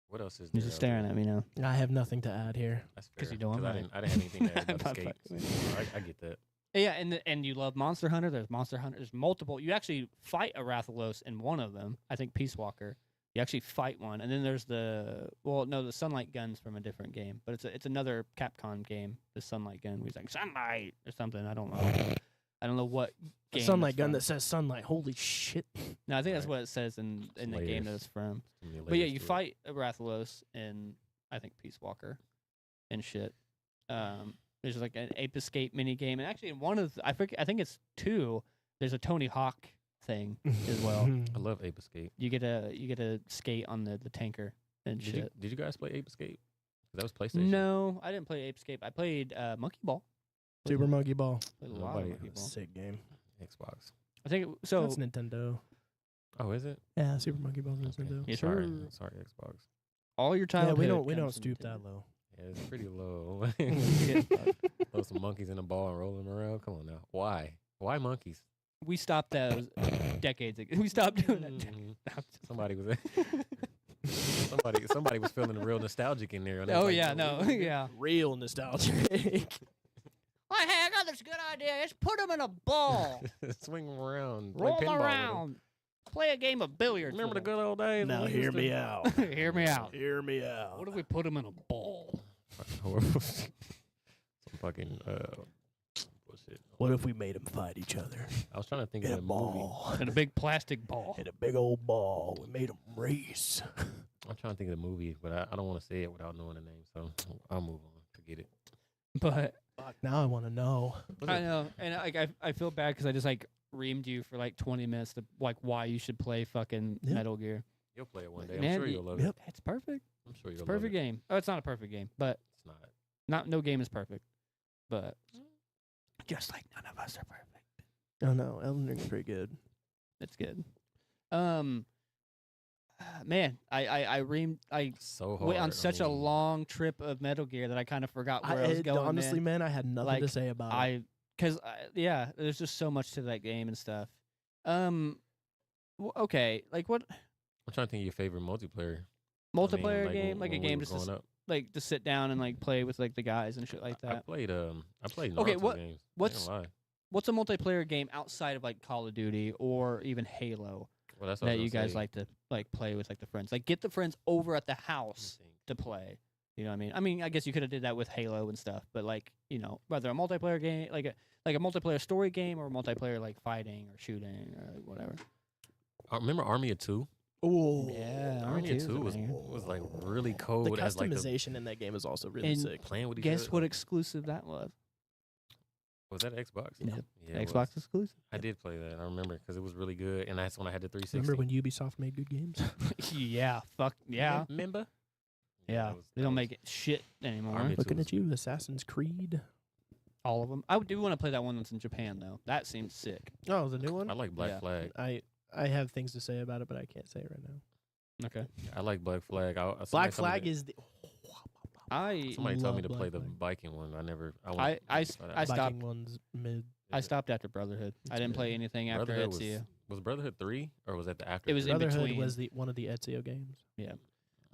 What else is there? You're just staring at me now. I have nothing to add here. That's 'Cause fair, you know I'm I right. didn't have anything to add I'm about not Escape. fucking So I get that. Yeah, and you love Monster Hunter. There's Monster Hunter. There's multiple. You actually fight a Rathalos in one of them. I think Peace Walker. You actually fight one, and then there's the Sunlight Gun's from a different game, but it's another Capcom game. The Sunlight Gun. Where he's like Sunlight or something. I don't know. I don't know what A game. sunlight it's gun from. that says sunlight. Holy shit. No, I think that's Right. what it says in the game that Layers. it's from. Too many But yeah, layers you to it. fight a Rathalos in I think Peace Walker, and shit. There's like an Ape Escape mini game, and actually in one of I think it's 2. There's a Tony Hawk thing as well. I love Ape Escape. You get to skate on the tanker and Did you, shit. did you guys play Ape Escape? 'Cause that was PlayStation. No, I didn't play Ape Escape. I played Monkey Ball. Super Monkey Ball. Played a lot of Nobody- Monkey Ball. Sick game. Xbox. I think so. That's Nintendo. Oh, is it? Yeah, Super Monkey Ball's Okay. Nintendo. Yes, sorry, sir. sorry, Xbox. All your Yeah, childhood. we don't comes from stoop Nintendo. that low. Yeah, it's pretty low. Get fucked. Throw some monkeys in a ball and roll them around. Come on now. Why? Why monkeys? We stopped those decades ago. We stopped doing that. Mhm. Somebody was somebody was feeling real nostalgic in there. and they was Oh like, yeah, "No, no, yeah. Real nostalgic. Hey, I got this good idea. Let's put them in a ball. swing 'em around, play Roll pinball 'em with 'em." around. Play a game of billiards. Remember the with good old days? Now when we hear used me to- out. 'em. Hear me out. Hear me out. What if we put them in a ball? Some fucking bullshit. What if we made them fight each other I was trying to think in of a that movie. ball? In a big plastic ball. In a big old ball. We made them race. I'm trying to think of the movie, but I don't want to say it without knowing the name, so I'll move on. Forget it. But Fuck, now I want to know. I know, and I feel bad because I just like reamed you for like 20 minutes to like why you should play fucking Yeah. Metal Gear. You'll play it one day. Man, I'm sure you'll love yep. it. It's perfect. I'm sure you'll It's a perfect love it. game. Oh, it's not a perfect game, but It's not. no game is perfect. But just like none of us are perfect. Oh no, Elden Ring's pretty good. It's good. Man, I So hard. went on I such a mean, long trip of Metal Gear that I kind of forgot where I was going. honestly, man, I had nothing to Like, say about it. Yeah, there's just so much to that game and stuff. Okay, like what I'm trying to think of your favorite multiplayer. multiplayer like, game, like a when we game were just growing to, up. like to sit down and like play with like the guys and shit like I that. played Naruto Okay, what- games. what's- I ain't gonna lie. What's a multiplayer game outside of like Call of Duty or even Halo Well, that's what I that was you gonna guys say. like to like play with like the friends? Like get the friends over at the Let me house think. to play. You know what I mean? I mean, I guess you could have did that with Halo and stuff, but like, you know, whether a multiplayer game, like a multiplayer story game or a multiplayer like fighting or shooting or whatever. I remember Army of Two. Oh, Yeah, Army of 2's a Two was banger. like really the cold as like the customization in that game is also really And sick. playing with each Guess other. what exclusive that was? Was that Xbox? Yep. Yeah, it Xbox was. exclusive. I did play that. I remember because it was really good, and that's when I had the 360. Remember when Ubisoft made good games? Yeah, fuck yeah. Remember? Yeah, that was- they that don't was- make it shit anymore. Army- Looking was- at you, Assassin's Creed. All of them. I do want to play that one that's in Japan though. That seems sick. Oh, the new one. I like Black Yeah. Flag. I have things to say about it, but I can't say it right now. Okay. I like Black Flag. Black Flag is the Somebody told me to love play Black the Flag. Viking one. I never. I Viking stopped. one's mid. I stopped after Brotherhood. I It's didn't good. play anything after Brotherhood was, Ezio. was Brotherhood 3 or was that the after? It was three? in Brotherhood between. was one of the Ezio games.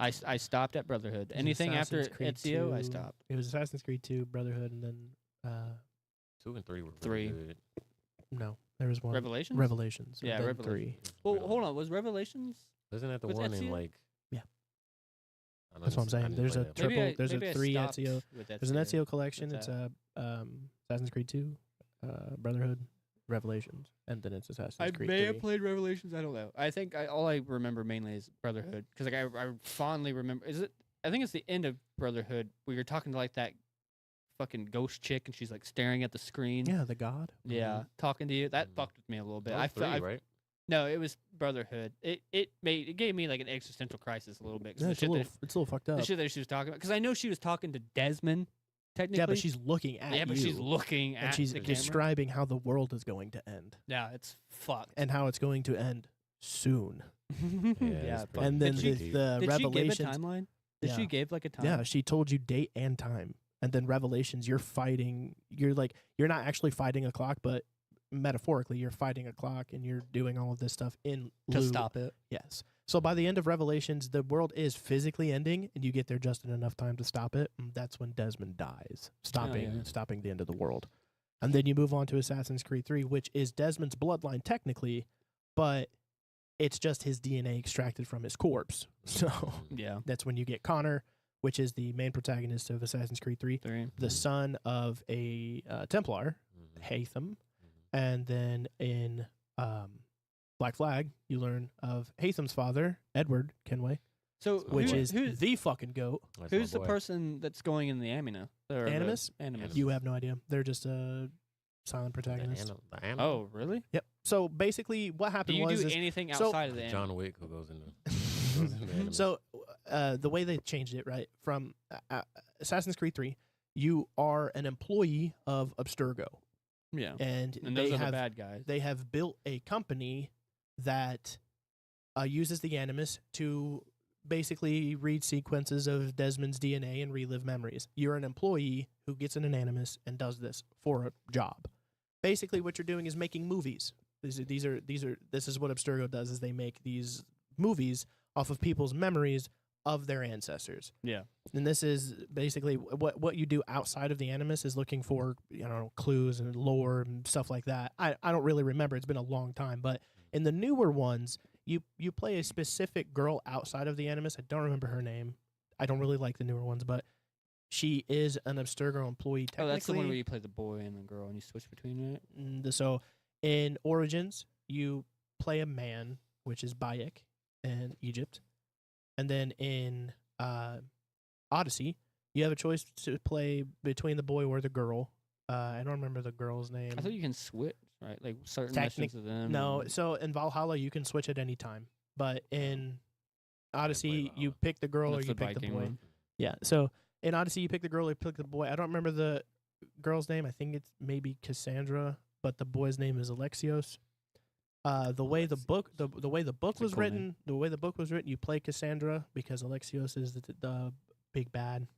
I stopped at Brotherhood. It was Anything after Assassin's Creed Ezio, I 2. stopped. It was Assassin's Creed 2, Brotherhood, and then 2 and 3 were Three. really good. no, there was one. Revelations. Revelations. and Yeah, then Revelations. 3. Well, hold on. Was Revelations? Isn't that the With one in Ezio? like? Yeah. I know That's what I'm this- I saying. didn't There's play a that. triple- Maybe I, there's a maybe I 3 stopped Ezio. with There's an Ezio collection. What's It's Assassin's Creed 2, Brotherhood, Revelations, and then it's Assassin's I Creed may 3. have played Revelations. I don't know. I think all I remember mainly is Brotherhood because like I fondly remember. Is it? I think it's the end of Brotherhood where you're talking to like that fucking ghost chick and she's like staring at the screen. Yeah, the God. Yeah, talking to you. That fucked with me a little bit. That was three, right? No, it was Brotherhood. It gave me like an existential crisis a little bit. 'Cause Yeah, the it's a shit little that, it's a little fucked up. the shit that she was talking about. Because I know she was talking to Desmond. Technically, Yeah, but she's looking at yeah, but you, she's looking at and she's the camera. describing how the world is going to end Yeah, it's fucked. and how it's going to end soon. yeah, it's but And then did she, the did she give a Revelations. timeline? Did Yeah. she give like a time? Yeah, she told you date and time. And then Revelations, you're fighting. You're not actually fighting a clock, but metaphorically, you're fighting a clock, and you're doing all of this stuff in to lieu. stop it. Yes. So by the end of Revelations, the world is physically ending, and you get there just in enough time to stop it. And that's when Desmond dies, stopping the end of the world. And then you move on to Assassin's Creed 3, which is Desmond's bloodline technically, but it's just his DNA extracted from his corpse. So Yeah, that's when you get Connor, which is the main protagonist of Assassin's Creed 3, the son of a Templar, Haytham. And then in Black Flag, you learn of Haytham's father, Edward Kenway, So which who- is who's the fucking goat. That's my who's the boy. person that's going in the Amina? Or the Animus? Animus. You have no idea. They're just a silent protagonist. The animal. Oh, really? Yep. So basically, what Do happened you was do is, anything so- outside of the John Animus? Wick who goes into. the animus. so the way they changed it, right, from Assassin's Creed 3, you are an employee of Abstergo, Yeah, and and they those are the have bad guys. they have built a company that uses the Animus to basically read sequences of Desmond's DNA and relive memories. You're an employee who gets an Animus and does this for a job. Basically, what you're doing is making movies. This is what Abstergo does: is they make these movies off of people's memories of their ancestors. Yeah. And this is basically what you do outside of the Animus is looking for, clues and lore and stuff like that. I don't really remember. It's been a long time. But in the newer ones, you play a specific girl outside of the Animus. I don't remember her name. I don't really like the newer ones, but she is an Abstergo employee technically. Oh, that's the one where you play the boy and the girl and you switch between it. So in Origins, you play a man, which is Bayek in Egypt. And then in Odyssey, you have a choice to play between the boy or the girl. I don't remember the girl's name. I thought you can switch, right? Like certain Technic- missions of them. No, and- so in Valhalla, you can switch at any time. But in Odyssey, you Valhalla. pick the girl That's or you the pick the Viking boy. one. Yeah, so in Odyssey, you pick the girl or you pick the boy. I don't remember the girl's name. I think it's maybe Cassandra, but the boy's name is Alexios. The way the book was a cool written, you play Cassandra because Alexios is the big bad.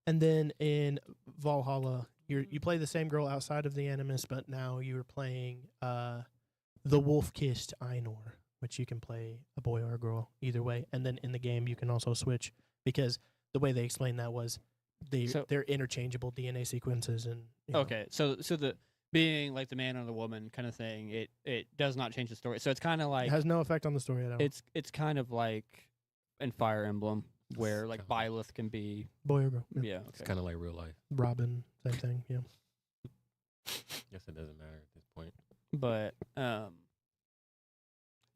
And then in Valhalla, you play the same girl outside of the Animus, but now you're playing the wolf-kissed Ainur, which you can play a boy or a girl either way. And then in the game, you can also switch because the way they explained that was they're interchangeable DNA sequences and Okay, so the being like the man or the woman kind of thing, it does not change the story. So it's kind of it like has no effect on the story at all. it's kind of like in Fire Emblem where like kinda- Byleth can be boy or girl. Yeah. yeah. It's Okay. kind of like real life. Robin, same thing. Yeah. Guess it doesn't matter at this point. But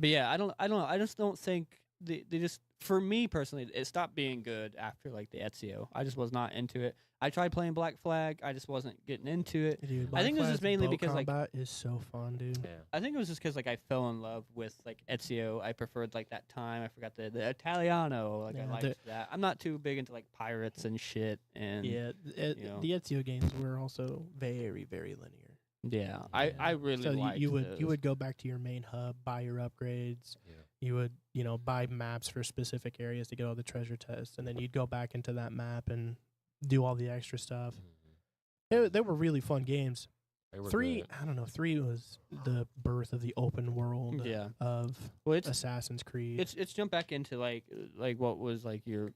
yeah, I don't know. I just don't think they just for me personally, it stopped being good after like the Ezio. I just was not into it. I tried playing Black Flag. I just wasn't getting into it. Dude, I think it was Black just Flag's mainly bow because, like- combat is so fun, dude. Yeah. I think it was just because like I fell in love with like Ezio. I preferred like that time. I forgot the Italiano. Like Yeah, I liked that. I'm not too big into like pirates and shit. And Yeah, you know. the Ezio games were also very, very linear. yeah, I really So liked you those. would go back to your main hub, buy your upgrades. Yeah. You would buy maps for specific areas to get all the treasure chests, and then you'd go back into that map and do all the extra stuff. They were really fun games. They were 3, good. I don't know. 3 was the birth of the open world Yeah. of Well, it's Assassin's Creed. it's jump back into like what was like your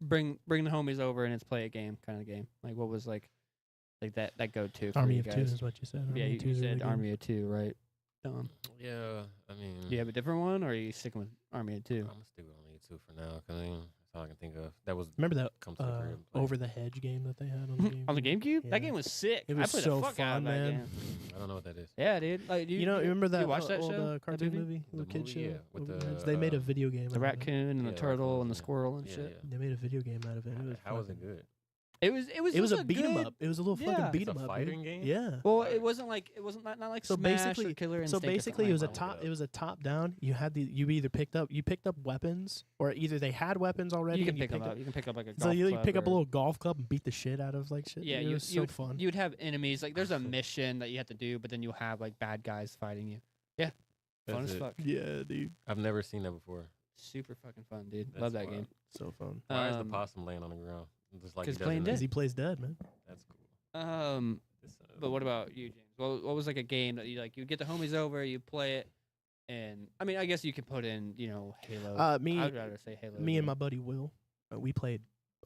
bring the homies over and it's play a game kind of game. Like what was like that go to for Army you of Two guys? is what you said. Yeah, Army you of Two is a said really good Army of Two, right? Yeah, I mean, Do you have a different one, or are you sticking with Army of Two? I'm gonna stick with only 2 for now. 'Cause I mean, That's all I can think of. That was Remember that come to the crib. and play. Over the Hedge game that they had on the GameCube? On the GameCube, Yeah. that game was sick. It was I played so the fuck out fun, of that man. game. I don't know what that is. Yeah, dude. Like, You know, remember that watched that old show? That cartoon movie, The little kid show? movie, yeah, with Over the, Hedge? They made a video game. The out of it. raccoon and Yeah, the turtle raccoons, and the yeah. squirrel and Yeah, shit. yeah. They made a video game out of it. It was How was it fucking- good? It was. It was. It was just a beat 'em good- up. It was a little Yeah. fucking It's beat 'em a up. fighting dude. game? Yeah. Well, it wasn't like not like So Smash basically- or Killer So Instinct. or basically, something it was a like that. look it top. up. It was a top down. You had you either picked up weapons, or either they had weapons already. You can and pick them picked up. You can pick up like a. So golf you club pick up a or- little golf club and beat the shit out of like shit. Yeah, it was so fun. You'd have enemies. Like there's a mission that you have to do, but then you'll have like bad guys fighting you. Yeah, fun That's as it. fuck. Yeah, dude, I've never seen that before. Super fucking fun, dude. That's Love that wild. game. so fun. Why is the Um, possum laying on the ground? Just like 'cause he does playing in dead. Because he plays dead, man. That's cool. But what about you, James? What was like a game that you like? You get the homies over, you play it, and I mean, I guess you could put in, Halo. Me, I'd rather say Halo. me and my buddy Will, we played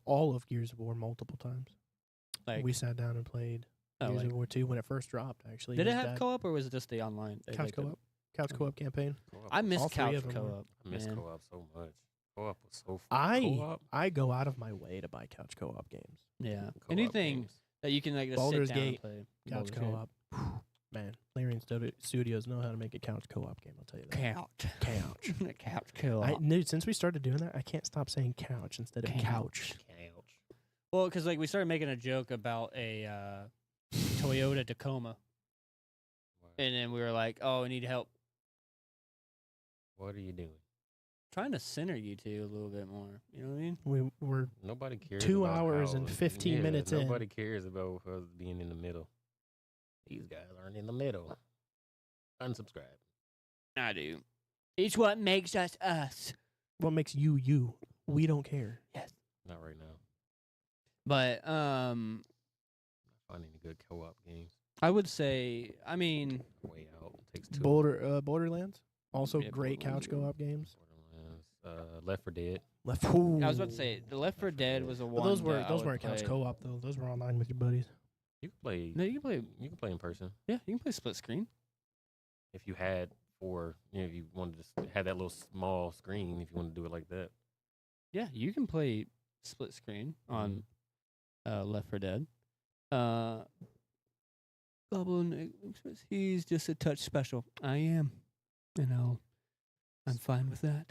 all of Gears of War multiple times. like, We sat down and played Gears like, of War 2 when it first dropped. Actually, did it His have dad- co-op or was it just the online? couch like the- co-op? Couch co-op campaign. Co-op I was- miss All three couch of 'em were- co-op. I miss man. co-op so much. Co-op was so fun. I go out of my way to buy couch co-op games. Yeah, Co-op anything games. that you can like just Baldur's sit down Gate, and play. Couch Baldur's Gate. co-op. Man, Larian Studios know how to make a couch co-op game. I'll tell you that. Couch. Couch. Couch co-op. Dude, since we started doing that, I can't stop saying couch instead of couch. Couch. Well, because like we started making a joke about a Toyota Tacoma, and then we were like, "Oh, we need help." What are you doing? Trying to center you two a little bit more. You know what I mean? We're Nobody cares. 2 about hours how- and 15 yeah, minutes in. Nobody cares about us being in the middle. These guys aren't in the middle. Unsubscribe. I do. It's what makes us us. what makes you you. We don't care. Not right now. But Not finding any good co-op games. I would say, I mean, Way out. Takes two. Borderlands. Also Yeah, great couch Borderlands. co-op games. Borderlands. Left 4 Dead. Left. I was about to say the Left 4 Dead was a But one. those that I would weren't couch play. co-op though. Those were online with your buddies. You can play. No, you can play. You can play in person Yeah, you can play split screen. if you had if you wanted to have that little small screen. If you want to do it like that. Yeah, you can play split screen on Left 4 Dead. Goblin, he's just a touch special. I am, I'm fine with that.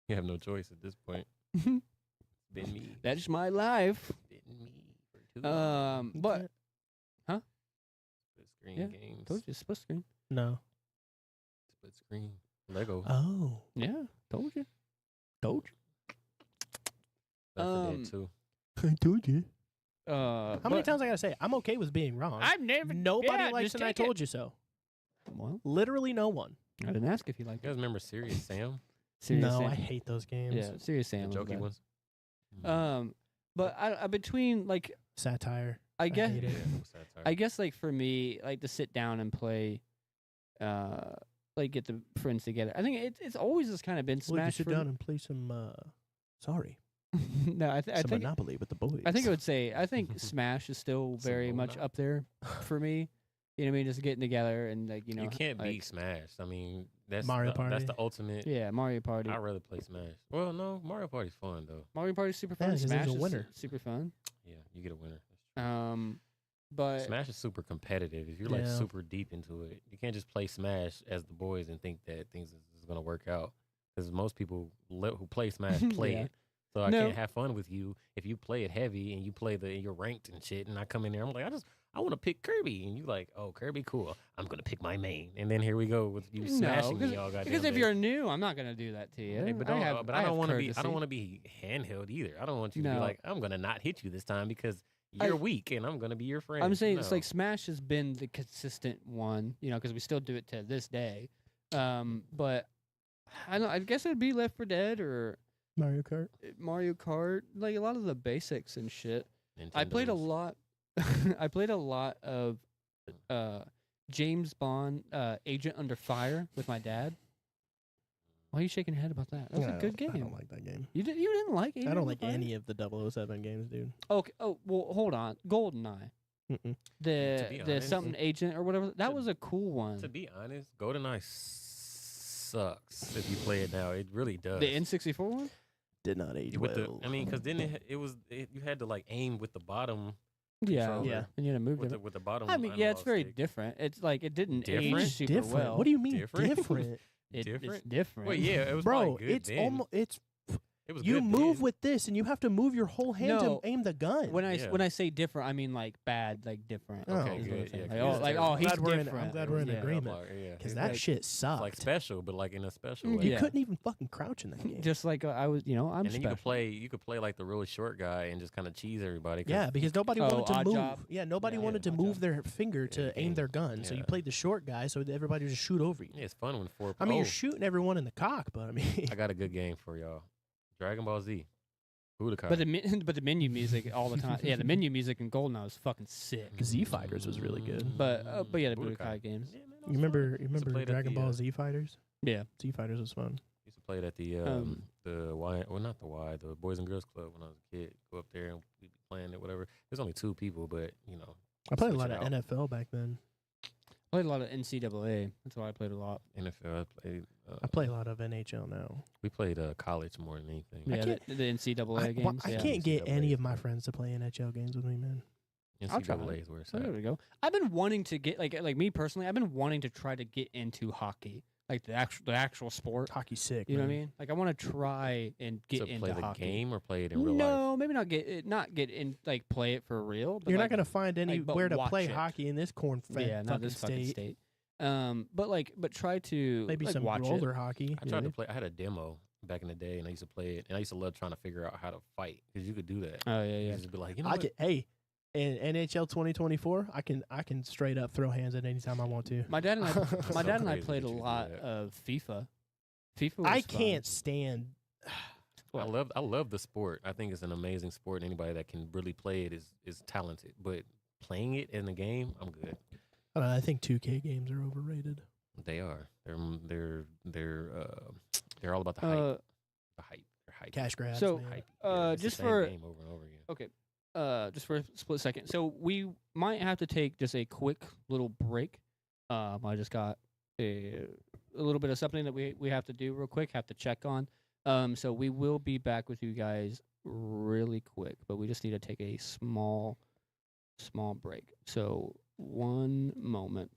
You have no choice at this point. Been me. That's my life. Been me for too long. But Split screen yeah, games. told you split screen. No. Split screen. Lego. Oh. Yeah, told you. Told Left 4 um, Dead 2. I told you. you. How many times I gotta say I'm okay with being wrong? I've never. Nobody yeah, likes just and I take it. told you so. Well, Literally no one. I didn't ask if you liked You it. guys remember Serious Sam? Serious no, Sam. I hate those games. Yeah, Serious Sam. The was jokey bad. ones? But I between like Satire. I guess hate it. Satire. I guess like for me like to sit down and play, like get the friends together. I think it's always just kind of been Well, you Smash. sit for down and play some no, I some think Monopoly with the boys. I think I would say I think Smash is still Some very much Monopoly. up there for me. You know what I mean? Just getting together and like you can't like, beat Smash. I mean, that's Mario That's Party. the ultimate. Yeah, Mario Party. I'd rather play Smash. Well, no, Mario Party's fun though. Mario Party's super Yeah, fun. 'cause there's Smash a is winner. super fun. Yeah, you get a winner. That's true. But Smash is super competitive. If you're like Yeah. super deep into it, you can't just play Smash as the boys and think that things is gonna work out. Because most people who play Smash play Yeah. it. So I No. can't have fun with you if you play it heavy and you play you're ranked and shit. And I come in there, I'm like, I want to pick Kirby, and you like, oh, Kirby, cool. I'm gonna pick my main, and then here we go with you smashing me all goddamn because if day. you're new, I'm not gonna do that to you. Hey, but I have don't want to be. I courtesy. don't want to be handheld either. I don't want you to be No. like, I'm gonna not hit you this time because I- you're weak, and I'm gonna be your friend. I'm saying it's No. like Smash has been the consistent one, because we still do it to this day. But I guess it'd be Left 4 Dead or Mario Kart. Mario Kart, like a lot of the basics and shit. I played a Nintendo's- lot. I played a lot of James Bond, Agent Under Fire with my dad. Why are you shaking your head about that? That was a good game. I don't like that game. You didn't like Agent I don't Under like Fire? any of the 007 games, dude. Okay. Oh well, hold on. GoldenEye. Mm-mm. The be the honest, something agent or whatever. That to- was a cool one. To be honest, GoldenEye sucks if you play it now. It really does. The N64 one. did not age with well. I mean, because then you had to like aim with the bottom Yeah, controller Yeah. and you had to move it. with the bottom. I mean, yeah, it's analog very stick. different. It's like it didn't Different? age super different. well. What do you mean Different? different? It's different? different. Well, yeah, it was Bro, probably good it's then. almost it's It was you good move then. with this and you have to move your whole hand No. to aim the gun. When Yeah. when I say different, I mean like bad, like different. Oh. Okay, is what I'm good. saying. Yeah, Like, 'cause oh, it's he's terrible. I'm different. glad we're in Yeah. agreement. Yeah, because it's that like, shit it's sucked. like special, but like in a special Mm, way. you yeah. couldn't even fucking crouch in that game. Just like I was, I'm And then special. you could play like the really short guy and just kind of cheese everybody. Yeah, because nobody Oh, wanted to Odd move. Job? Yeah, nobody Yeah, wanted to Odd move Job. their finger to the aim game. their gun. So you Yeah. played the short guy, so that everybody would just shoot over you. Yeah, it's fun when four. I mean, oh, you're shooting everyone in the cock, but I mean, I got a good game for y'all. Dragon Ball Z. Budokai. But the menu music all the time. Yeah, the menu music in GoldenEye was fucking sick. Z Fighters was really good. But yeah, the Budokai games. Yeah, man, that you was remember fun. Used to play it at Dragon the, Ball Z Fighters? Yeah. Z Fighters was fun. Used to play it at the Y, well not the Y, the Boys and Girls Club when I was a kid. Go up there and we'd be playing it, whatever. There's only 2 people, but I played a switch lot it of out. NFL back then. I played a lot of NCAA. That's what I played a lot. NFL. I played. I play a lot of NHL now. We played college more than anything. Yeah, can't- the NCAA I games. I yeah. can't get NCAA any is of my good. friends to play NHL games with me, man. I'll try NCAA it. is where it's So at. there we go. I've been wanting to get like me personally. I've been wanting to try to get into hockey, like the actual sport. Hockey's sick. You know what I man. mean? Like I want to try and get So into play the hockey. game or play it in real life. No, maybe not get in like play it for real. But You're like, not gonna find but anywhere to watch play it. hockey in this corn fed yeah, not this fucking state. state. But try to Maybe like, some watch roller hockey. I tried to play. I had a demo back in the day, and I used to play it. And I used to love trying to figure out how to fight because you could do that. Oh yeah, You yeah. just be like, you know I what? can, hey, in NHL 2024, I can straight up throw hands at any time I want to. My dad and I, my so dad and I crazy played a that you do lot that. of FIFA. FIFA. Was I fun. can't stand. I love the sport. I think it's an amazing sport. And anybody that can really play it is talented. But playing it in the game, I'm good. I don't know, I think 2K games are overrated. They are. They're all about the hype. Uh, The hype. They're hype. Cash grabs. So, man. Hype. it's just the same for- game over and over again. okay. Just for a split second. So we might have to take just a quick little break. I just got a little bit of something that we have to do real quick. Have to check on. So we will be back with you guys really quick, but we just need to take a small break. So 1 moment.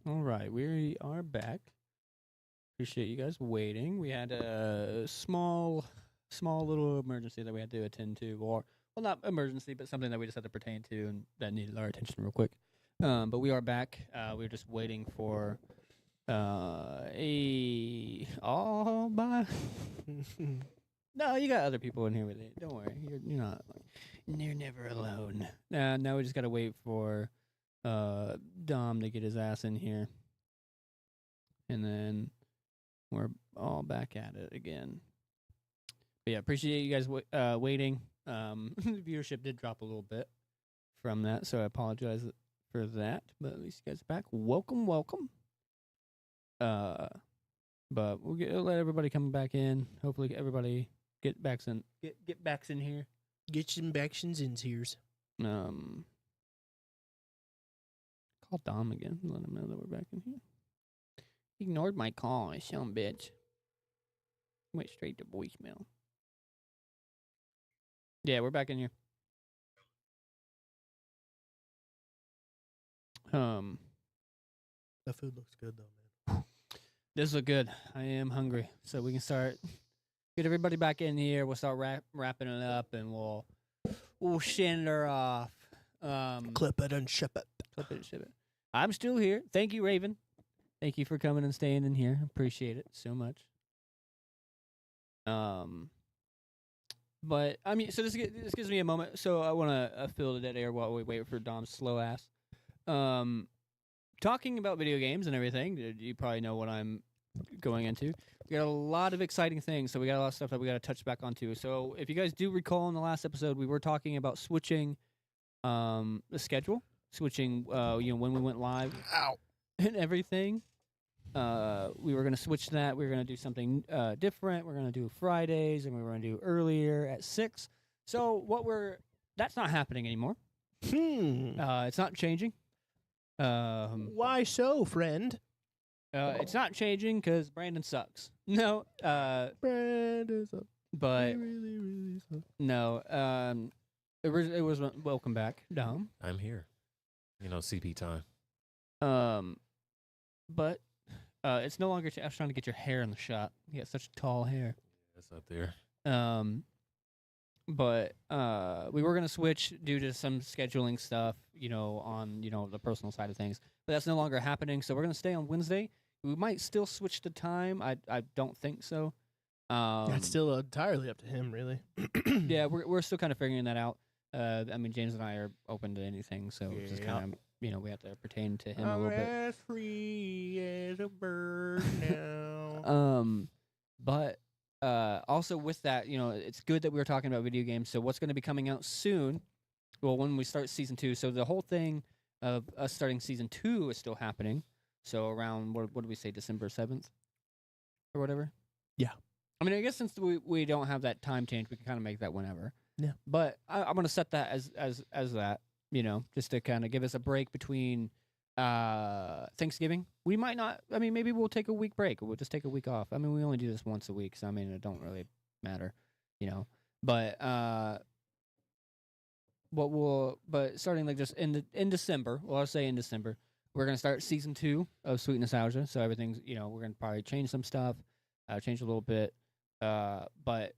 All right, we are back. Appreciate you guys waiting. We had a small little emergency that we had to attend to, or well, not emergency, but something that we just had to pertain to and that needed our attention real quick. But we are back. We were just waiting for a all by. No, you got other people in here with it. Don't worry, you're not. You're never alone. Now we just gotta wait for Dom to get his ass in here, and then we're all back at it again. But yeah, appreciate you guys waiting. Viewership did drop a little bit from that, so I apologize for that. But at least you guys are back. Welcome. But we'll let everybody come back in. Hopefully, everybody get backs in here. Get some bactions in here's. Call Dom again. Let him know that we're back in here. He ignored my call, I son of a bitch. Went straight to voicemail. Yeah, we're back in here. The food looks good though, man. This look good. I am hungry, so we can start. Get everybody back in here. We'll start wrapping it up, and we'll send her off. Clip it and ship it. Clip it and ship it. I'm still here. Thank you, Raven. Thank you for coming and staying in here. Appreciate it so much. But I mean, so this gives me a moment. So I want to fill the dead air while we wait for Dom's slow ass. Talking about video games and everything, you probably know what I'm going into. We got a lot of exciting things, so we got a lot of stuff that we got to touch back onto. So if you guys do recall in the last episode, we were talking about switching the schedule, switching when we went live. Ow. And everything. We were going to switch that. We were going to do something different. We're going to do Fridays, and we were going to do earlier at 6. So that's not happening anymore. It's not changing. Why so, friend? It's not changing because Brandon sucks. No. Brandon sucks. But He really sucks. no. It was welcome back, Dom. I'm here. CP time. But it's no longer. I was trying to get your hair in the shot. You got such tall hair. That's up there. But we were gonna switch due to some scheduling stuff, on the personal side of things. But that's no longer happening. So we're gonna stay on Wednesday. We might still switch the time. I don't think so. That's still entirely up to him, really. Yeah, we're still kind of figuring that out. I mean, James and I are open to anything, so it's just kind of we have to pertain to him a little bit. as free as a bird now. But also with that, it's good that we were talking about video games. So what's going to be coming out soon? Well, when we start season 2, so the whole thing of us starting season 2 is still happening. So around what did we say, December 7th or whatever? Yeah. I mean, I guess since we don't have that time change, we can kind of make that whenever. Yeah. But I'm going to set that as that, just to kind of give us a break between Thanksgiving. We might not. I mean, maybe we'll take a week break. We'll just take a week off. I mean, we only do this once a week, so I mean, it don't really matter, But but starting like just in December. Well, I'll say in December, we're gonna start season 2 of Sweet Nostalgia. So everything's we're gonna probably change some stuff, change a little bit. But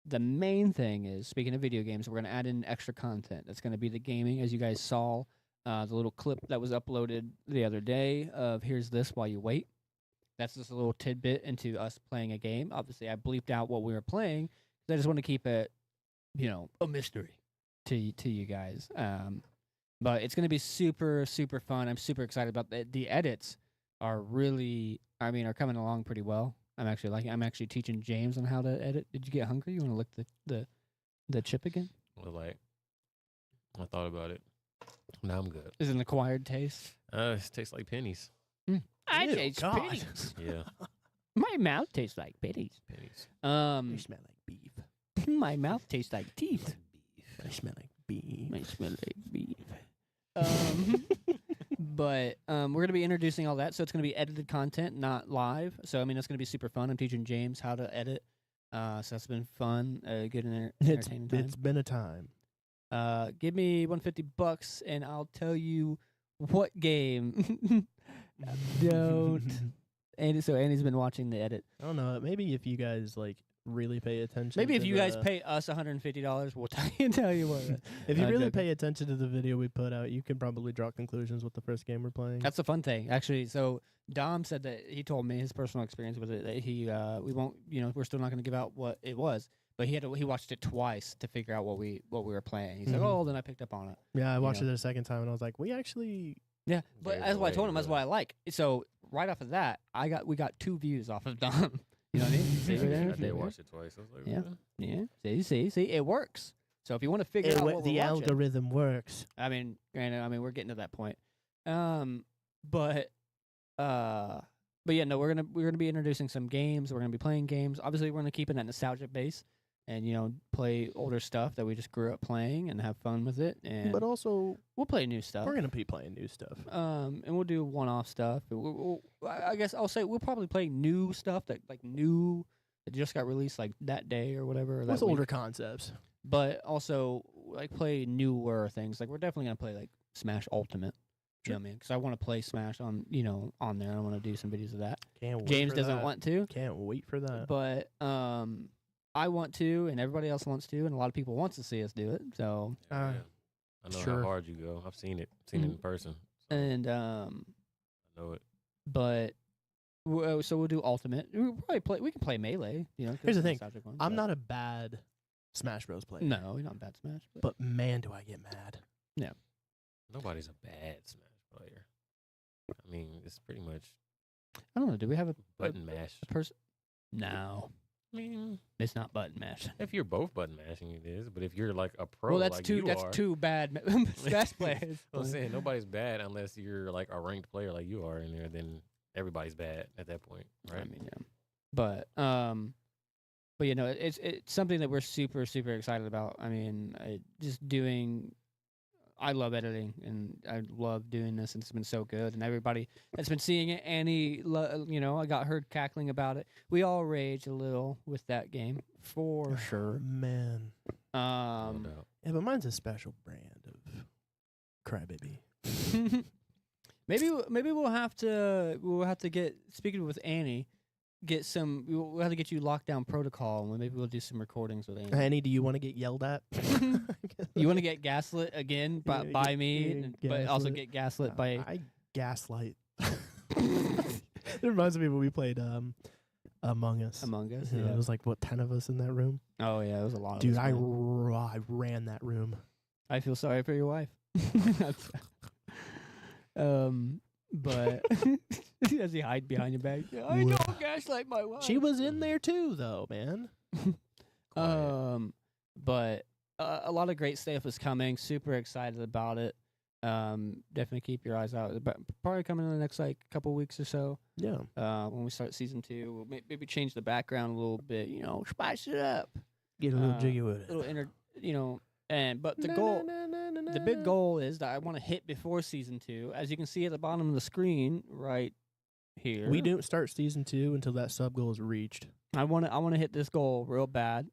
the main thing is, speaking of video games, we're gonna add in extra content. That's gonna be the gaming, as you guys saw. The little clip that was uploaded the other day of "Here's This While You Wait." That's just a little tidbit into us playing a game. Obviously, I bleeped out what we were playing because I just want to keep it, a mystery to you guys. But it's going to be super, super fun. I'm super excited about that. The edits are really, are coming along pretty well. I'm actually teaching James on how to edit. Did you get hungry? You want to lick the chip again? Well, I thought about it. Now I'm good. Is it an acquired taste? It tastes like pennies. I Ew, taste God. pennies. Yeah, My mouth tastes like pennies. pennies. You smell like beef. My mouth tastes like teeth. I smell like beef. I smell like beef. But we're going to be introducing all that, so it's going to be edited content, not live. So, I mean, it's going to be super fun. I'm teaching James how to edit. So that's been fun, good and entertaining time. It's been a time. Give me $150 and I'll tell you what game Don't. Andy's been watching the edit. I don't know. Maybe if you guys like really pay attention. Maybe if to you guys pay us $150, we'll tell you what. If you really joking. pay attention to the video we put out, you can probably draw conclusions with the first game we're playing. That's the fun thing, actually. So Dom said that he told me his personal experience with it. That we won't, we're still not going to give out what it was, but he watched it twice to figure out what we were playing. He's like, Mhm. oh, then I picked up on it. Yeah, I watched know. it a second time and I was like, we actually. Yeah, but Gave that's what I away, told him. That's what really. I like. So right off of that, we got 2 views off of Dom. You know what I mean? See Yeah, right there? I See did right watch it twice. I was like, Yeah. "Eh." there? Yeah. See, it works. So if you want to figure out what the we're watching, algorithm works. I mean, granted, we're getting to that point. But yeah, no, we're gonna be introducing some games. We're gonna be playing games. Obviously, we're gonna keep it at nostalgia base, and play older stuff that we just grew up playing and have fun with it. And But also, we'll play new stuff. we're going to be playing new stuff. And we'll do one-off stuff. I guess I'll say we'll probably play new stuff that just got released like that day or whatever. Or With that week. older concepts. But also like play newer things. Like we're definitely gonna play like Smash Ultimate. You know what I mean? Because I want to play Smash on there. I want to do some videos of that. Can't wait James for doesn't that. want to, Can't wait for that. but I want to, and everybody else wants to, and a lot of people wants to see us do it. So Yeah, I know sure. how hard you go. I've seen it. Seen it in person. So and I know it. but so we'll do Ultimate. We'll probably we can play Melee. 'Cause Here's the it's a thing. nostalgic one, I'm but- not a bad Smash Bros. Player. No, we're not bad Smash. But man, do I get mad. Nobody's a bad Smash player. I mean, it's pretty much I don't know. Do we have a button mash. person? No, I mean, it's not button mash. if you're both button mashing, it is. But if you're like a pro, Well, that's like two. you That's are, 2 bad Smash players. I'm saying nobody's bad unless you're like a ranked player like you are in there. Then everybody's bad at that point, right? I mean, yeah. But it's something that we're super super excited about. I mean, just doing. I love editing, and I love doing this, and it's been so good. And everybody that's been seeing it, Annie, I got her cackling about it. We all rage a little with that game for sure. Man. No Um, doubt. Yeah, but mine's a special brand of crybaby. maybe we'll have to get, speaking with Annie, we'll have to get you lockdown protocol, and maybe we'll do some recordings with Annie. Annie, do you want to get yelled at? You want to get gaslit again by, Yeah, by me, yeah, but also gaslit. get gaslit by. I gaslight. It reminds me when we played Among Us. Among Us. Yeah, Yeah. It was like, 10 of us in that room? Oh yeah, it was a lot. Dude, of us, I man. ran that room. I feel sorry for your wife. But as he hide behind your back, I Wha- don't gaslight my wife. She was in there too, though, man. Quiet. But a lot of great stuff is coming. Super excited about it. Definitely keep your eyes out. But probably coming in the next couple weeks or so. Yeah. When we start season 2, we'll maybe change the background a little bit. Spice it up. Get a little jiggy with it. Little but the goal. The big goal is that I want to hit before season 2. As you can see at the bottom of the screen right here. We don't start season 2 until that sub goal is reached. I want to hit this goal real bad.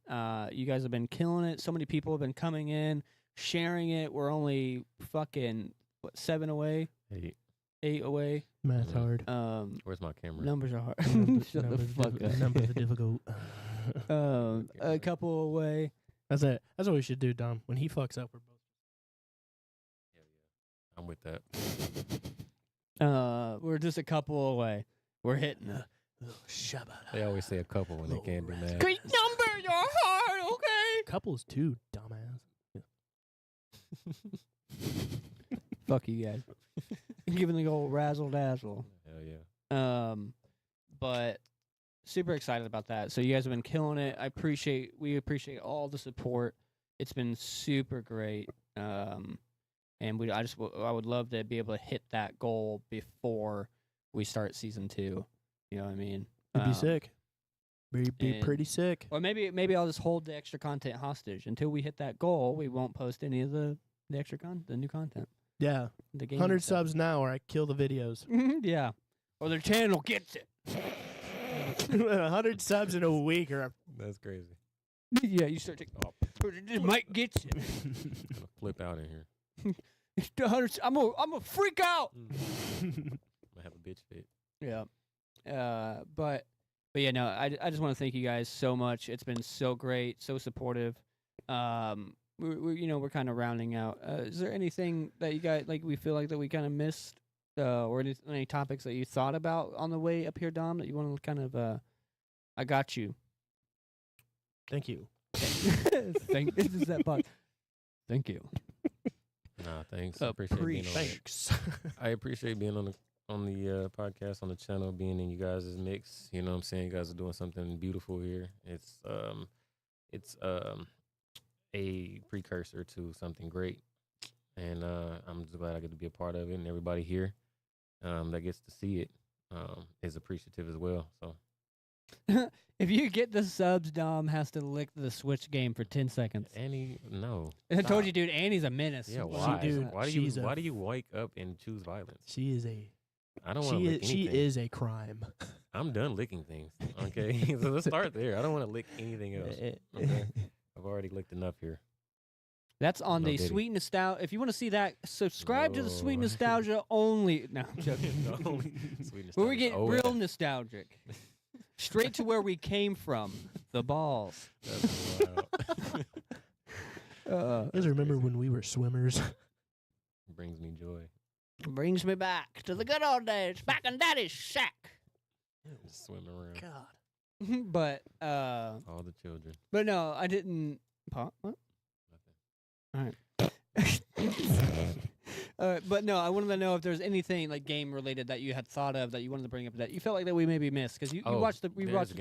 You guys have been killing it. So many people have been coming in, sharing it. We're only fucking 7 away, Hey, 8 away. Math's Mhm. hard. where's my camera? Numbers are hard. Shut the Numbers fuck up. Numbers are difficult. A couple away. That's it. That's what we should do, Dom. When he fucks up, we're both. Hell yeah. I'm with that. We're just a couple away. We're hitting it. They always say a couple when they can't do math. Great number, you're hard, okay? Couples too, dumbass. Fuck you guys. Giving the old razzle dazzle. Hell yeah. But super excited about that. So you guys have been killing it. We appreciate all the support. It's been super great. And I would love to be able to hit that goal before we start season 2. You know what I mean? It'd be sick. Be and- pretty sick. Or maybe I'll just hold the extra content hostage until we hit that goal. We won't post any of the extra the new content. Yeah. The game 100 subs now or I kill the videos. Yeah. Or their channel gets it. 100 subs in a week or That's crazy. Yeah, you start to. Oh, This might get you. I'm gonna flip out in here. I'm a freak out. I'm gonna to have a bitch fit. Yeah. But yeah, no, I just want to thank you guys so much. It's been so great, so supportive. We're kind of rounding out. Is there anything that you guys like? We feel like that we kind of missed, or any topics that you thought about on the way up here, Dom, that you want to kind of? I got you. Thank you. Thank. This is that part. Thank you. Nah, thanks. I appreciate being on. Thanks. I appreciate being on the podcast, on the channel, being in you guys' mix. You know what I'm saying? You guys are doing something beautiful here. It's a precursor to something great. And I'm just glad I get to be a part of it, and everybody here that gets to see it is appreciative as well. So If you get the subs, Dom has to lick the Switch game for 10 seconds. Annie, no. I told Stop. you, dude, Annie's a menace. Yeah, Well, why? dude, why do you wake up and choose violence? She is a. I don't want to lick anything. She is a crime. I'm done licking things. Okay, so let's start there. I don't want to lick anything else. Okay, I've already licked enough here. That's on No the diddy. Sweet Nostalgia. If you want to see that, subscribe to the Sweet No. Nostalgia only. No, I'm joking. No, Sweet Where we nostalgia. get Oh, real yeah. nostalgic. Straight to where we came from. The balls. That's wild. I just remember when we were swimmers. Brings me joy. Brings me back to the good old days, back in Daddy's shack. Just swimming around. God. but All the children. no, I didn't. What? Nothing. All right. But no, I wanted to know if there's anything like game related that you had thought of that you wanted to bring up that you felt like that we maybe missed because you watched the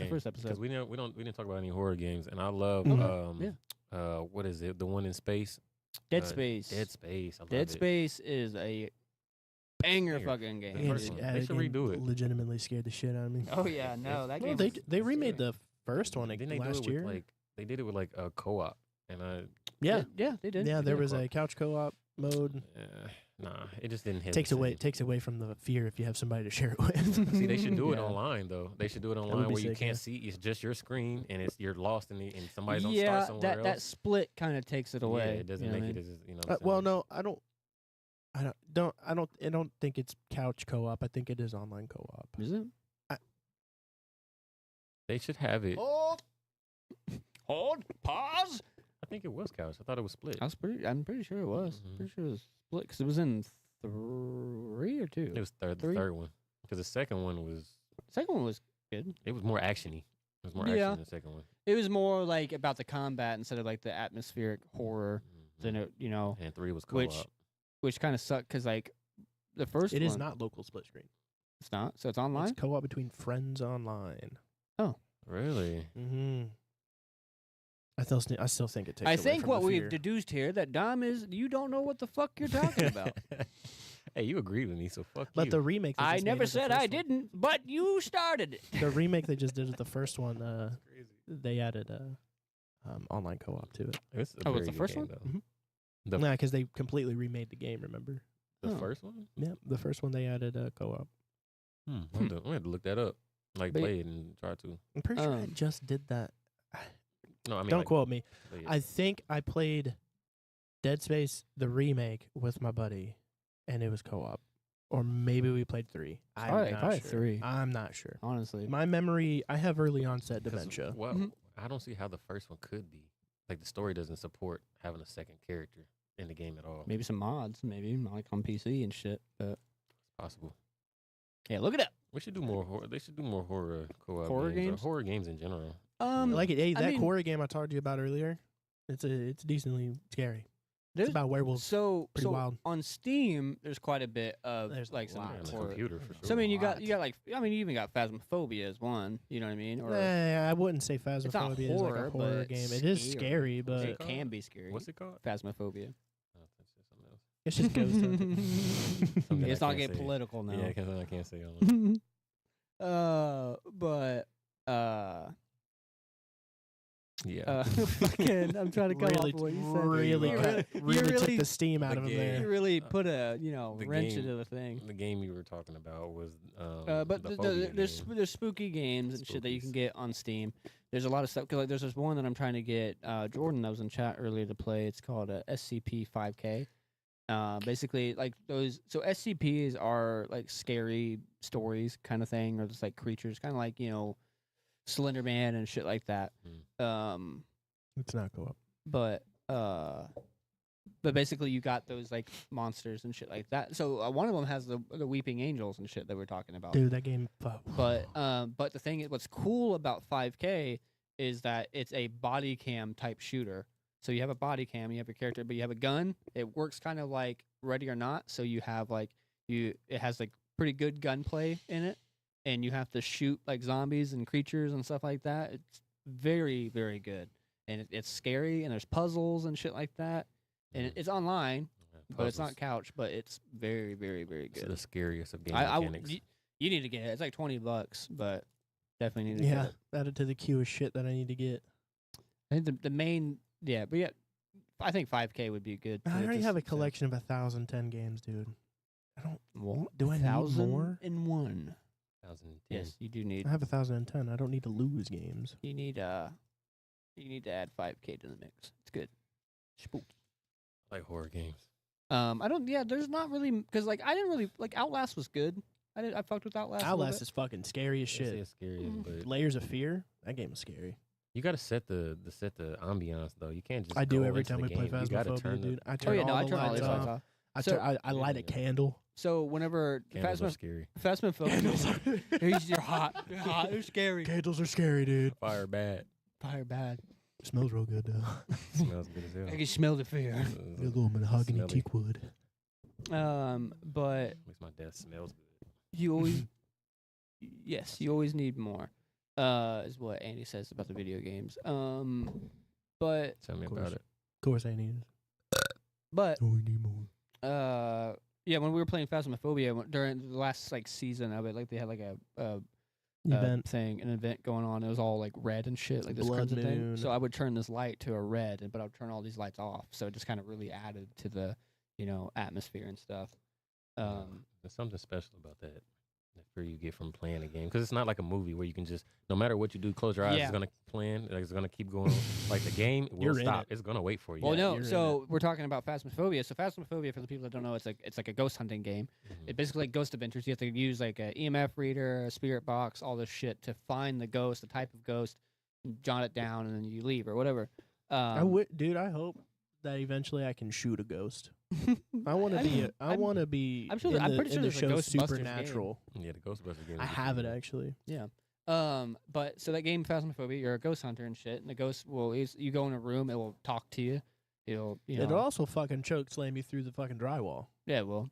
first episode. Because we didn't talk about any horror games, and I love what is it? The one in space. Dead Space. Dead Space. I love Dead it. Space is a banger Banger. fucking game. The first dude. one. They should redo it. Legitimately scared the shit out of me. Oh yeah, no, that Well, game. they remade the first one Didn't they last do it year. with they did it with a co-op, and yeah, yeah, they did. yeah. They There did. was a couch co-op mode. nah, it just didn't hit. Takes the away same. takes away from the fear if you have somebody to share it with. See, they should do it Yeah. online though. They should do it would online be where you sick, can't yeah. see. It's just your screen, and you're lost in it, and somebody's on Yeah, start somewhere else. that split kind of takes it away. Yeah, it doesn't you know make what I it mean? as what I'm Well, saying? no, I don't think it's co-op. I think it is online co-op. Is it? They should have it. Hold, pause. I think it was couch. I thought it was split. I'm pretty sure it was. Mhm. Pretty sure it was split because it was in 3 or 2. It was the Three? third one because the second one was Second one was good. it was more actiony. It was more Yeah. action than the second one. It was more like about the combat instead of like the atmospheric horror. Than Mhm. it, you know, And 3 was which- co-op. which kind of sucked because like the first It one is not local split screen. It's not. So it's online. It's co-op between friends online. Really? Mm-hmm. I still think it takes. I away think from what the we've fear. deduced here that Dom is you don't know what the fuck you're talking about. Hey, you agreed with me, so fuck But you. the remake. they I just made never of the said first I one- didn't, but you started it. The remake they just did with the first one. Crazy. They added online co-op to it. It's a Oh, it's very the good first game, one? though. Mhm. The, Nah, because they completely remade the game. Remember? the Oh. first one? Yeah, the first one they added co-op. I'm gonna have to look that up. Like But- play it and try to. I'm pretty sure I Um, just did that. No, I mean Don't like, quote me. play it. I think I played Dead Space the remake with my buddy, and it was co-op. Or maybe we played 3. I'm not Probably sure. 3. I'm not sure. Honestly, My memory, I have early onset 'Cause, dementia. Well, Mhm. I don't see how the first one could be. Like the story doesn't support having a second character in the game at all. maybe some mods, maybe like on PC and shit. But It's possible. yeah, look it up. We should do more horror. They should do more horror co-op Horror games, or games? horror games in general. Like it, hey, I that mean- horror game I talked to you about earlier, it's decently scary. There's It's about werewolves. so pretty wild. on Steam. There's quite a bit of There's like a some lot. Yeah, on the horror. computer for sure. So I mean, you lot. got like I mean, you even got Phasmophobia as one. You know what I mean? Or I wouldn't say not Phasmophobia is like horror, a horror but game. It is scary. scary, but it can be scary. What's it called? Phasmophobia. Oh, that's just something else. it's just ghost hunting. Something It's I not can't getting say. political now. Yeah, because I can't say on. But Yeah. fucking, I'm trying to come really, up with what you said. really, You cut, you really really, took the steam out the of him game. there. you really put a the wrench game- into the thing. The game you were talking about was But the phobia game. there's spooky games and shit that you can Spookies. get on Steam. There's a lot of stuff because like there's this one that I'm trying to get Jordan that was in chat earlier to play. It's called SCP-5K. Basically, like those. So SCPs are like scary stories kind of thing, or just like creatures, kind of like Slender Man and shit like that. Let's not go up. But basically, you got those like monsters and shit like that. So one of them has the weeping angels and shit that we're talking about. Dude, that game. But the thing is, what's cool about 5K is that it's a body cam type shooter. So you have a body cam, you have your character, but you have a gun. It works kind of like Ready or Not. So you have it has like pretty good gunplay in it, and you have to shoot like zombies and creatures and stuff like that. It's very, very good, and it's scary, and there's puzzles and shit like that, and it's online, but it's not couch, but it's very, very, very good. It's the scariest of game mechanics. You need to get it. It's like $20, but definitely need to get it. Add it to the queue of shit that I need to get. I think the main, but I think 5K would be good. I already have a collection of 1,010 games, dude. I don't. What? Do I need more? 1,001. 2010. Yes, you do need. I have 1,010. I don't need to lose games. You need to add 5K to the mix. It's good. Spooky. I like horror games. I don't. Yeah, there's not really because like I didn't really like Outlast was good. I fucked with Outlast. Outlast is fucking scary as It's shit. scary, but Layers of Fear. That game was scary. you gotta set the ambiance though. You can't just. I do go every into time the we play game. You gotta Phasmophobia, turn dude. I Oh turn yeah, no, all I the turn all lights these lights off. off. I light a Yeah. candle. So whenever Candles are scary. Phasmophobia, you're hot. You're hot. They're scary. Candles are scary, dude. Fire bad. Fire bad. Smells real good though. Smells good as hell. I can smell the fear. A little mahogany Smelly. teak wood. But Makes my desk smells good. you always, yes, you always need more. Is what Andy says about the video games. But Tell me Of about course. it. Of course, I need it. but Oh, we need more. yeah, when we were playing Phasmophobia during the last like season of it, like they had like a Event. an event going on. It was all like red and shit, like this Blood crimson thing. moon. So I would turn this light to a red, but I would turn all these lights off. So it just kind of really added to the atmosphere and stuff. There's something special about that fear you get from playing a game because it's not like a movie where you can just no matter what you do, close your eyes. Yeah. It's gonna keep playing. Like, it's gonna keep going. Like the game will You're in stop. it. It's gonna wait for you. Well, Yeah, no. you're in So we're talking about Phasmophobia. So Phasmophobia, for the people that don't know, it's like a ghost hunting game. Mhm. It basically like Ghost Adventures. You have to use like a EMF reader, a spirit box, all this shit to find the ghost, the type of ghost, and jot it down, and then you leave or whatever. Dude, I hope that eventually I can shoot a ghost. I want to I be. mean, I want to be. I'm sure in I'm the, pretty in sure the there's a show Ghostbusters game. Supernatural. Yeah, the Ghostbusters game. I have it actually. Yeah. But so that game Phasmophobia, you're a ghost hunter and shit, and the ghost you go in a room, it will talk to you. It'll also fucking choke slam you through the fucking drywall. Yeah, it will.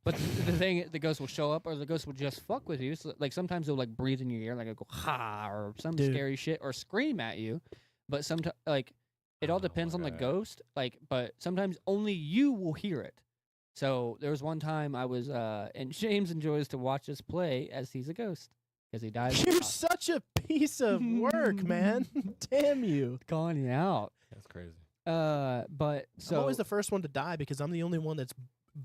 But the thing, the ghost will show up, or the ghost will just fuck with you. So, like sometimes it'll like breathe in your ear, like it'll go ha or some Dude. scary shit, or scream at you. But sometimes, like, it all Oh depends my on the God. ghost. Like, but sometimes only you will hear it. So there was one time I was, and James enjoys to watch us play as he's a ghost because he dies. You're such a piece of work, man. Damn you. calling you out. That's crazy. But so I'm always the first one to die because I'm the only one that's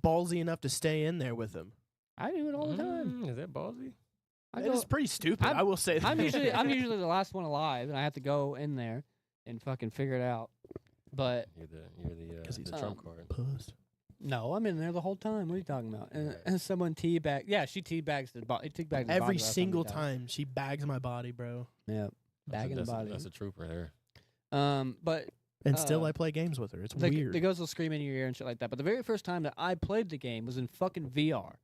ballsy enough to stay in there with him. I do it all the time. Is that ballsy? I That go, is pretty stupid. I'm- I will say that. I'm usually the last one alive, and I have to go in there and fucking figure it out. But You're the 'Cause he's the trump card. puss. no, I'm in there the whole time. What are you talking about? And, Right. and someone teabag. Yeah, she teabags the body. Teabags the Every body last single we died. time she bags my body, bro. Yeah, bagging the body. That's a trooper there. But And still Uh, I play games with her. It's the weird. ghost will scream in your ear and shit like that. But the very first time that I played the game was in fucking VR.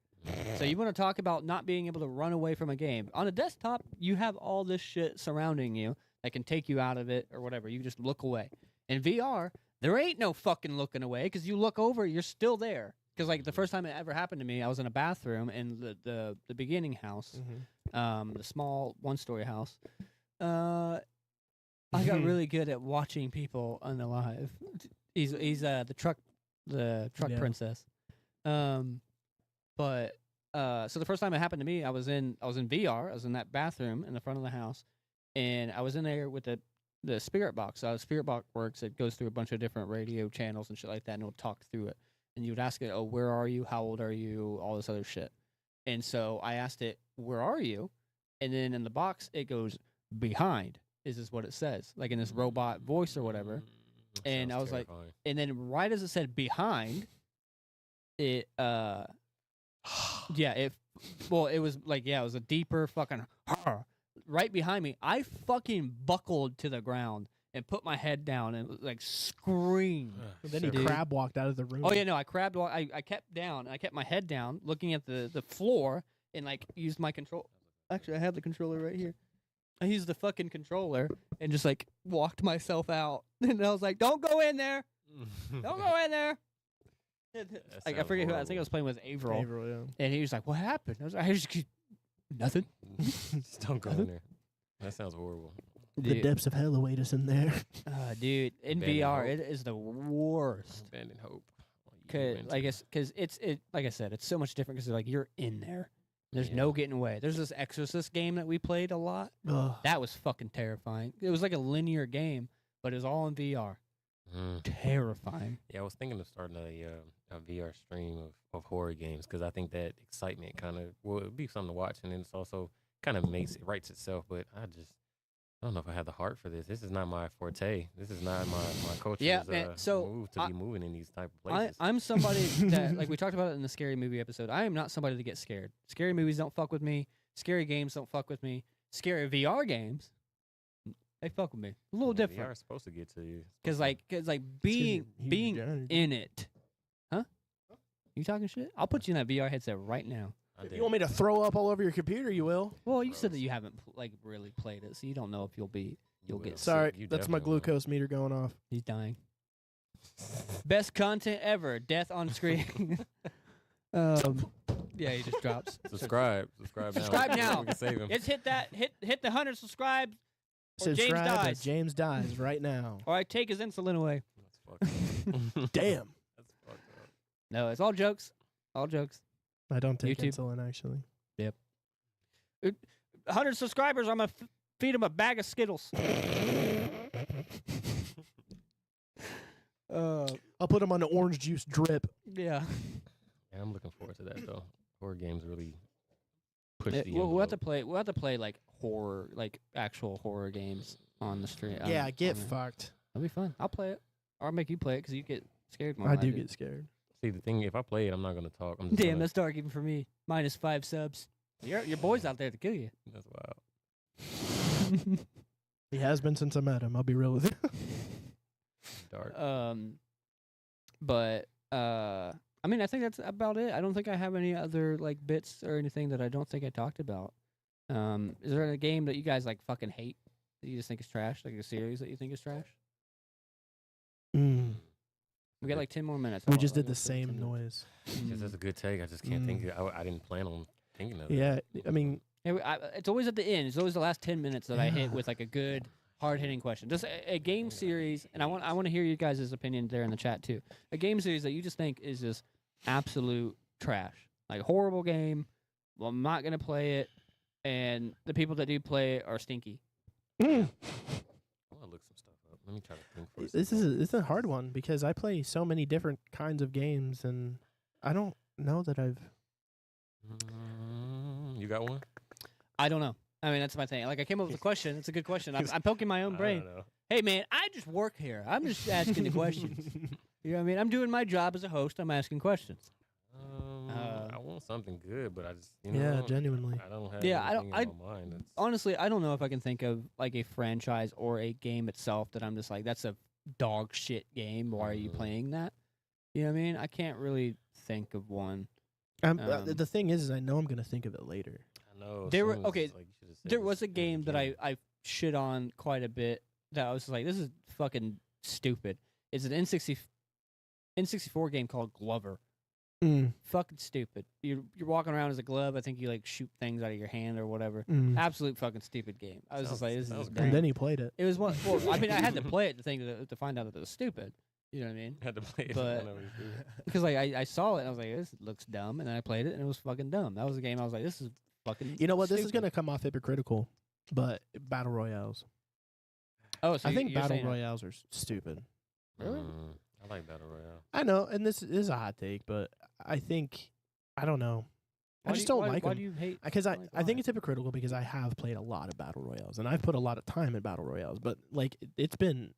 So you want to talk about not being able to run away from a game. On a desktop, you have all this shit surrounding you that can take you out of it or whatever. You just look away. In VR, there ain't no fucking looking away because you look over, you're still there. Because like the first time it ever happened to me, I was in a bathroom in the beginning house, the small one-story house. I got really good at watching people unalive. He's the truck Yeah. princess. But so the first time it happened to me, I was in VR. I was in that bathroom in the front of the house, and I was in there with the spirit box. So spirit box works. It goes through a bunch of different radio channels and shit like that, and it'll talk through it. And you would ask it, "Oh, where are you? How old are you? All this other shit." And so I asked it, "Where are you?" And then in the box it goes, "Behind." Is what it says, like in this robot voice or whatever. And Sounds I was like- terrifying. And then right as it said "behind," it yeah, it was like, yeah, it was a deeper fucking right behind me. I fucking buckled to the ground and put my head down and like screamed. Then he Dude. crab walked out of the room. Oh yeah, no, I crabbed. I kept down. I kept my head down, looking at the floor, and like used my control. Actually, I have the controller right here. I used the fucking controller and just like walked myself out. And I was like, "Don't go in there! Don't go in there!" Like I forget who. I think I was playing with Averill, Averill, yeah. and he was like, "What happened?" I was like, "I just nothing." Just don't go in there. That sounds horrible. The depths of hell await us in there. Dude, in Abandoned VR, hope. it is the worst. Abandoned hope. Because it's like I said, it's so much different because like you're in there. There's Yeah. no getting away. There's this Exorcist game that we played a lot. Ugh. That was fucking terrifying. It was like a linear game, but it was all in VR. Terrifying. Yeah, I was thinking of starting a VR stream of horror games because I think that excitement kind of it'd be something to watch, and then it's also kind of writes itself. But I don't know if I have the heart for this. This is not my forte. This is not my culture's Yeah, man, so move to be moving in these type of places. I'm somebody that, like we talked about it in the scary movie episode, I am not somebody to get scared. Scary movies don't fuck with me. Scary games don't fuck with me. Scary VR games, they fuck with me. A little VR different. is supposed to get to you. Cause being Huge in it. Huh? You talking shit? I'll put you in that VR headset right now. If you want me to throw up all over your computer, you will. Well, you said that Gross. you haven't like really played it, so you don't know if you'll get sick. Sorry, You that's my definitely will. glucose meter going off. He's dying. Best content ever. Death on screen. Yeah, he just drops. Subscribe now. Subscribe now. We can save him. Let's hit the 100 subscribe, or James Subscribe or dies. James dies right now. or I take his insulin away. That's fucked up. Damn. That's fucked up. No, it's all jokes. All jokes. I don't take YouTube. insulin, actually. 100 subscribers, I'm gonna feed him a bag of Skittles. I'll put him on the orange juice drip. Yeah. Yeah, I'm looking forward to that though. Horror games really push the We'll have to envelope. play. We'll have to play like horror, like actual horror games on the stream. Yeah, get fucked. That'll be fun. I'll play it, or I'll make you play it because you get scared more. I than do get scared. See, the thing, if I play it, I'm not gonna talk. I'm just Damn, gonna, that's dark even for me. -5 subs. Your boy's out there to kill you. that's wild. He has been since I met him. I'll be real with you. Dark. But I mean, I think that's about it. I don't think I have any other like bits or anything that I don't think I talked about. Is there a game that you guys like fucking hate that you just think is trash? Like a series that you think is trash? We got like 10 more minutes. We I'll- just I'll did go the for same 10 minutes. noise. Because that's a good take. I just can't think of it. I didn't plan on thinking of it. Yeah, I mean, Yeah, it's always at the end. It's always the last 10 minutes that I hit Yeah. with like a good, hard-hitting question. Just a game series, and I want to hear you guys' opinion there in the chat too. A game series that you just think is just absolute trash, like horrible game. Well, I'm not gonna play it, and the people that do play it are stinky. I want to look some stuff up. Let me try to think for a this second. is a hard one because I play so many different kinds of games, and I don't know that I've. You got one? I don't know. I mean, that's my thing. Like, I came up with a question. It's a good question. I'm poking my own I brain. don't know. Hey, man, I just work here. I'm just asking the questions. You know what I mean? I'm doing my job as a host. I'm asking questions. I want something good, but I just Yeah, genuinely. I don't have Yeah, I anything don't- in my mind. That's, Honestly, I don't know if I can think of like a franchise or a game itself that I'm just like, that's a dog shit game. Why are you Mhm. playing that? You know what I mean? I can't really think of one. The thing is I know I'm gonna think of it later. I know. There were- soon as okay, it's like, you should've said There this was a in the game that beginning. I shit on quite a bit that I was like, this is fucking stupid. It's an N64 game called Glover. Fucking stupid. You're walking around as a glove. I think you like shoot things out of your hand or whatever. Absolute fucking stupid game. I was just like, this Sounds is great. dumb. And then he played it. It was one. Well, I mean, I had to play it to find out that it was stupid. You know what I mean? had to play it. but- whenever you do it. Because like I saw it and I was like, this looks dumb, and then I played it and it was fucking dumb. That was a game I was like, this is fucking. You know what? This is stupid. gonna come off hypocritical, but battle royales. Oh, so I think you're battle saying- royales are stupid. Really? I like Battle Royale. I know, and this is a hot take, but I think I don't know. I Why just do you- don't why, like Why them. do you hate? Because I like, think why? it's hypocritical because I have played a lot of battle royales and I've put a lot of time in battle royales, but like it's been,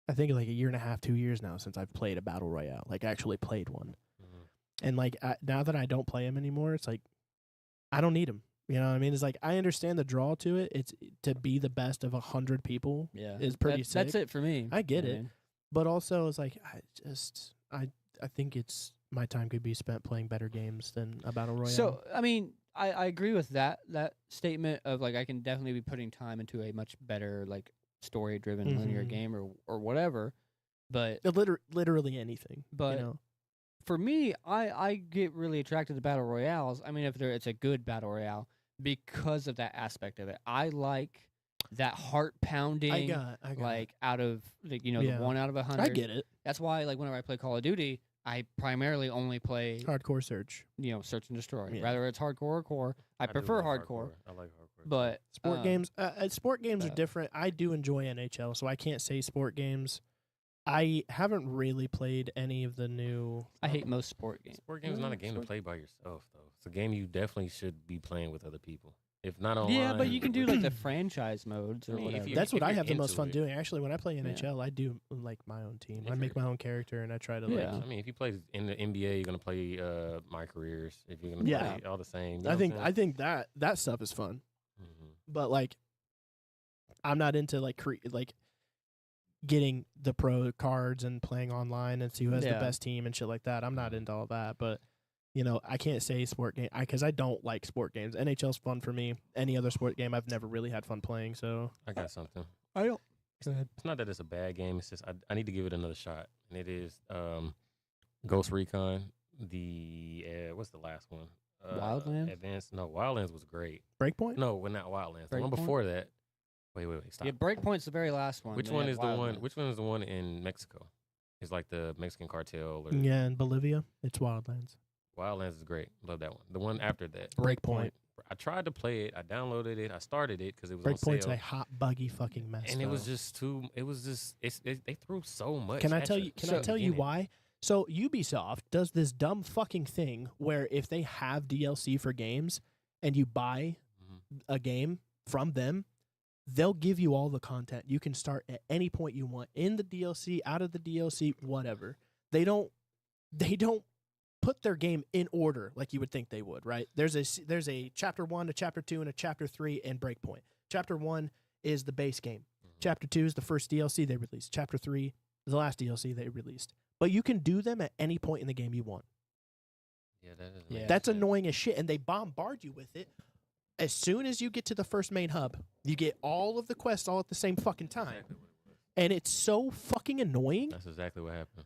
I think like a year and a half, 2 years now since I've played a battle royale, like actually played one. And like now that I don't play them anymore, it's like I don't need them. You know what I mean? It's like I understand the draw to it. It's to be the best of 100 people. Yeah, is pretty sick. That's it for me. I get You know it. what I mean? But also, it's like I think it's my time could be spent playing better games than a battle royale. So I mean, I agree with that statement of like I can definitely be putting time into a much better like story driven linear Mhm. game or whatever. But literally anything. But- you know? for me, I get really attracted to battle royales. I mean, if it's a good battle royale because of that aspect of it. I like that heart pounding. I got like out of like, you know, Yeah. the 1 out of 100. I get it. That's why like whenever I play Call of Duty, I primarily only play Hardcore search. you know search and destroy. Yeah. Whether it's hardcore or core, I do prefer like hardcore. I like hardcore. too. But Sport games. Sport games are uh, different. I do enjoy NHL, so I can't say sport games. I haven't really played any of the new. I hate most sport games. Sport game is not a game to Sport- play by yourself, though. It's a game you definitely should be playing with other people. If not online. Yeah, but you can do like the franchise modes or I mean, if whatever. you- That's what I you're have the most into fun it. doing. Actually, when I play Yeah. NHL, I do like my own team. If I make you're- my own character and I try to Yeah. like. I mean, if you play in the NBA, you're gonna play My Careers. If you're gonna Yeah. play all the same. You know I what I'm think that stuff is fun, saying? Mhm. but like, I'm not into like like getting the pro cards and playing online and see who has the Yeah. best team and shit like that. I'm not into all that, but you know, I can't say sport game because I don't like sport games. NHL's fun for me. Any other sport game, I've never really had fun playing. So I got something. I don't. It's not that it's a bad game. It's just I need to give it another shot, and it is Ghost Recon. The what's the last one? Wildlands? Advanced. No, Wildlands was great. Breakpoint. No, well, not Wildlands. The one Breakpoint? before that. Wait, stop. Yeah, Breakpoint's the very last one. Which then one you is have the one? Wildlands. Which one is the one in Mexico? It's like the Mexican cartel. Or Yeah, in Bolivia, it's Wildlands. Wildlands is great. Love that one. The one after that. Breakpoint. I tried to play it. I downloaded it. I started it because it was on Breakpoint's sale. a hot buggy fucking mess. And it was though. just too. It was just. They threw so much. Can I at tell ya you? Can at I the tell you beginning. why? So Ubisoft does this dumb fucking thing where if they have DLC for games and you buy Mhm. a game from them, they'll give you all the content. You can start at any point you want in the DLC, out of the DLC, whatever. They don't put their game in order like you would think they would, right? There's a chapter 1, a chapter 2, and a chapter 3 in Breakpoint. Chapter 1 is the base game. Mhm. Chapter 2 is the first DLC they released. Chapter 3 is the last DLC they released. But you can do them at any point in the game you want. Yeah, that is. Yeah. That's annoying as shit, and they bombard you with it. As soon as you get to the first main hub, you get all of the quests all at the same fucking time. Exactly what it was. And it's so fucking annoying. That's exactly what happened.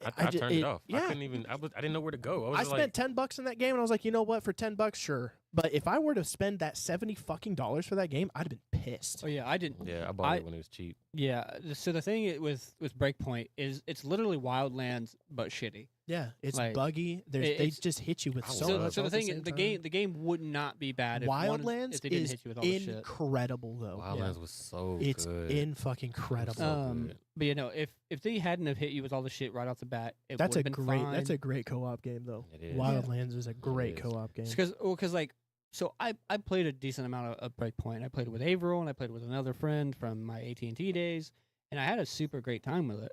I ju- turned it off. I Yeah. couldn't even. I didn't know where to go. I was spent like, $10 in that game, and I was like, you know what? For $10, sure. But if I were to spend that $70 fucking dollars for that game, I'd have been pissed. Oh yeah, I didn't. yeah, I bought it when it was cheap. Yeah. So the thing with Breakpoint is it's literally Wildlands but shitty. Yeah, it's Like, buggy. They it's- just hit you with I so love much. So all the at thing, same the time. game would not be bad if Wildlands if they didn't is hit you with all the shit. incredible though. Wildlands was so It's good. in fucking incredible. So good. But you know, if they hadn't have hit you with all the shit right off the bat, it That's would a have been great. fine. That's a great co-op game though. It is. Wildlands is a great is. co-op game. because like so I played a decent amount of Breakpoint. I played it with Averill and I played it with another friend from my AT&T days, and I had a super great time with it.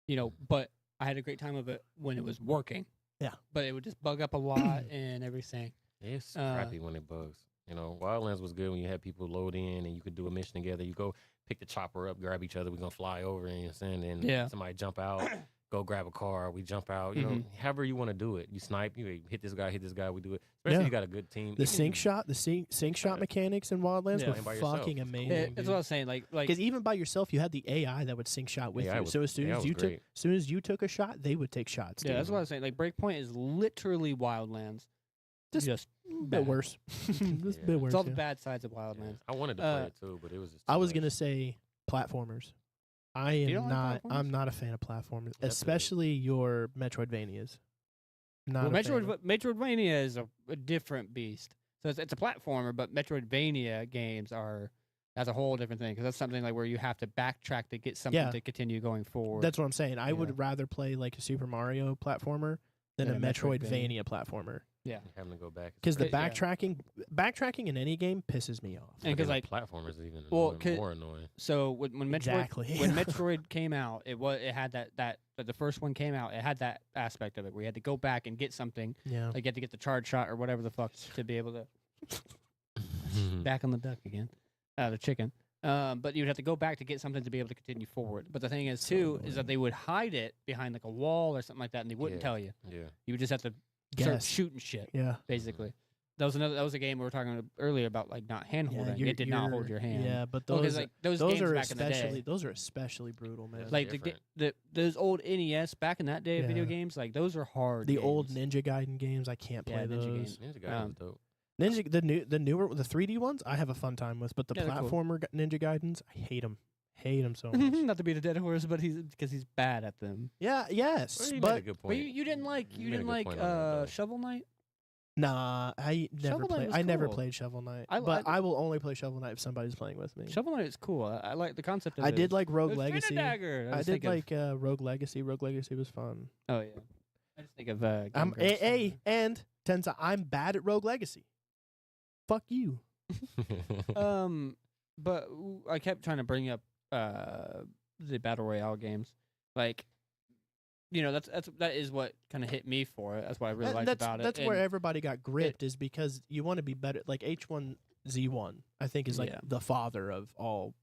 You know, but I had a great time of it when it was working. Yeah. But it would just bug up a lot and everything. It's Uh, crappy when it bugs. You know, Wildlands was good when you had people load in and you could do a mission together. You go pick the chopper up, grab each other. We're gonna fly over, and you know what I'm saying? And Yeah. somebody jump out, go grab a car. We jump out. You know, Mhm. however you want to do it. You snipe. You hit this guy. We do it. Especially Yeah. if you got a good team. The Even- sync shot, the sync shot mechanics in Wildlands Yeah. were Playing by yourself. fucking It's cool. amazing. That's what I was saying. Like Because even by yourself, you had the AI that would sync shot with AI you. was- So as soon AI as was you great. took a shot, they would take shots. yeah, too. that's what I was saying. Like Breakpoint is literally Wildlands. Just a bit bad. worse. Just a Yeah. bit worse. It's all the yeah. bad sides of Yeah. Wildlands. I wanted to play Uh, it too, but it was just. I too was much. gonna say platformers. I You am don't like not. platformers? I'm not a fan of platformers, That's especially your Metroidvanias. Not Well, a fan of- Metroidvania is a different beast. So it's a platformer, but Metroidvania games are that's a whole different thing because that's something like where you have to backtrack to get something Yeah. to continue going forward. That's what I'm saying. I Yeah. would rather play like a Super Mario platformer than a Than a Metroidvania platformer. Yeah. Having to go back. Because the It- yeah. backtracking in any game pisses me off. And 'cause, like- platformers is even Well, more annoying. So when Metroid Exactly. when Metroid came out, it had that the first one came out, it had that aspect of it where you had to go back and get something, Yeah. like you had to get the charge shot or whatever the fuck to be able to back on the duck again, the chicken. But you'd have to go back to get something to be able to continue forward. But the thing is too is that they would hide it behind like a wall or something like that, and they wouldn't Yeah. tell you. Yeah. You would just have to start Guess. shooting shit. Yeah. Basically, that was a game we were talking earlier about, like not hand Yeah, holding. you're- It did not hold you're- your hand. Yeah, but Well, 'cause, those like those those games are back in the day. especially those are especially brutal, man. It's Like different. those old NES back in that day of video Yeah. games, like those are hard. The old games. Ninja Gaiden games, I can't Yeah, play Ninja those. games. Ninja Gaiden Um, was dope. Ninja the newer the 3D ones, I have a fun time with, but the Yeah, they're cool. platformer Ninja Gaidens, I hate them. Hate them so much. Not to beat a dead horse, but because he's bad at them. Yeah, yes, Well, you made a but good But point. you didn't like You made a good point on that, Shovel Knight. nah, I never Shovel Knight played. was I never cool. played Shovel Knight, I- but I will only play Shovel Knight if somebody's playing with me. Shovel Knight is cool. I like the concept of I it. did like Rogue It's Legacy. Dagger. I just did think of- like Rogue Legacy. Rogue Legacy was fun. Oh yeah. I just think of. I'm and Tensa. I'm bad at Rogue Legacy. Fuck you. But I kept trying to bring up the battle royale games, like. That is what kind of hit me for it. That's what I really liked about it. That's where And everybody got gripped, is because you want to be better. Like H1Z1, I think, is like Yeah. the father of all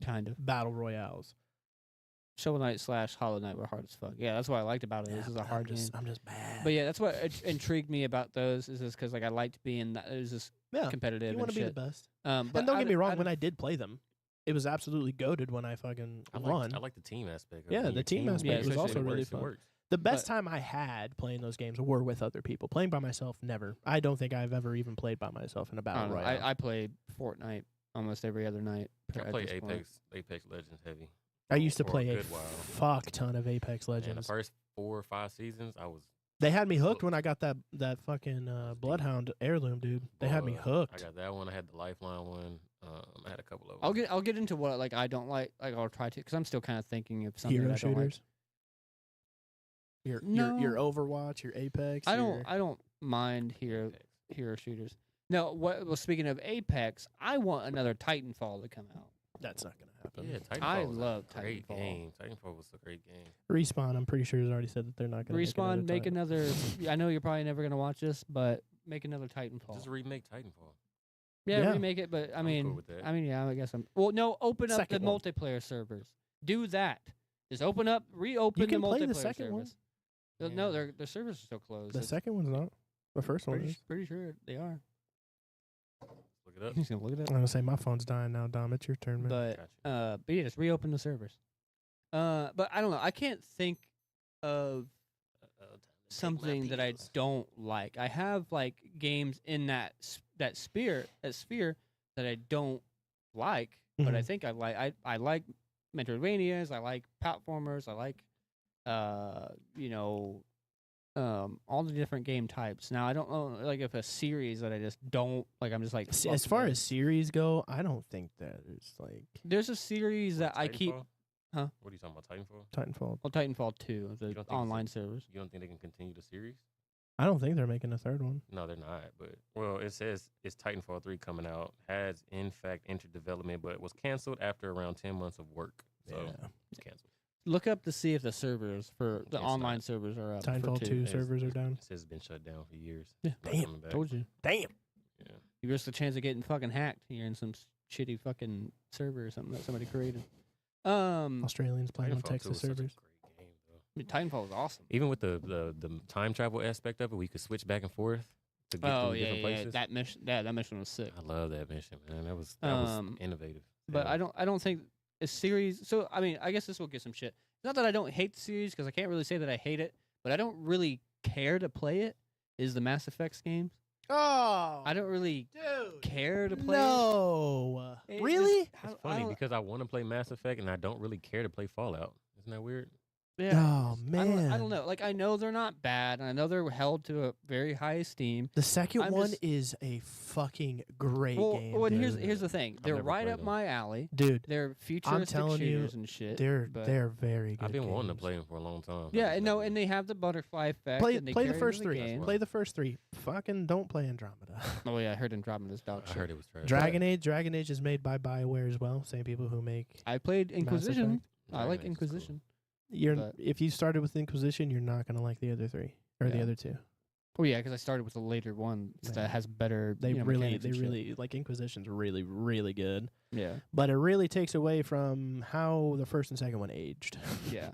kind of battle royales. Shovel Knight / Hollow Knight were hard as fuck. Yeah, that's what I liked about it. This is a but hard game. I'm just bad. But yeah, that's what intrigued me about those is just because like I liked being that it was just yeah, competitive you and want to be the shit. best. But And don't get me wrong, when I I did play them, it was absolutely goated when I fucking won. I like the team aspect. Of Yeah, it. When the your team aspect was especially also when it really works, fun. It works. The best but- time I had playing those games were with other people. Playing by myself, never. I don't think I've ever even played by myself in a I battle don't know. royale. I play Fortnite almost every other night. I at play this point. Apex Legends heavy. I used to for a play a good while. fuck ton of Apex And the Legends. first 4 or 5 seasons, I was. They had me hooked Well, when I got that fucking deep. Bloodhound heirloom, dude. They had me I hooked. got that one. I had the Lifeline one. I had a couple of them. I'll get into what like I don't like. Like I'll try to because I'm still kind of thinking of something Hero that I don't like. shooters. Your No. your Overwatch, your Apex. I your- don't mind Apex. hero shooters. No, well, speaking of Apex, I want another Titanfall to come out. That's not gonna happen. Yeah, Titanfall I was love a great Titanfall. game. Titanfall was a great game. Respawn, I'm pretty sure has already said that they're not gonna Respawn, make make another. another. I know you're probably never gonna watch this, but make another Titanfall. Just remake Titanfall. Yeah, Yeah. remake it, but I I'm mean, cool with that. yeah, I guess I'm. Well, no, open up Second the one. multiplayer servers. Do that. Just reopen You can the play multiplayer the second one. service. No, Yeah. their servers are still closed. The It's second one's not. The first one is. pretty sure they are. Look it up. He's gonna look it up. I'm gonna say my phone's dying now, Dom. It's your turn, man. But yeah, just reopen the servers. But I don't know. I can't think of something that I don't like. I have like games in that sphere that I don't like, but I Mhm. think I like. I like Metroidvanias. I like platformers. I like, all the different game types. Now I don't know like if a series that I just don't like. I'm just like As fuck far this. as series go, I don't think that it's like There's a series that I keep. Huh? What are you talking about? Titanfall? Titanfall. Well, Titanfall 2, the don't think it's online servers. You don't think they can continue the series? I don't think they're making a third one. No, they're not. But well, it says it's Titanfall 3 coming out. Has in fact entered development, but was canceled after around 10 months of work. So Yeah. it's canceled. Look up to see if the servers for the It's online not. servers are up. Titanfall for 2 It's- servers are it's- down. It says it's been shut down for years. Yeah. Not Damn, coming back. Told you. Damn. Yeah. You risk the chance of getting fucking hacked here in some shitty fucking server or something that somebody created. Australians playing on Titanfall 2 Texas was such a servers. great game, though. I mean, Titanfall was awesome. Even with the time travel aspect of it, we could switch back and forth to get Oh to yeah, different places. that mission was sick. I love that mission, man. That was Um, innovative. But Yeah. I don't think a series. So I mean, I guess this will get some shit. It's not that I don't hate the series because I can't really say that I hate it, but I don't really care to play it. Is the Mass Effects games? Oh, I don't really dude. care to play. No, It. It really? just- It's I funny don't- because I want to play Mass Effect and I don't really care to play Fallout. Isn't that weird? Yeah. Oh I don't man, know. Like I know they're not bad, and I know they're held to a very high esteem. the second I'm one just- is a fucking great game. Well, and dude. here's the thing. They're never right played up them. my alley. Dude, They're futuristic telling you, shooters and shit. they're but- very good. I've been wanting to games. play them for a long time. Yeah, and no, and they have the butterfly effect. Play and they play the carry first into three. game. Play the first three. Fucking don't play Andromeda. Oh yeah, I heard Andromeda's dog I shit. heard it was trash. Dragon Age is made by BioWare as well. Same people who make. I played Inquisition. I Dragon like Age is cool. Inquisition. You're if you started with Inquisition, you're not gonna like the other three or the Yeah. other two. Oh yeah, because I started with the later one Yeah. that has better. They you know, really, mechanics and shit. like Inquisition's really good, Yeah, but it really takes away from how the first and second one aged. yeah.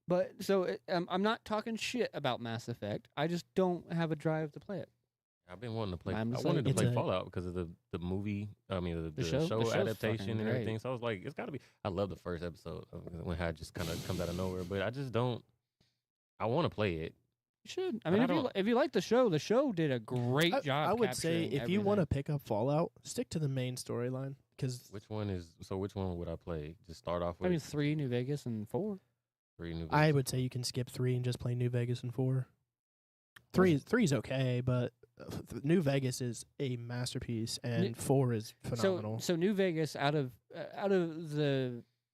But so I'm not talking shit about Mass Effect. I just don't have a drive to play it. I've been wanting to play. I'm I just wanted to like, play it's a- Fallout because of the movie. I mean the show? show The show's adaptation fucking and great. everything. So I was like, it's got to be. I love the first episode when it just kind of comes out of nowhere, but I just don't. I want to play it. You should. I But mean, I if you don't- if you like the show did a great job. I would say capturing if you want to everything. pick up Fallout, stick to the main storyline because Which one would I play? Just start off with I mean, 3 New Vegas and 4. 3 new. I would say you can skip 3 and just play New Vegas and 4. 3's okay, but New Vegas is a masterpiece, and 4 is phenomenal. So New Vegas out of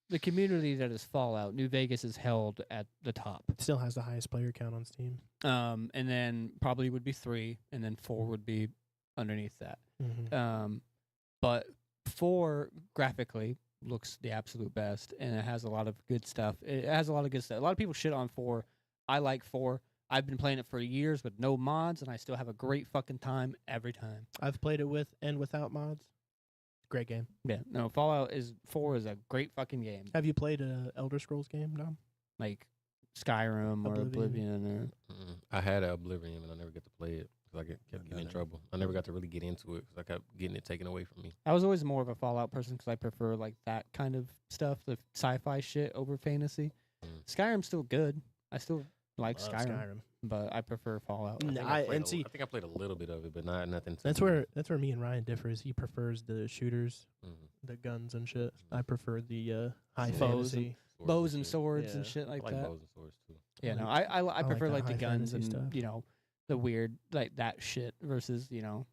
the community that is Fallout, New Vegas is held at the top. It still has the highest player count on Steam. And then probably would be 3, and then 4 would be underneath that. Mm-hmm. But 4 graphically looks the absolute best, and it has a lot of good stuff. It has a lot of good stuff. A lot of people shit on 4. I like 4. I've been playing it for years with no mods, and I still have a great fucking time every time. I've played it with and without mods. Great game. Yeah, no, Fallout 4 is a great fucking game. Have you played a Elder Scrolls game, Dom? Like Skyrim or Oblivion. Oblivion I had Oblivion and I never got to play it because I kept getting in Another. trouur. I never got to really get into it because I kept getting it taken away from me. I was always more of a Fallout person because I prefer like that kind of stuff, the sci-fi shit over fantasy. Mm. Skyrim's still good. I still like Love Skyrim, but I prefer Fallout. Mm. I think I think I played a little bit of it, but not nothing. That's where me and Ryan differ. Is he prefers the shooters, the guns and shit. I prefer the high Bows fantasy. Bows and swords and Yeah. shit like I like that. bows and swords too. Yeah, no, like- I like prefer the like the high guns fantasy and stuff. you know the weird like that shit versus you know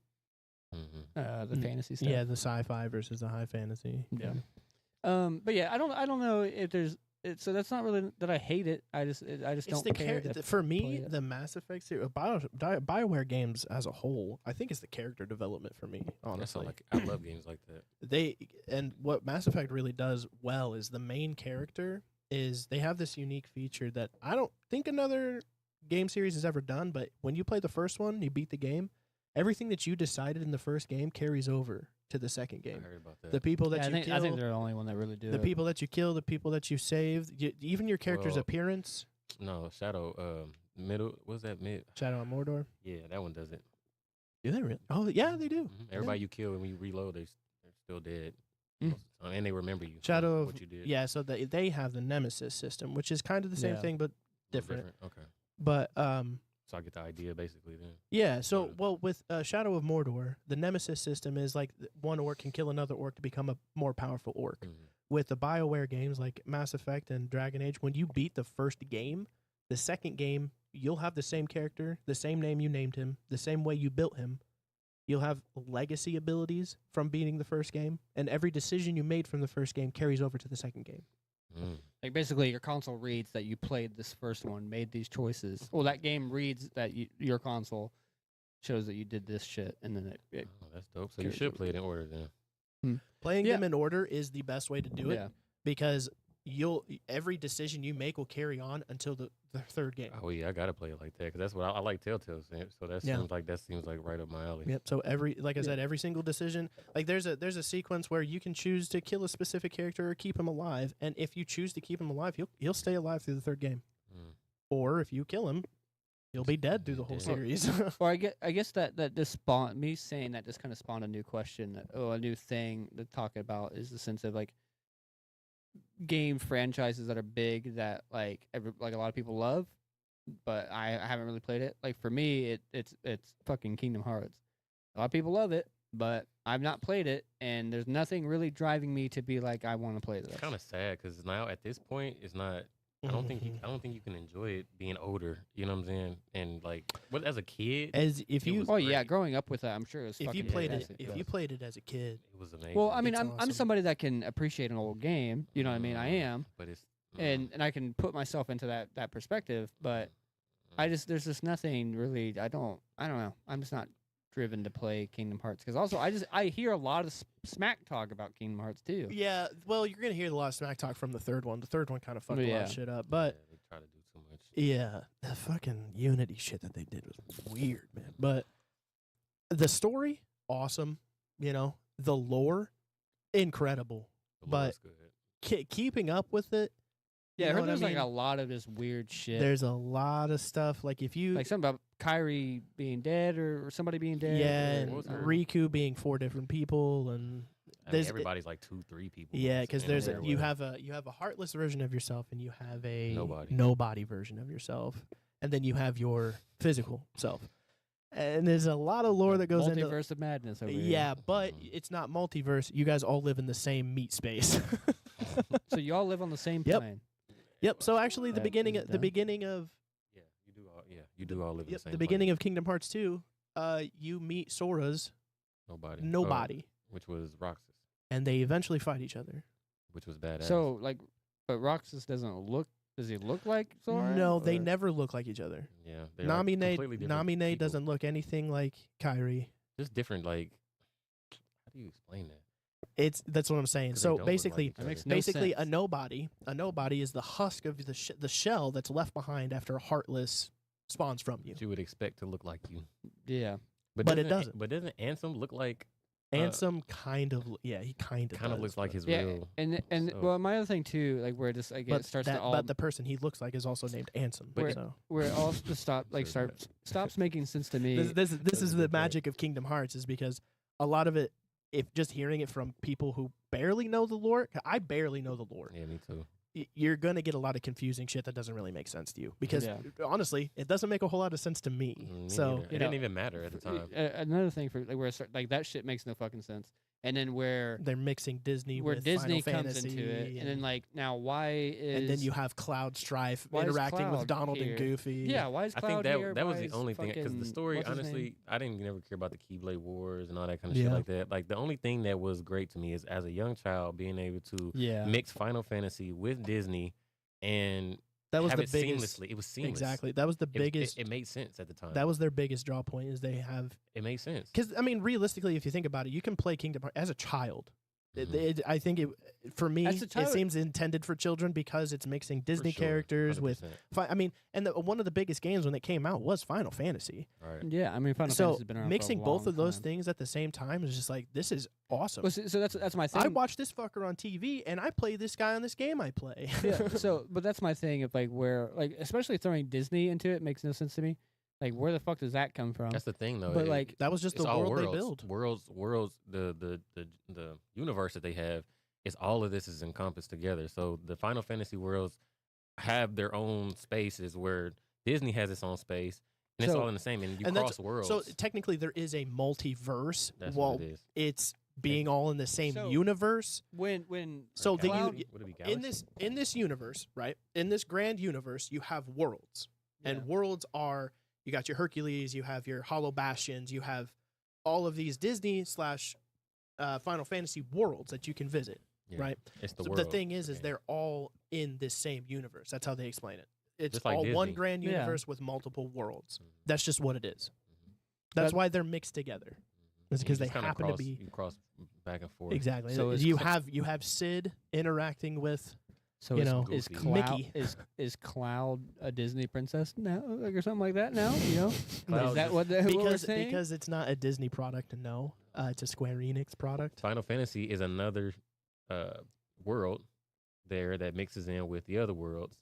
the Mm, fantasy stuff. Yeah, the sci-fi versus the high fantasy. Yeah. But yeah, I don't know if there's so that's not really that I hate it. I just It's don't the care. to for play me, it. the Mass Effect series, BioWare games as a whole, I think is the character development for me. Honestly, I love games like that. What Mass Effect really does well is the main character is they have this unique feature that I don't think another game series has ever done. But when you play the first one, you beat the game. Everything that you decided in the first game carries over to the second I game. heard about that. The people that Yeah, you kill, I think they're the only one that really do the it. people that you kill, the people that you saved, even your character's Well, appearance. No, Shadow. Middle. What's that? Mid. Shadow of Mordor. Yeah, that one does it. Do they really? Oh yeah, they do. Everybody you kill and when you reload, they're still dead. Mm. Most of the time, and they remember you. from Shadow of what you did. Yeah, so they have the Nemesis system, which is kind of the same Yeah. thing but A little different. Okay. But So I get the idea basically then. yeah, so Sort of. well with Shadow of Mordor, the Nemesis system is like one orc can kill another orc to become a more powerful orc. Mhm. With the BioWare games like Mass Effect and Dragon Age, when you beat the first game, the second game you'll have the same character, the same name you named him, the same way you built him. You'll have legacy abilities from beating the first game, and every decision you made from the first game carries over to the second game. Mm. Like basically, your console reads that you played this first one, made these choices. Well, that game reads that your console shows that you did this shit, and then it Oh, that's dope. So you carries should over. play it in order then. Playing Yeah. them in order is the best way to do it yeah. because every decision you make will carry on until the third game. Oh yeah, I gotta play it like that because that's what I like. Telltale, so that Yeah. seems like right up my alley. Yep. So like I said, every single decision, like there's a sequence where you can choose to kill a specific character or keep him alive, and if you choose to keep him alive, he'll stay alive through the third game. Mm. Or if you kill him, he'll be dead through the whole Dead. series. Or I guess that just spawned me saying that just kind of spawned a new question, a new thing to talk about is the sense of like game franchises that are big that like like a lot of people love, but I haven't really played it. Like for me, it's fucking Kingdom Hearts. A lot of people love it, but I've not played it, and there's nothing really driving me to be like I want to play this. It's kind of sad because now at this point, it's not I don't think you can enjoy it being older. You know what I'm saying? And like, what as a kid, as if it you was Oh yeah, great. growing up with that, I'm sure it was if you fucking played it fantastic. if you played it as a kid, it was amazing. Well, I mean, It's I'm awesome. somebody that can appreciate an old game. You know what I mean? I am, but it's and I can put myself into that perspective. But there's just nothing really. I don't know. I'm just not driven to play Kingdom Hearts because also I hear a lot of smack talk about Kingdom Hearts too. yeah. Well, you're gonna hear a lot of smack talk from the third one. The third one kind of fucked a lot Yeah. of shit up, but they try to do too much. yeah, the fucking Unity shit that they did was weird, man. But the story, awesome. You know, the lore, incredible. The But- lore's good. Keeping up with it, Yeah, you I know heard what there's like mean? a lot of this weird shit. There's a lot of stuff. Like if you, like something about Kyrie being dead or somebody being dead. yeah, or- and What was her- Riku being 4 different people, and I mean, there's- everybody's like 2-3 people. yeah, It's because in there's weird you way. have a heartless version of yourself, and you have a Nobody. version of yourself, and then you have your physical self. And there's a lot of lore that goes into multiverse of madness over here. yeah, but Mhm. it's not multiverse. You guys all live in the same meat space. So you all live on the same Yep. plane. Yep. So actually, the That beginning, is the dumb. beginning of Yeah, you do all live in yep, the same. the beginning of Kingdom Hearts 2, you meet Sora's nobody. nobody, Which was Roxas, and they eventually fight each other. which was badass. So like, but Roxas doesn't look. Does he look like Sora? No, they or- never look like each other. yeah, they're like completely different Namine people. doesn't look anything like Kyrie. Just different. Like, how do you explain that? That's what I'm saying. 'Cause they So don't look like basically, each That makes other. no basically sense. a nobody is the husk of the shell that's left behind after a heartless spawns from you. That you would expect to look like you, Yeah. But it doesn't. But doesn't Ansem look like? Ansem kind of, yeah, he kind of Looks like his Yeah, real. and So- well, my other thing too, like where it just like But it starts that, to all but the person he looks like is also named Ansem. But it- so where it all just Sure, stops making sense to me. this That's is a the good point. magic of Kingdom Hearts, is because a lot of it, if just hearing it from people who barely know the lore, I barely know the lore. Yeah, me too. You're gonna get a lot of confusing shit that doesn't really make sense to you, because Yeah. honestly, it doesn't make a whole lot of sense to me. Me So neither. It you didn't know, even matter at the time. Another thing for like where it like that shit makes no fucking sense. And then where they're mixing Disney where with Disney Final comes Fantasy, into it, and then like now why is and then you have Cloud Strife why is interacting with Cloud Donald here? and Goofy. yeah why is I Cloud think here? that was Why the is only thing because the fucking- story, what's his name? honestly, I didn't never care about the Keyblade Wars and all that kind of shit Yeah. like that. Like the only thing that was great to me is as a young child being able to yeah mix Final Fantasy with Disney and that was have the it biggest. seamlessly. It was seamless. Exactly, that was the biggest. It made sense at the time. That was their biggest draw point, is they have, it made sense. because I mean, realistically, if you think about it, you can play Kingdom Hearts as a child. Mhm. I think for me, As a it child- seems intended for children because it's mixing For Disney sure, characters with. 100%. I mean, and one of the biggest games when it came out was Final Fantasy. Right. yeah I mean Final So Fantasy's been around mixing for a both long of those time. things at the same time is just like, this is awesome. Well, so that's my thing. I watch this fucker on TV and I play this guy on this game I play. yeah. So, but that's my thing of like where like especially throwing Disney into it makes no sense to me. Like where the fuck does that come from? That's the thing, though. But it- like that was just it's the all world worlds. they build. Worlds. The universe that they have is all of this is encompassed together. So the Final Fantasy worlds have their own spaces where Disney has its own space, and it's So- all in the same. And you And cross worlds. So technically, there is a multiverse. that's while what it is. it's being all in the same So- universe. when So Or the Galaxy? you- Would it be in Galaxy? this universe, right? In this grand universe, you have worlds, and Yeah. worlds are, you got your Hercules, you have your Hollow Bastions, you have all of these Disney slash Final Fantasy worlds that you can visit, Yeah, right? It's the So world. the thing is Okay. they're all in this same universe. That's how they explain it. It's Just like all one Disney. grand Yeah. universe with multiple worlds. Mhm. That's just what it is. Mhm. That's That- why they're mixed together. It's You because they just kinda happen cross, to be you cross back and forth. exactly. So is you Cl- have Sid interacting with so you is, know, is Goofy. Cloud Mickey. is Cloud a Disney princess now like or something like that now? You know, Cloud is that is- what what we're saying? because it's not a Disney product. No, it's a Square Enix product. Final Fantasy is another world there that mixes in with the other worlds.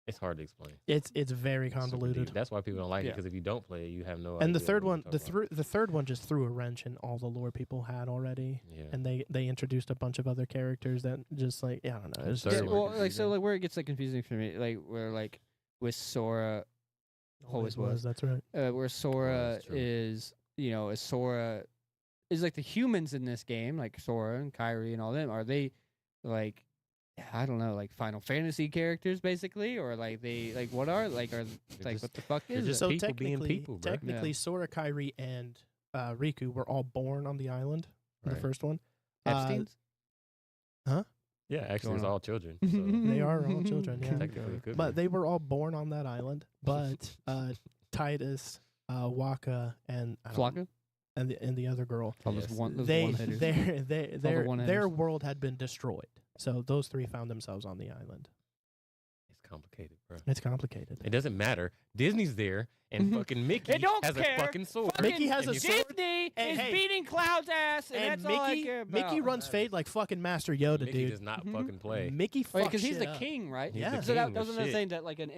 It's hard to explain. It's very It's super convoluted. deep. That's why people don't like it Yeah. because if you don't play it, you have no idea. And the third what one, you're talking about. the third one just threw a wrench in all the lore people had already, Yeah. and they introduced a bunch of other characters that just like, yeah, I don't know. It's Third just, Yeah, one well, like so confusing. like where it gets like confusing for me, like where like with Sora, always was. That's right. where Sora that's true. is Sora is like the humans in this game, like Sora and Kyrie and all them. Are they like I don't know, like Final Fantasy characters, basically, or like they like what are like are like just- what the fuck they're is just it? So people being technically, people, bro. technically, Sora, Kairi, and Riku were all born on the island. The Right. first one. Epstein's? Yeah, actually, Going it's on. all children. They are all children, yeah. Technically, it could But be. they were all born on that island. But Titus, Waka, and Flocka? and the other girl, All those Yes. those they one-hitters. their one-hitters. world had been destroyed. So those three found themselves on the island. It's complicated, bro. It's complicated. It doesn't matter. Disney's there, and fucking Mickey It don't has care. a fucking sword. Mickey has and a you- sword. Disney And is hey, beating Cloud's ass, and, And that's all I Mickey care about. Mickey runs fate like fucking Master Yoda, Mickey dude. does not Mhm. fucking play. Mickey Oh, fucks because he's shit the up. king, right? He's Yeah. the So that king was of another shit. thing that like an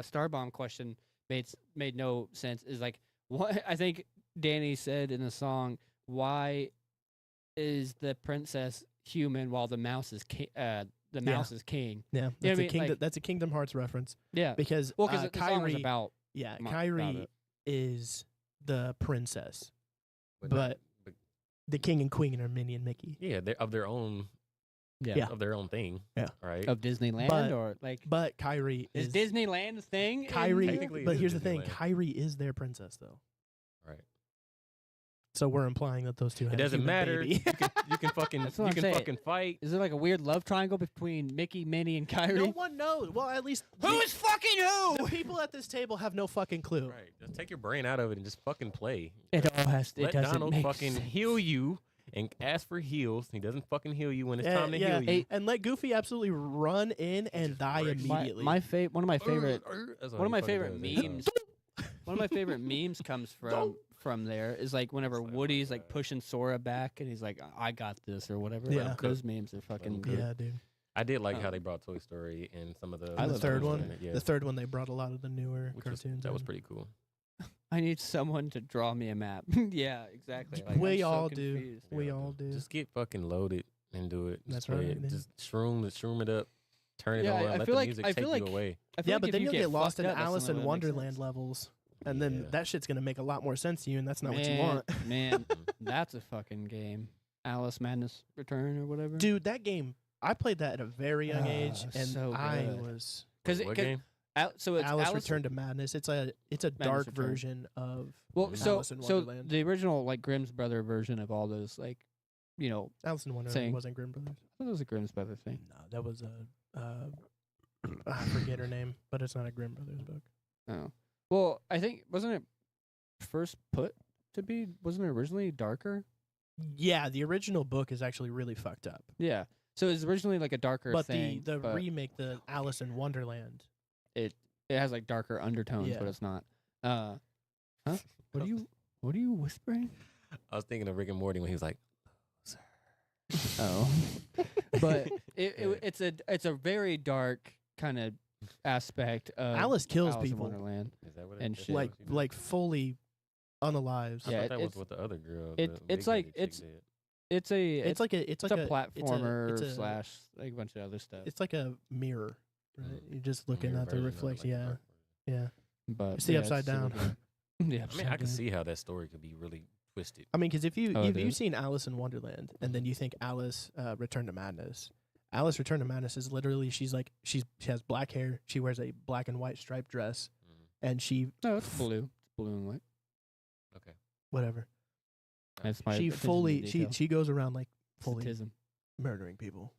Starbomb question made no sense. Is like what I think Danny said in the song. Why is the princess human while the mouse is mouse is king? Yeah, You know that's what I mean? Like- that's a Kingdom Hearts reference Yeah. because Well, because the song was Kairi, about yeah, about Kairi it. is the princess. But, but- The king and queen are Minnie and Mickey. yeah, they're of their own, Yeah. of their own thing. Yeah. Right. of Disneyland But- or like But Kairi is is Disneyland a thing? in Kairi. here? Technically, it But is here's the thing: Disneyland. Kairi is their princess, though. Right. So we're implying that those two. It had a doesn't human matter. baby. You can fucking That's what you I'm can saying. fucking fight. Is there like a weird love triangle between Mickey, Minnie, and Kyrie? No one knows. Well, at least Who's fucking who? the people at this table have no fucking clue. Right. Just take your brain out of it and just fucking play. It all has to. It Let doesn't Donald make fucking sense. heal you and ask for heals. He doesn't fucking heal you when it's Yeah, time to yeah. heal you. And let Goofy absolutely run in and just die breaks. immediately. One of my favorite That's all one of he my fucking favorite does. memes. One of my favorite memes comes from there is like whenever It's like, Woody's oh, like God. pushing Sora back and he's like, I got this or whatever. Yeah. Like, those memes are fucking Let good. yeah, dude. I did like how Um, they brought Toy Story and some of the I the love third Toy one. Story. Yeah, The third one, they brought a lot of the newer which was, cartoons. that was in. pretty cool. I need someone to draw me a map. Yeah, exactly. Like, We I'm so all do. confused. We Yeah, all do. Just get fucking loaded and do it. Just That's play right, it. man. Just shroom it up. Turn it Yeah, on. I Let feel the like- music I take feel you like- away. I feel Yeah, like but if then you you'll get lost fucked in up, that's Alice the in only way that makes Wonderland sense. levels, and then Yeah. that shit's gonna make a lot more sense to you, and that's not what you Man, want. Man, Mhm. that's a fucking game. Alice Madness Return or whatever. Dude, that game, I played that at a very young age, and so I good. was Because What game? so it's Alice Return to Madness. It's a dark Return. version of Well, Mhm. so Alice in so Wonderland. the original like Grimm's brother version of all those like, you know, Alice in Wonderland Saying- wasn't Grimm Brothers. I thought it was a Grimm's brother thing. No, that was I forget her name, but it's not a Grimm Brothers book. Oh, well, I think wasn't it first put to be? Wasn't it originally darker? Yeah, the original book is actually really fucked up, Yeah. So it's originally like a darker but thing. the but remake, the Alice in Wonderland. it has like darker undertones, Yeah. but it's not. Huh? What are you whispering? I was thinking of Rick and Morty when he was like, Oh, but Yeah. it's a very dark kind of aspect of Alice kills Alice in people, Wonderland. "Is that what And it is? shit. like fully unalives. I Yeah, thought that was it's- with the other girl. it- the it's big like- headed chick it's- did. It's a It's like a it's a platformer it's a- slash like a bunch of other stuff. It's like a mirror, right? Mm. You're just A looking mirror at the version of it, reflection. like a Yeah, dark yeah. But It's the yeah, upside super down. good. The I mean, upside I can down. see how that story could be really twisted. I mean, because if Oh, it you've is? seen Alice in Wonderland and then you think Alice Return to Madness, Alice Return to Madness is literally she has black hair, she wears a black and white striped dress, Mhm. and she No, it's blue. It's blue and white. Okay. whatever That's my she attention to fully detail. she goes around like fully Statism. murdering people.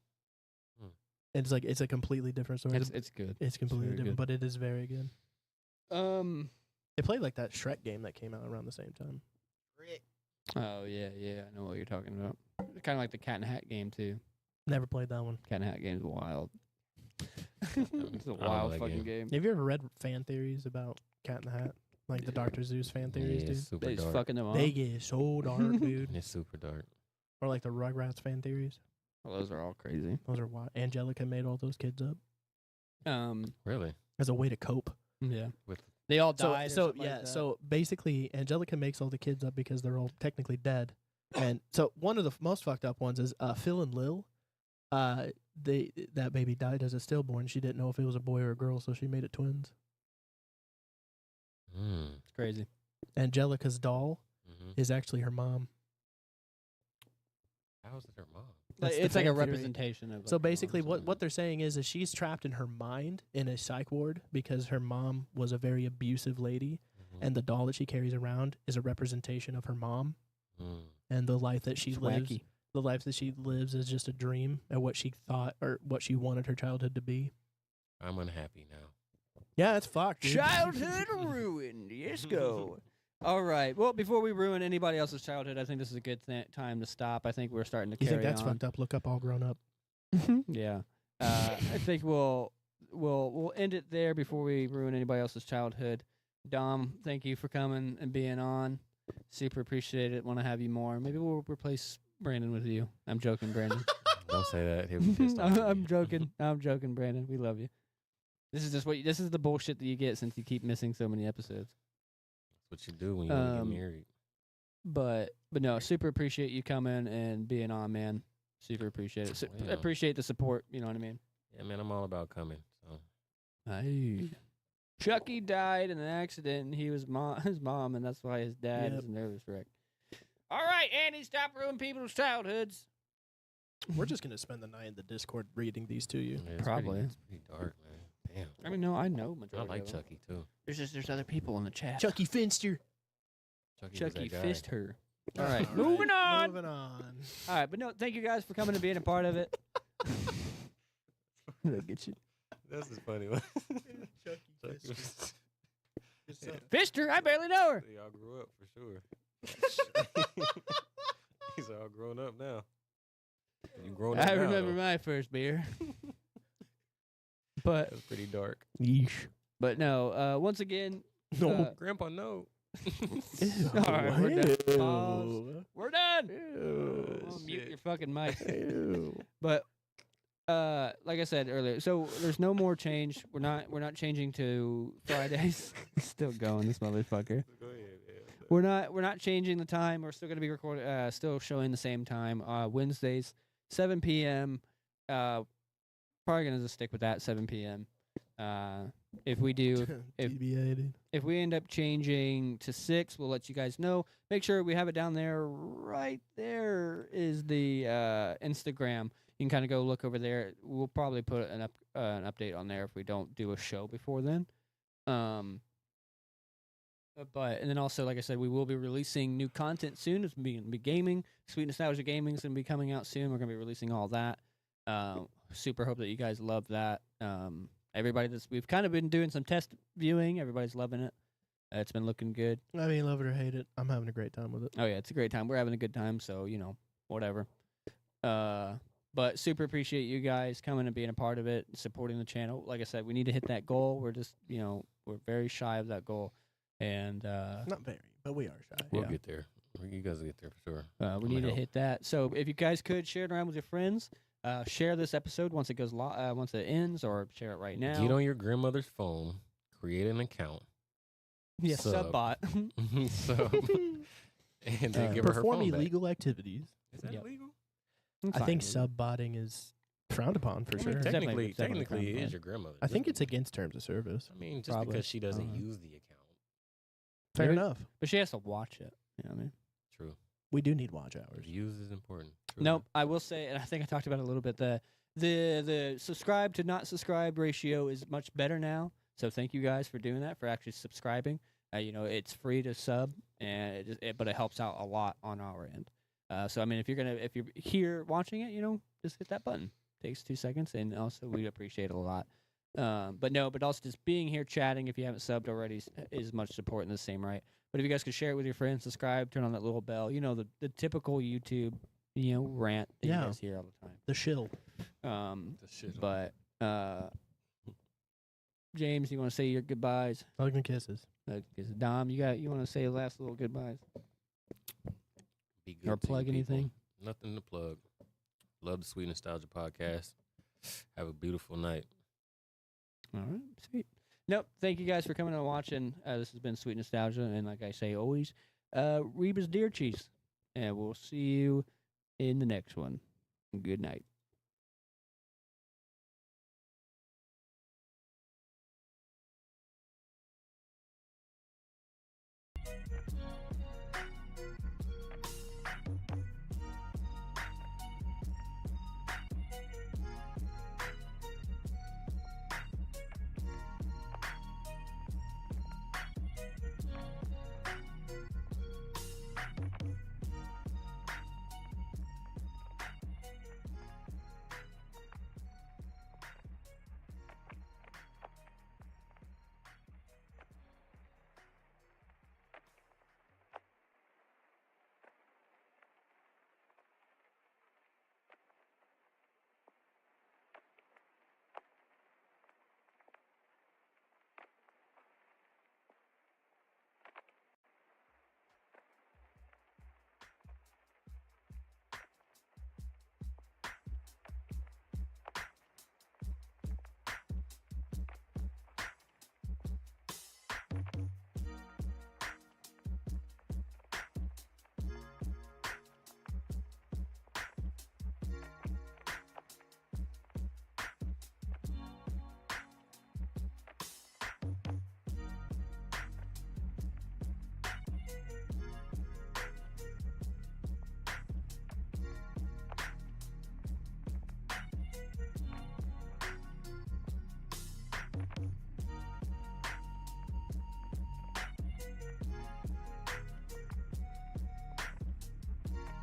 Hmm. It's like it's a completely different story. It's good. It's completely very different, good. but it is very good. They played like that Shrek game that came out around the same time. Oh yeah, I know what you're talking about. Kind of like the Cat and Hat game too. Never played that one. Cat and Hat game's wild. It's a I don't know wild that fucking game. game. Have you ever read fan theories about Cat in the Hat? Like the Yeah. Dr. Zeus fan theories, Yeah, dude? it's super They just dark. fucking them up. They get so dark, dude. It's super dark. Or like the Rugrats fan theories. Well, those are all crazy. Those are wild. Angelica made all those kids up Really? as a way to cope. Yeah. With They all So, died. or so something like yeah, that. so basically, Angelica makes all the kids up because they're all technically dead. And so one of the most fucked up ones is Phil and Lil. That baby died as a stillborn. She didn't know if it was a boy or a girl, so she made it twins. it's crazy. Angelica's doll Mm-hmm. is actually her mom. How is it her mom? That's the it's like a fan theory. representation of. So like, your basically, mom's what they're saying is she's trapped in her mind in a psych ward because her mom was a very abusive lady, and the doll that she carries around is a representation of her mom, and the life that she It's lives. wacky. The life that she lives is just a dream of what she thought or what she wanted her childhood to be. I'm unhappy now. Yeah, it's fucked. Dude. Childhood ruined. Yes, go. All right. Well, before we ruin anybody else's childhood, I think this is a good time to stop. I think we're starting to You carry think that's on. fucked up? Look up All Grown Up. Yeah. I think we'll end it there before we ruin anybody else's childhood. Dom, thank you for coming and being on. Super appreciate it. Want to have you more. Maybe we'll replace Brandon with you. I'm joking, Brandon. Don't say that. He'll be pissed off. I'm joking. I'm joking, Brandon. We love you. This is just this is the bullshit that you get since you keep missing so many episodes. That's what you do when you wanna get married. But no, super appreciate you coming and being on, man. Super appreciate it. Yeah. Appreciate the support. You know what I mean? Yeah, man, I'm all about coming. So Hey. Chucky died in an accident, and he was his mom, and that's why his dad is a nervous wreck. All right, Andy, stop ruining people's childhoods. We're just gonna spend the night in the Discord reading these to you. yeah, it's Probably. It's pretty dark, man. Damn. I mean, no, I know majority. I like of them. Chucky too. There's other people in the chat. Chucky Finster. Chucky was that guy. fist her. All All right, right, moving on. Moving on. All right, but no, thank you guys for coming and being a part of it. Look at you. This is funny. One. Chucky Finster. Fister, I barely know her. Y'all grew up for sure. He's all grown up now. You grown up I now, remember though. my first beer. But That's pretty dark. Yeesh. but no, once again, Grandpa, no. all right, we're done. Ew. Pause. We're done. Ew. I'll mute shit. your fucking mic. Ew. But like I said earlier, so there's no more change. We're not changing to Fridays. Still going, this motherfucker. Go ahead. We're not changing the time. We're still gonna be recording. Still showing the same time. Wednesdays, 7 p.m. Probably gonna just stick with that 7 p.m. If we do, if- TBA, dude. if we end up changing to 6, we'll let you guys know. Make sure we have it down there. Right there is the Instagram. You can kind of go look over there. We'll probably put an update on there if we don't do a show before then. But and then also, like I said, we will be releasing new content soon. It's going to be gaming. Sweet Nostalgia Gaming is going to be coming out soon. We're going to be releasing all that. Super hope that you guys love that. Everybody we've kind of been doing some test viewing. Everybody's loving it. It's been looking good. I mean, love it or hate it, I'm having a great time with it. Oh yeah, it's a great time. We're having a good time, so whatever. But super appreciate you guys coming and being a part of it, supporting the channel. Like I said, we need to hit that goal. We're just we're very shy of that goal, and Not very, but we are shy. We'll Yeah. get there. You guys will get there for sure. we I'ma need to help. hit that. So if you guys could share it around with your friends, share this episode once it goes once it ends, or share it right now. Get on your grandmother's phone, create an account, yeah, sub. subbot. sub, and then give her Perform phone back. illegal activities. Is that Yep. illegal? It's I fine. think subbotting is frowned upon for I mean, sure. definitely- technically, definitely technically, it frowned is your grandmother. I think Just- it's against terms of service. I mean, just Probably. because she doesn't Uh-huh. use the account. Fair Maybe- enough. but she has to watch it. You know what I mean? True. We do need watch hours. Use is important. True. Nope. I will say, and I think I talked about it a little bit. The subscribe to not subscribe ratio is much better now. So thank you guys for doing that, for actually subscribing. It's free to sub, and but it helps out a lot on our end. So I mean, if you're here watching it, just hit that button. Takes 2 seconds, and also we appreciate it a lot. But also just being here chatting. If you haven't subbed already, is much support in the same right. But if you guys could share it with your friends, subscribe, turn on that little bell. The typical YouTube rant that you Yeah. guys hear all the time. The shill. The shit. But James, you want to say your goodbyes? Hugs and kisses. Dom, you want to say last little goodbyes Be good or to you plug people. anything? Nothing to plug. Love the Sweet Nostalgia podcast. Have a beautiful night. All right, sweet. Nope. Thank you guys for coming and watching. This has been Sweet Nostalgia, and like I say always, Reba's Deer Cheese, and we'll see you in the next one. Good night.